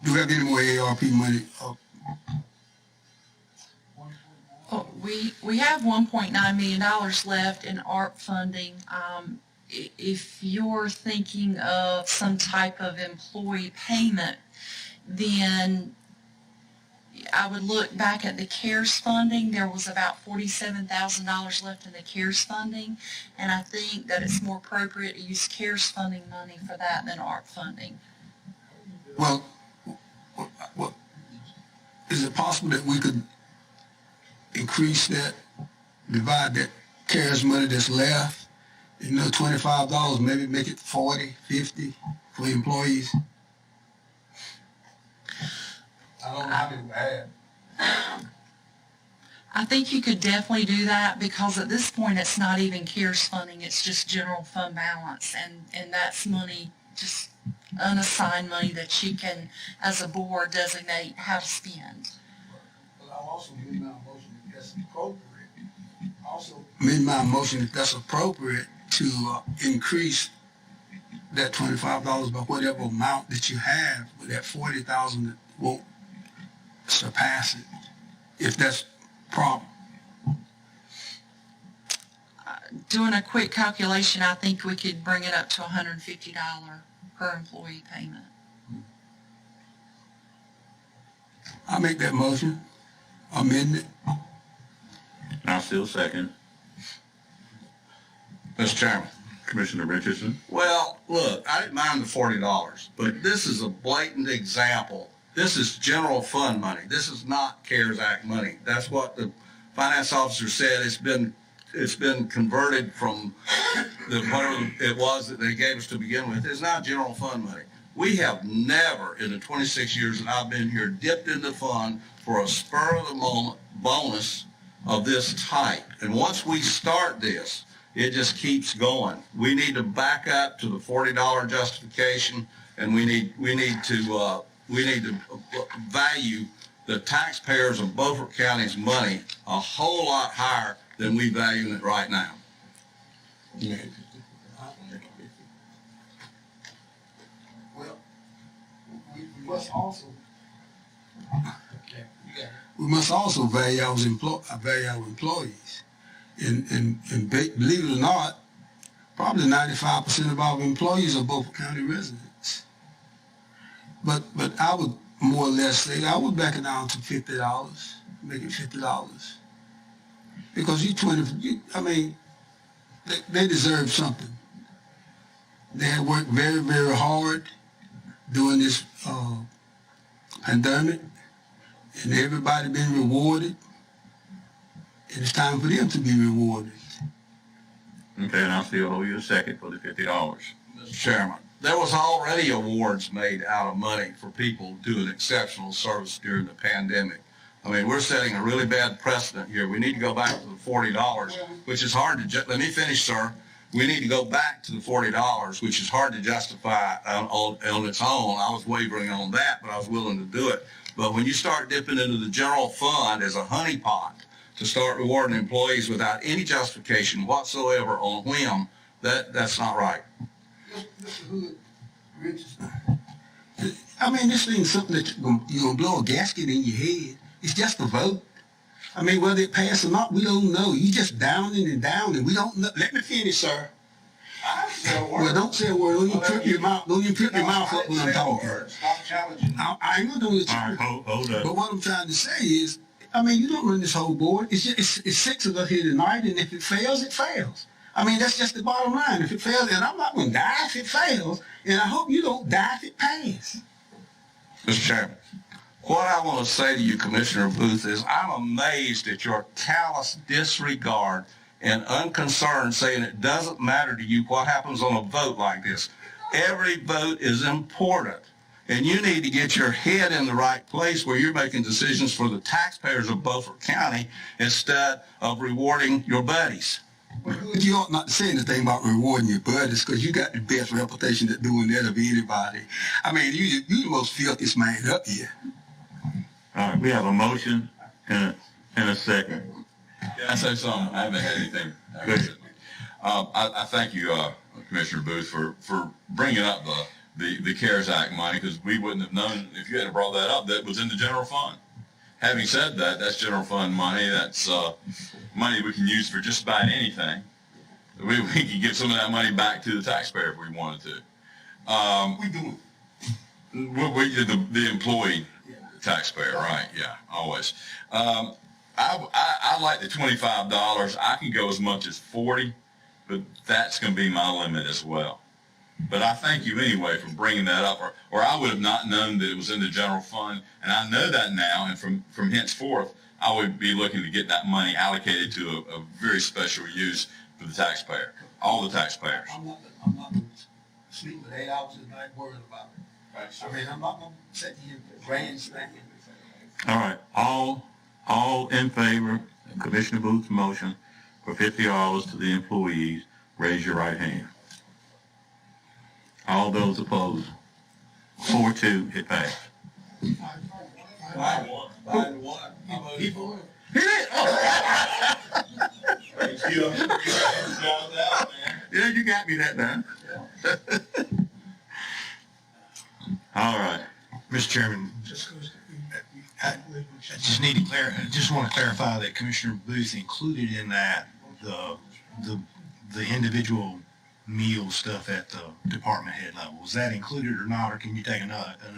Do we have any more ARP money? We have $1.9 million left in ARP funding. If you're thinking of some type of employee payment, then I would look back at the CARES funding. There was about $47,000 left in the CARES funding, and I think that it's more appropriate to use CARES funding money for that than ARP funding. Well, is it possible that we could increase that, divide that CARES money that's left, $25, maybe make it 40, 50 for employees? I don't know how many we had. I think you could definitely do that because at this point it's not even CARES funding, it's just general fund balance, and that's money, just unassigned money that you can, as a board, designate how to spend. Well, I'll also amend my motion if that's appropriate. Also amend my motion if that's appropriate to increase that $25 by whatever amount that you have, with that $40,000 that won't surpass it, if that's proper. Doing a quick calculation, I think we could bring it up to $150 per employee payment. I'll make that motion, amend it. I'll still second. Mr. Chairman. Commissioner Richardson. Well, look, I didn't mind the $40, but this is a blatant example This is general fund money. This is not CARES Act money. That's what the finance officer said. It's been converted from whatever it was that they gave us to begin with. It's not general fund money. We have never, in the 26 years that I've been here, dipped in the fund for a spur of the moment bonus of this type. And once we start this, it just keeps going. We need to back up to the $40 justification, and we need to value the taxpayers of Beaufort County's money a whole lot higher than we value it right now. Well, we must also value our employees. And believe it or not, probably 95% of our employees are Beaufort County residents. But I would more or less say I would back it down to $50, make it $50. Because they deserve something. They have worked very, very hard during this pandemic, and everybody been rewarded. And it's time for them to be rewarded. Okay, and I'll still hold you a second for the $50. Mr. Chairman, there was already awards made out of money for people doing exceptional service during the pandemic. I mean, we're setting a really bad precedent here. We need to go back to the $40, which is hard to, let me finish, sir. We need to go back to the $40, which is hard to justify on its own. I was wavering on that, but I was willing to do it. But when you start dipping into the general fund as a honeypot to start rewarding employees without any justification whatsoever on whim, that's not right. Mr. Hood, I mean, this ain't something that you're going to blow a gasket in your head. It's just a vote. I mean, whether it passed or not, we don't know. You just downing and downing. We don't know. Let me finish, sir. Well, don't say a word. Don't you trip your mouth. Don't you trip your mouth up when I'm talking. Stop challenging. I ain't gonna do it. Hold up. But what I'm trying to say is, I mean, you don't run this whole board. It's 6 of us here tonight, and if it fails, it fails. I mean, that's just the bottom line. If it fails, and I'm not going to die if it fails, and I hope you don't die if it passes. Mr. Chairman, what I want to say to you, Commissioner Booth, is I'm amazed at your callous disregard and unconcern, saying it doesn't matter to you what happens on a vote like this. Every vote is important, and you need to get your head in the right place where you're making decisions for the taxpayers of Beaufort County instead of rewarding your buddies. But you ought not to say anything about rewarding your buddies, because you got the best reputation at doing that of anybody. I mean, you the most filthiest man up here. All right, we have a motion and a second. Can I say something? I haven't had anything. Good. I thank you, Commissioner Booth, for bringing up the CARES Act money, because we wouldn't have known if you hadn't brought that up that was in the general fund. Having said that, that's general fund money. That's money we can use for just about anything. We can give some of that money back to the taxpayer if we wanted to. We do. The employee taxpayer, right? Yeah, always. I like the $25. I can go as much as $40, but that's going to be my limit as well. But I thank you anyway for bringing that up, or I would have not known that it was in the general fund, and I know that now, and from henceforth, I would be looking to get that money allocated to a very special use for the taxpayer, all the taxpayers. I'm not sleeping with 8 hours a night worrying about it. I mean, I'm not going to sit here grandstanding. All right, all in favor of Commissioner Booth's motion for $50 to the employees, raise your right hand. All those opposed? 4-2, it passed. 5-1. 5-1. Hit it! Yeah, you got me that time. All right. Mr. Chairman, I just need to just want to clarify that Commissioner Booth included in that the individual meal stuff at the department head level. Was that included or not, or can you take an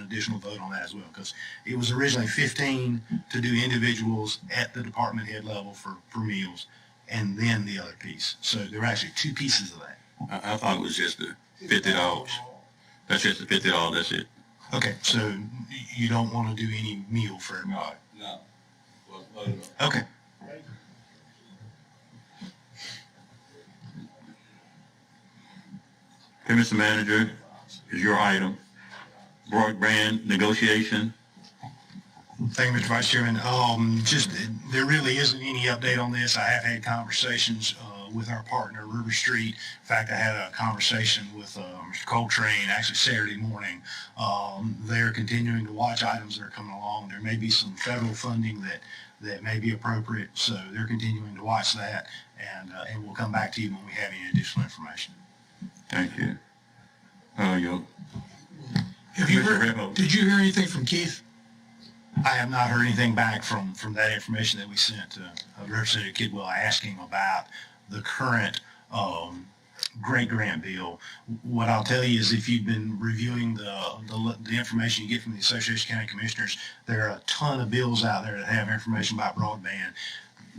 additional vote on that as well? Because it was originally 15 to do individuals at the department head level for meals, and then the other piece. So there were actually 2 pieces of that. I thought it was just the $50. That's just the $50, that's it. Okay, so you don't want to do any meal for everybody? No. Okay. Okay, Mr. Manager, is your item. Broadband negotiation. Thank you, Mr. Vice Chairman. There really isn't any update on this. I have had conversations with our partner, River Street. In fact, I had a conversation with Mr. Coltrane actually Saturday morning. They're continuing to watch items that are coming along. There may be some federal funding that may be appropriate, so they're continuing to watch that, and we'll come back to you when we have any additional information. Thank you. Did you hear anything from Keith? I have not heard anything back from that information that we sent to Representative Kidwell asking about the current great grant bill. What I'll tell you is if you've been reviewing the information you get from the Association of County Commissioners, there are a ton of bills out there that have information about broadband.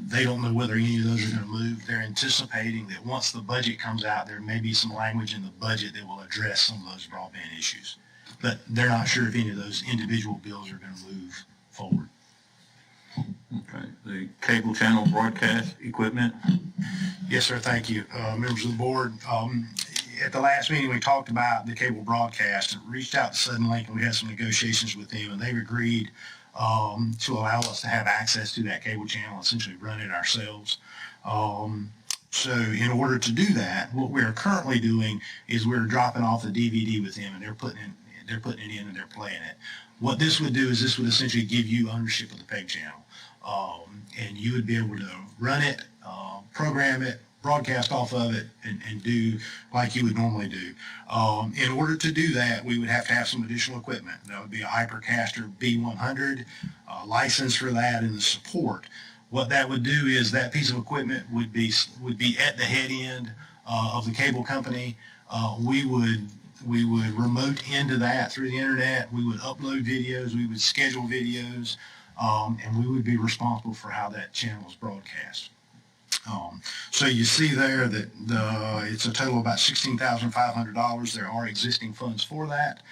They don't know whether any of those are going to move. They're anticipating that once the budget comes out, there may be some language in the budget that will address some of those broadband issues. But they're not sure if any of those individual bills are going to move forward. Okay. The cable channel broadcast equipment. Yes, sir. Thank you. Members of the board, at the last meeting, we talked about the cable broadcast and reached out to Suddenlink, and we had some negotiations with them, and they've agreed to allow us to have access to that cable channel, essentially run it ourselves. So in order to do that, what we're currently doing is we're dropping off the DVD with them, and they're putting it in and they're playing it. What this would do is this would essentially give you ownership of the PEG channel, and you would be able to run it, program it, broadcast off of it, and do like you would normally do. In order to do that, we would have to have some additional equipment. That would be a Hypercaster B100, license for that, and the support. What that would do is that piece of equipment would be at the head end of the cable company. We would remote into that through the internet. We would upload videos. We would schedule videos, and we would be responsible for how that channel is broadcast. So you see there that it's a total of about $16,500. There are existing funds for that.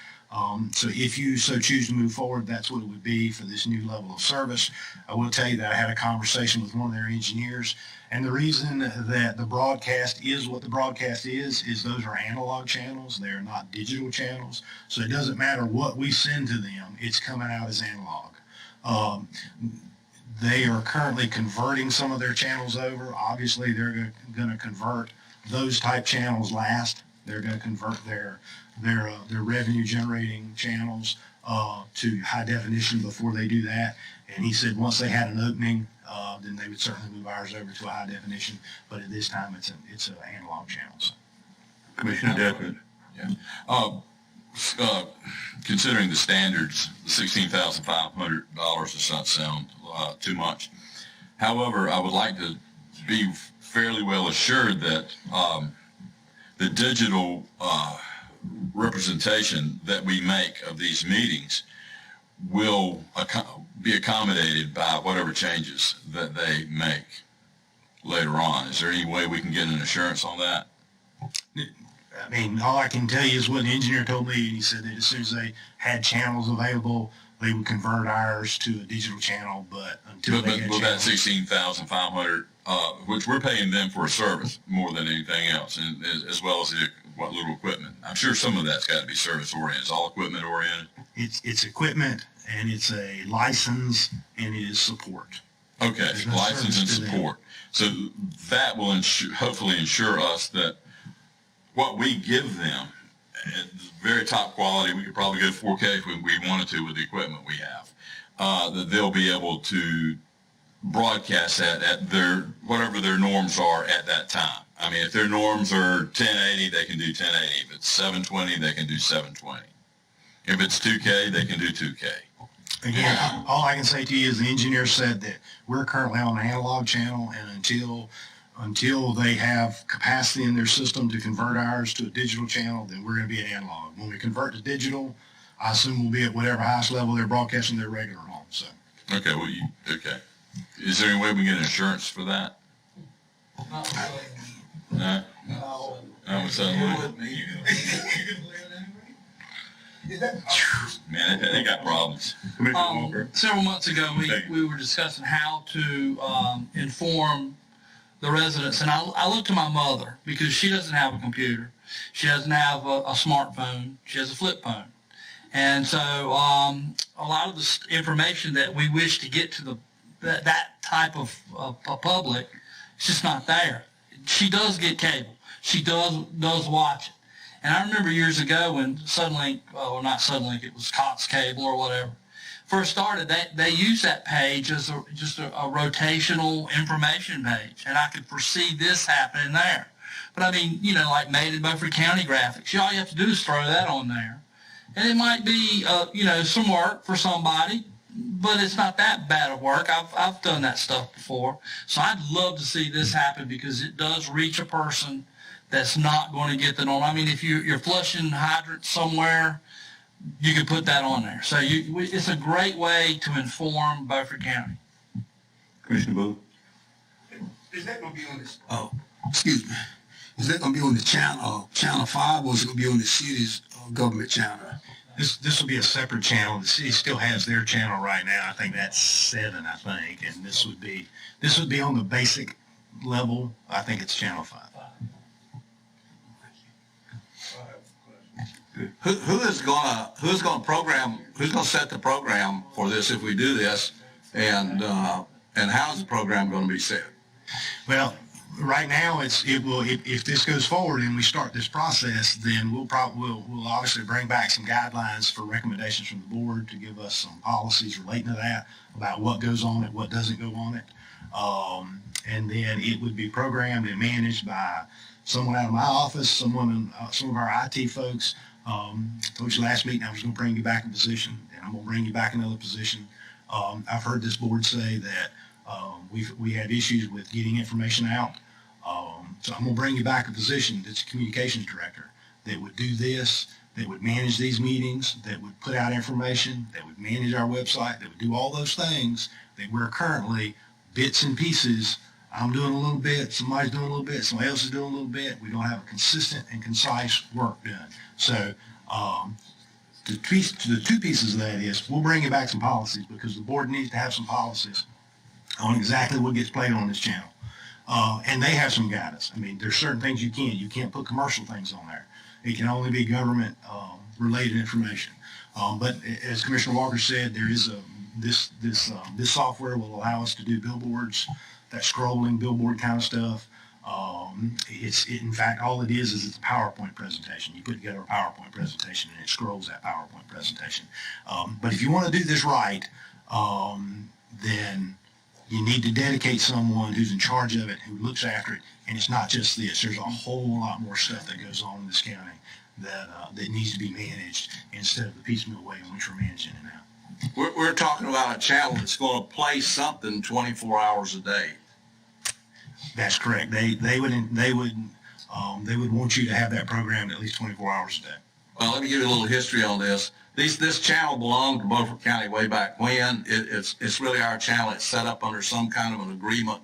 So if you so choose to move forward, that's what it would be for this new level of service. I will tell you that I had a conversation with one of their engineers, and the reason that the broadcast is what the broadcast is those are analog channels. They're not digital channels. So it doesn't matter what we send to them, it's coming out as analog. They are currently converting some of their channels over. Obviously, they're going to convert those type channels last. They're going to convert their revenue generating channels to high definition before they do that. And he said once they had an opening, then they would certainly move ours over to a high definition. But at this time, it's an analog channel. So. Commissioner Deckard. Yeah. Considering the standards, the $16,500 does not sound too much. However, I would like to be fairly well assured that the digital representation that we make of these meetings will be accommodated by whatever changes that they make later on. Is there any way we can get an assurance on that? I mean, all I can tell you is what the engineer told me, and he said that as soon as they had channels available, they would convert ours to a digital channel, but until they had that channels. $16,500, which we're paying them for a service more than anything else, and as well as what little equipment. I'm sure some of that's got to be service oriented. It's all equipment oriented. It's equipment, and it's a license, and it is support. Okay, No license and support. So that will hopefully ensure us that what we give them at the very top quality, we could probably go 4K if we wanted to with the equipment we have, that they'll be able to broadcast that at whatever their norms are at that time. I mean, if their norms are 1080, they can do 1080. If it's 720, they can do 720. If it's 2K, they can do 2K. Again, all I can say to you is the engineer said that we're currently on an analog channel, and until they have capacity in their system to convert ours to a digital channel, then we're going to be an analog. When we convert to digital, I assume we'll be at whatever highest level they're broadcasting their regular on. So. Okay. Well, okay. Is there any way we can get insurance for that? No. Man, they got problems. Commissioner Walker. Several months ago, we were discussing how to inform the residents, and I looked to my mother because she doesn't have a computer. She doesn't have a smartphone. She has a flip phone. And so a lot of the information that we wish to get to that type of public, it's just not there. She does get cable. She does watch it. And I remember years ago when Suddenlink, well, not Suddenlink, it was Cox Cable or whatever, first started, they used that page as just a rotational information page. And I could foresee this happening there. But I mean, you know, like Made in Beaufort County graphics, all you have to do is throw that on there. And it might be, you know, some work for somebody, but it's not that bad of work. I've done that stuff before. So I'd love to see this happen because it does reach a person that's not going to get the norm. I mean, if you're flushing hydrants somewhere, you can put that on there. So it's a great way to inform Beaufort County. Commissioner Booth. Is that going to be on this? Oh, excuse me. Is that going to be on the channel 5, or is it going to be on the city's government channel? This will be a separate channel. The city still has their channel right now. I think that's 7, I think, and this would be on the basic level. I think it's channel 5. Who's gonna set the program for this if we do this, and how's the program going to be set? Well, right now if this goes forward and we start this process, then we'll obviously bring back some guidelines for recommendations from the board to give us some policies relating to that about what goes on it, what doesn't go on it, and then it would be programmed and managed by someone out of my office, some of our IT folks. Told you last meeting I was going to bring you back a position, and I'm going to bring you back another position. I've heard this board say that we had issues with getting information out. So I'm going to bring you back a position that's a communications director that would do this, that would manage these meetings, that would put out information, that would manage our website, that would do all those things that we're currently bits and pieces. I'm doing a little bit, somebody's doing a little bit, somebody else is doing a little bit. We don't have a consistent and concise work done. So the two pieces of that is we'll bring you back some policies because the board needs to have some policies on exactly what gets played on this channel. And they have some guidance. I mean, there's certain things you can't put commercial things on there. It can only be government related information. But as Commissioner Walker said, there is this software will allow us to do billboards, that scrolling billboard kind of stuff. In fact, all it is it's a PowerPoint presentation. You put together a PowerPoint presentation and it scrolls that PowerPoint presentation. But if you want to do this right, then you need to dedicate someone who's in charge of it, who looks after it, and it's not just this. There's a whole lot more stuff that goes on in this county that needs to be managed instead of the piecemeal way in which we're managing it now. We're talking about a channel that's going to play something 24 hours a day. That's correct. They would want you to have that programmed at least 24 hours a day. Well, let me give you a little history on this. This channel belonged to Beaufort County way back when. It's really our channel. It's set up under some kind of an agreement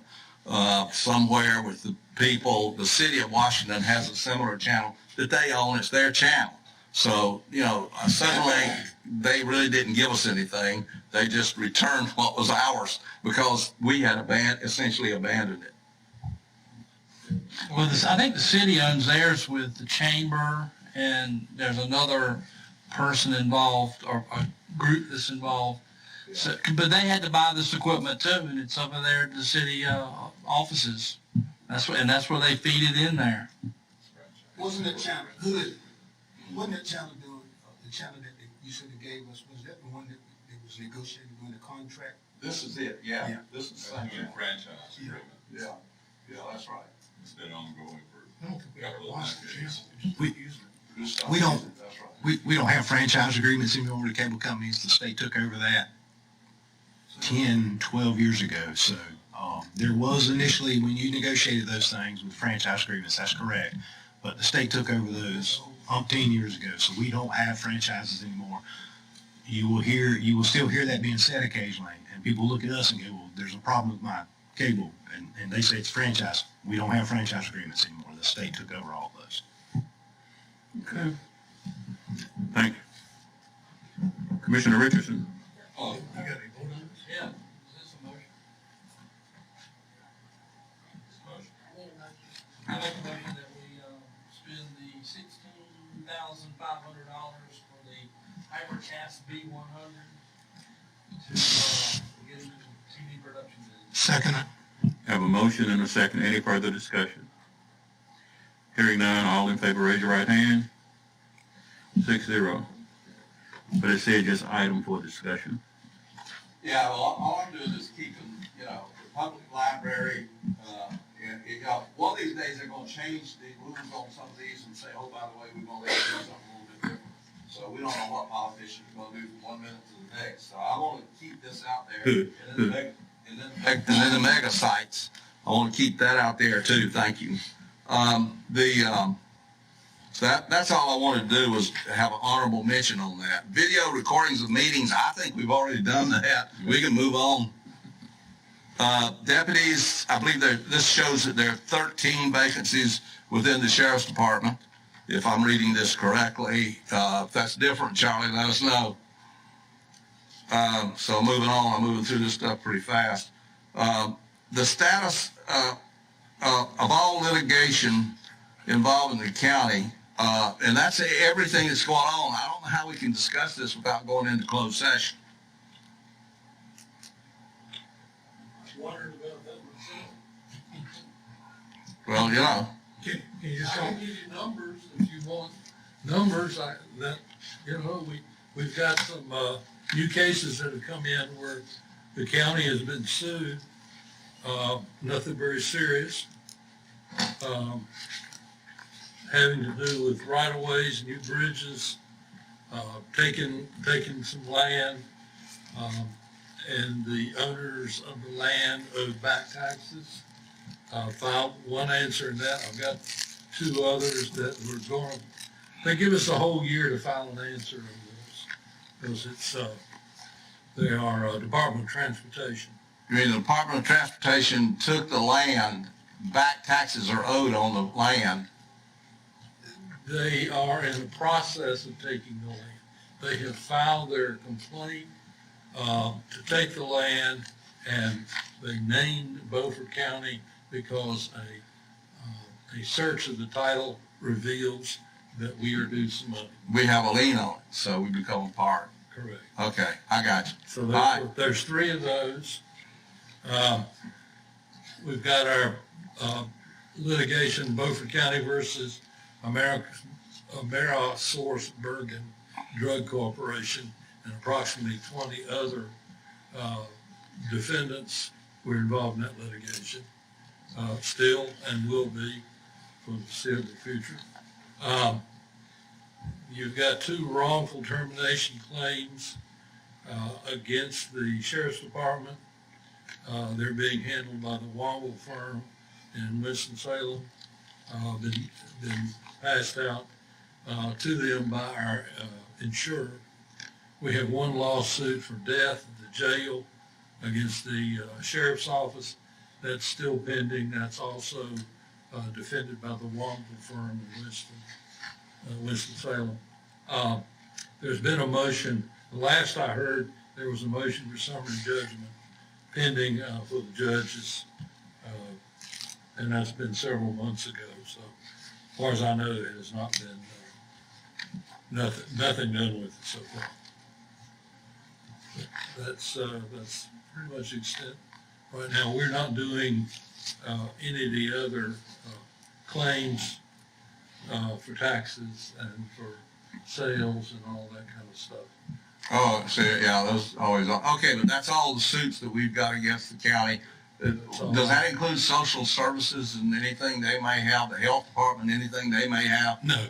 somewhere with the people. The city of Washington has a similar channel that they own. It's their channel. So, you know, suddenly they really didn't give us anything. They just returned what was ours because we had essentially abandoned it. Well, I think the city owns theirs with the chamber, and there's another person involved or a group that's involved. So, but they had to buy this equipment too, and it's over there at the city offices. That's where they feed it in there. Wasn't that channel Wasn't that channel doing the channel that you said they gave us? Was that the one that was negotiated during the contract? This is it. Yeah. This is the same franchise agreement. Yeah, that's right. It's been ongoing for I don't think we ever a couple lost of the decades. We don't have franchise agreements anymore with the cable companies. The state took over that 10, 12 years ago. So there was initially, when you negotiated those things with franchise agreements, that's correct. But the state took over those 10 years ago. So we don't have franchises anymore. You will still hear that being said occasionally. And people look at us and go, well, there's a problem with my cable. And they say it's franchise. We don't have franchise agreements anymore. The state took over all those. Okay. Thank you. Commissioner Richardson. Oh, you got any vote on this? Yeah, is this a motion? I make a motion that we, spend the $16,500 for the Hypercast B100 to, get into TV production business. Second it. Have a motion and a second. Any further discussion? Hearing none, all in favor, raise your right hand. 6-0. But it said just item for discussion. Yeah, well, all I'm doing is keeping, the public library, one of these days they're gonna change the rules on some of these and say, oh, by the way, we're gonna let you do something a little bit different. So we don't know what politicians are gonna do from 1 minute to the next. So I wanna keep this out there. And then the mega sites, I wanna keep that out there too, thank you. So that's all I wanted to do was have an honorable mention on that. Video recordings of meetings, I think we've already done that. We can move on. Deputies, I believe this shows that there are 13 vacancies within the Sheriff's Department, if I'm reading this correctly. If that's different, Charlie, let us know. So moving on, I'm moving through this stuff pretty fast. The status of all litigation involving the county, and that's everything that's going on. I don't know how we can discuss this without going into closed session. Wondered about that myself. Well, Can you just I can give you numbers if you want numbers. We've got some new cases that have come in where the county has been sued. Nothing very serious. Having to do with right-of-ways, new bridges, taking some land, and the owners of the land owed back taxes. Filed one answer in that. I've got two others that we're going. They give us a whole year to file an answer on those because they are Department of Transportation. You mean the Department of Transportation took the land, back taxes are owed on the land? They are in the process of taking the land. They have filed their complaint to take the land, and they named Beaufort County because a search of the title reveals that we are due some money. We have a lien on it, so we become a part. Correct. Okay, I got you. So there's three of those. We've got our litigation, Beaufort County versus Amerisource Bergen Drug Corporation, and approximately 20 other defendants were involved in that litigation, still and will be for the foreseeable future. You've got two wrongful termination claims against the Sheriff's Department. They're being handled by the Womble firm in Winston-Salem, been passed out to them by our insurer. We have one lawsuit for death at the jail against the Sheriff's Office. That's still pending. That's also defended by the Womble firm in Winston-Salem. There's been a motion. The last I heard, there was a motion for summary judgment pending for the judges, and that's been several months ago. So, as far as I know, it has not been nothing done with it so far. That's pretty much the extent right now. We're not doing any of the other claims for taxes and for sales and all that kind of stuff. Oh, so yeah, those always are. Okay, but that's all the suits that we've got against the county. Does that include social services and anything they may have, the health department, anything they may have? No.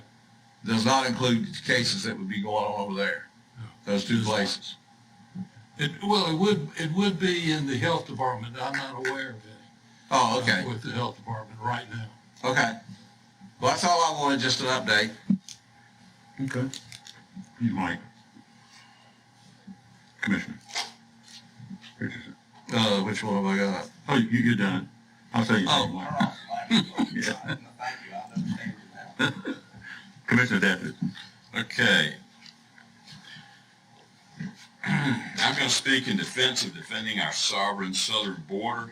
Does not include cases that would be going on over there? No. Those two places? It would be in the health department. I'm not aware of it. Oh, okay. With the health department right now. Okay. Well, that's all I wanted, just an update. Okay. You Mike. Commissioner Richardson. Which one have I got? Oh, you're done. I'll tell you. Oh, yeah. Commissioner Dafford. Okay. going to speak in defense of defending our sovereign southern border.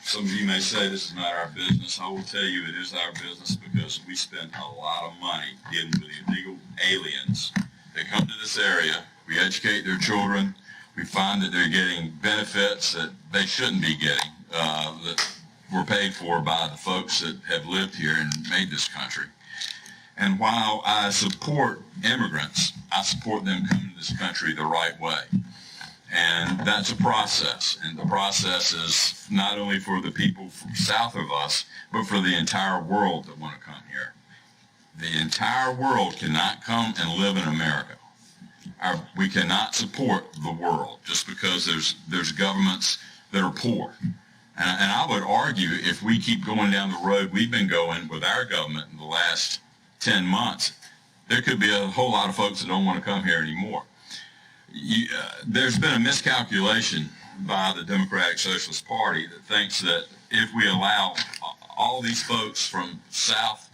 Some of you may say this is not our business. I will tell you it is our business because we spend a lot of money dealing with illegal aliens that come to this area. We educate their children. We find that they're getting benefits that they shouldn't be getting, that were paid for by the folks that have lived here and made this country. And while I support immigrants, I support them coming to this country the right way. And that's a process. And the process is not only for the people from south of us, but for the entire world that want to come here. The entire world cannot come and live in America. We cannot support the world just because there's governments that are poor. And I would argue if we keep going down the road we've been going with our government in the last 10 months, there could be a whole lot of folks that don't want to come here anymore. There's been a miscalculation by the Democratic Socialist Party that thinks that if we allow all these folks from south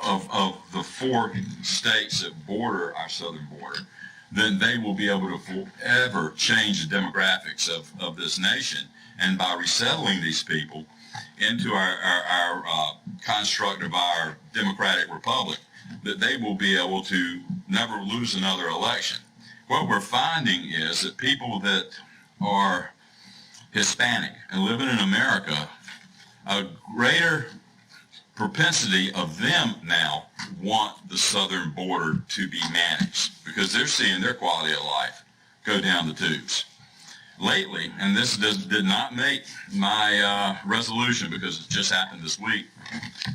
of the 4 states that border our southern border, then they will be able to forever change the demographics of this nation. And by resettling these people into our construct of our democratic republic, that they will be able to never lose another election. What we're finding is that people that are Hispanic and living in America, a greater propensity of them now want the southern border to be managed because they're seeing their quality of life go down the tubes. Lately, and this did not make my resolution because it just happened this week,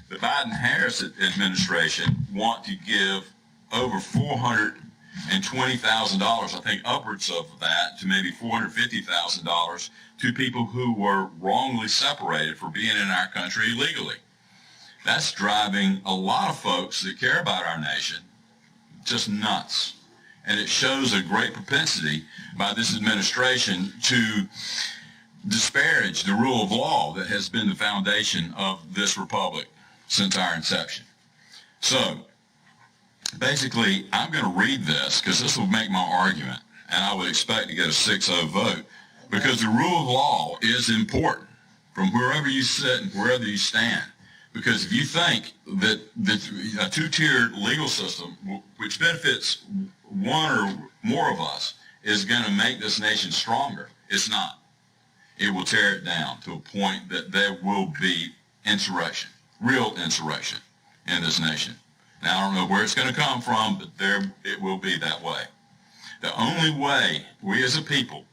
the Biden-Harris administration want to give over $420,000, I think upwards of that, to maybe $450,000 to people who were wrongly separated for being in our country illegally. That's driving a lot of folks that care about our nation just nuts. And it shows a great propensity by this administration to disparage the rule of law that has been the foundation of this republic since our inception. So, basically, I'm going to read this because this will make my argument, and I would expect to get a 6-0 vote because the rule of law is important from wherever you sit and wherever you stand. Because if you think that a 2-tiered legal system, which benefits one or more of us, is going to make this nation stronger, it's not. It will tear it down to a point that there will be insurrection, real insurrection in this nation. Now, I don't know where it's going to come from, but it will be that way. The only way we as a people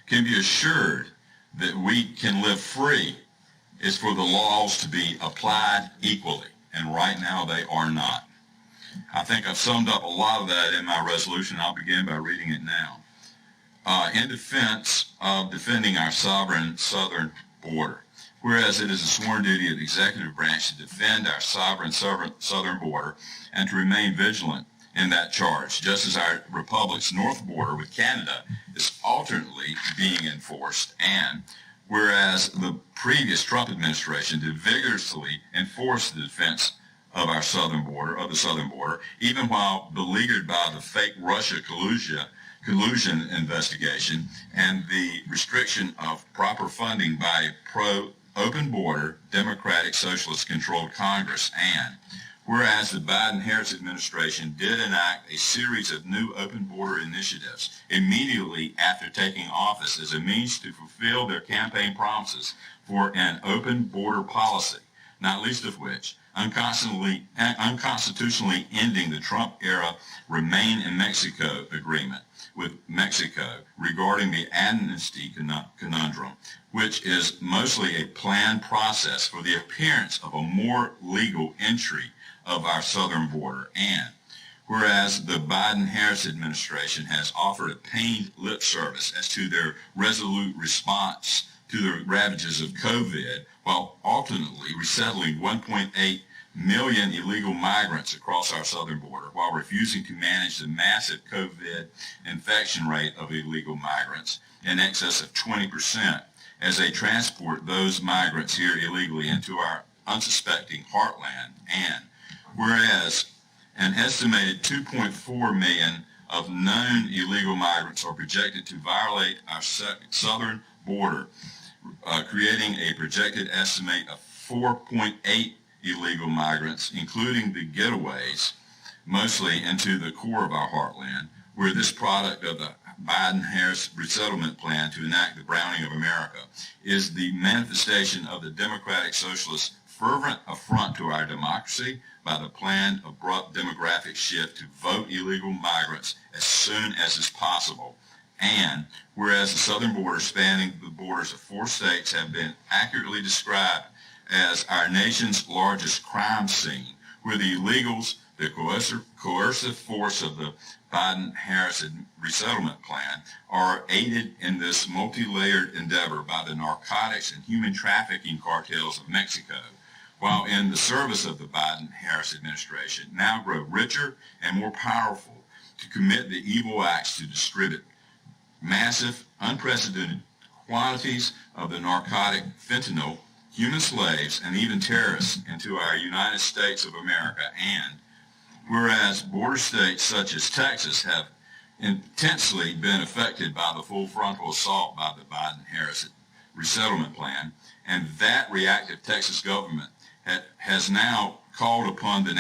can be assured that we can live free is for the laws to be applied equally, and right now they are not. I think I've summed up a lot of that in my resolution. I'll begin by reading it now. In defense of defending our sovereign southern border, whereas it is a sworn duty of the executive branch to defend our sovereign southern border and to remain vigilant in that charge, just as our republic's north border with Canada is alternately being enforced, and whereas the previous Trump administration did vigorously enforce the defense of our southern border, even while beleaguered by the fake Russia collusion investigation and the restriction of proper funding by a pro-open border, Democratic Socialist-controlled Congress, and whereas the Biden-Harris administration did enact a series of new open border initiatives immediately after taking office as a means to fulfill their campaign promises for an open border policy, not least of which unconstitutionally ending the Trump-era Remain in Mexico agreement with Mexico regarding the amnesty conundrum, which is mostly a planned process for the appearance of a more legal entry of our southern border, and whereas the Biden-Harris administration has offered a pained lip service as to their resolute response to the ravages of COVID, while alternately resettling 1.8 million illegal migrants across our southern border, while refusing to manage the massive COVID infection rate of illegal migrants in excess of 20% as they transport those migrants here illegally into our unsuspecting heartland, and whereas an estimated 2.4 million of known illegal migrants are projected to violate our southern border, creating a projected estimate of 4.8 illegal migrants, including the getaways, mostly into the core of our heartland, where this product of the Biden-Harris resettlement plan to enact the Browning of America is the manifestation of the Democratic Socialists' fervent affront to our democracy by the planned abrupt demographic shift to vote illegal migrants as soon as is possible. And whereas the southern border spanning the borders of 4 states have been accurately described as our nation's largest crime scene, where the illegals, the coercive force of the Biden-Harris resettlement plan, are aided in this multi-layered endeavor by the narcotics and human trafficking cartels of Mexico, while in the service of the Biden-Harris administration, now grow richer and more powerful to commit the evil acts to distribute massive, unprecedented quantities of the narcotic fentanyl, human slaves, and even terrorists into our United States of America. And whereas border states such as Texas have intensely been affected by the full frontal assault by the Biden-Harris resettlement plan, and that reactive Texas government has now called upon the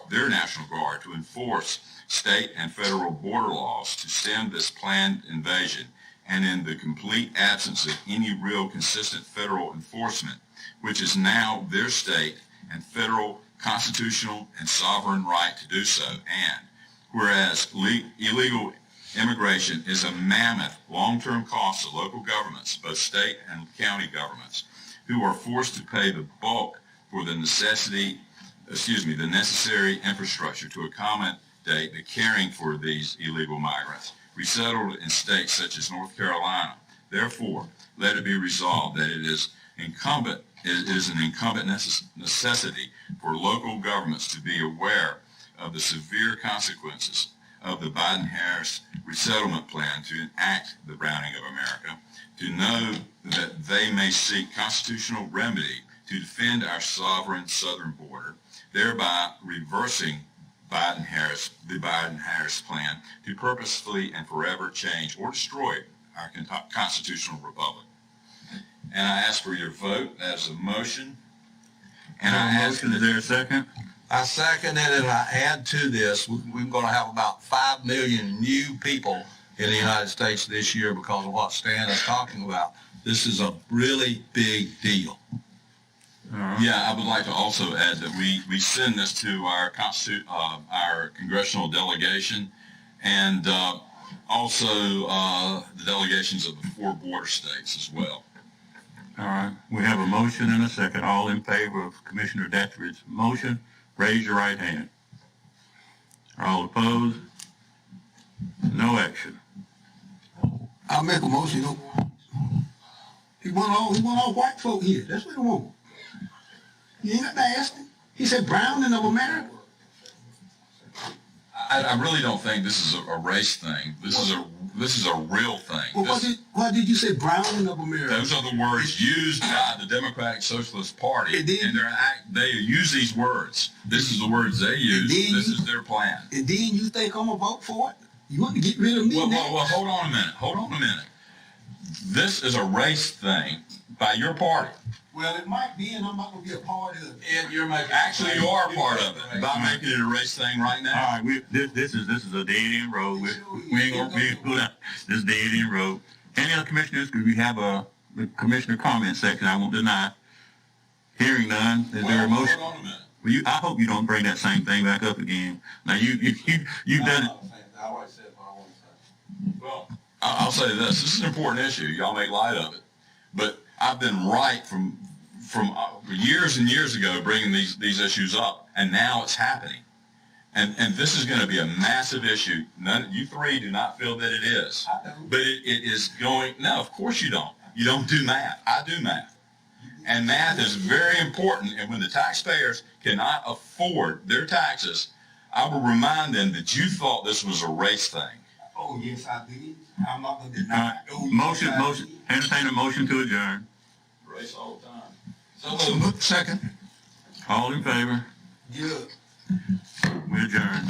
their National Guard to enforce state and federal border laws to stem this planned invasion, and in the complete absence of any real consistent federal enforcement, which is now their state and federal constitutional and sovereign right to do so. And whereas illegal immigration is a mammoth long-term cost to local governments, both state and county governments, who are forced to pay the bulk for the necessary infrastructure to accommodate the caring for these illegal migrants resettled in states such as North Carolina. Therefore, let it be resolved that it is an incumbent necessity for local governments to be aware of the severe consequences of the Biden-Harris resettlement plan to enact the Browning of America, to know that they may seek constitutional remedy to defend our sovereign southern border, thereby reversing the Biden-Harris plan to purposefully and forever change or destroy our constitutional republic. And I ask for your vote as a motion. And I ask, is there a second? I second it, and I add to this, we're going to have about 5 million new people in the United States this year because of what Stan is talking about. This is a really big deal. Yeah, I would like to also add that we send this to our congressional delegation and also the delegations of the 4 border states as well. All right. We have a motion and a second. All in favor of Commissioner Dethridge's motion, raise your right hand. All opposed? No action. I'll make a motion. He want all white folk here. That's what he want. You ain't got to ask him. He said Browning of America. I really don't think this is a race thing. This is a real thing. Well, why did you say Browning of America? Those are the words used by the Democratic Socialist Party, and they use these words. This is the words they use. This is their plan. And then you think I'm gonna vote for it? You want to get rid of me? Well, hold on a minute. This is a race thing by your party. Well, it might be, and I'm not going to be a part of it. And you are a part of it by making it a race thing right now. All right, this is a dead end road. We ain't gonna be this is dead end road. Any other commissioners? Because we have the commissioner comment section. I won't deny. Hearing none, is there a motion? Hold on a minute. Well, I hope you don't bring that same thing back up again. Now you've done it. I always said what I want to say. Well, I'll say this. This is an important issue. Y'all make light of it, but I've been right from years and years ago bringing these issues up, and now it's happening. And this is going to be a massive issue. You 3 do not feel that it is. I don't. But it is going, no, of course you don't. You don't do math. I do math. And math is very important, and when the taxpayers cannot afford their taxes, I will remind them that you thought this was a race thing. Oh, yes, I did. I'm not going to deny it. Motion. Entertain a motion to adjourn. Race all the time. So, second. All in favor? Good. We adjourn.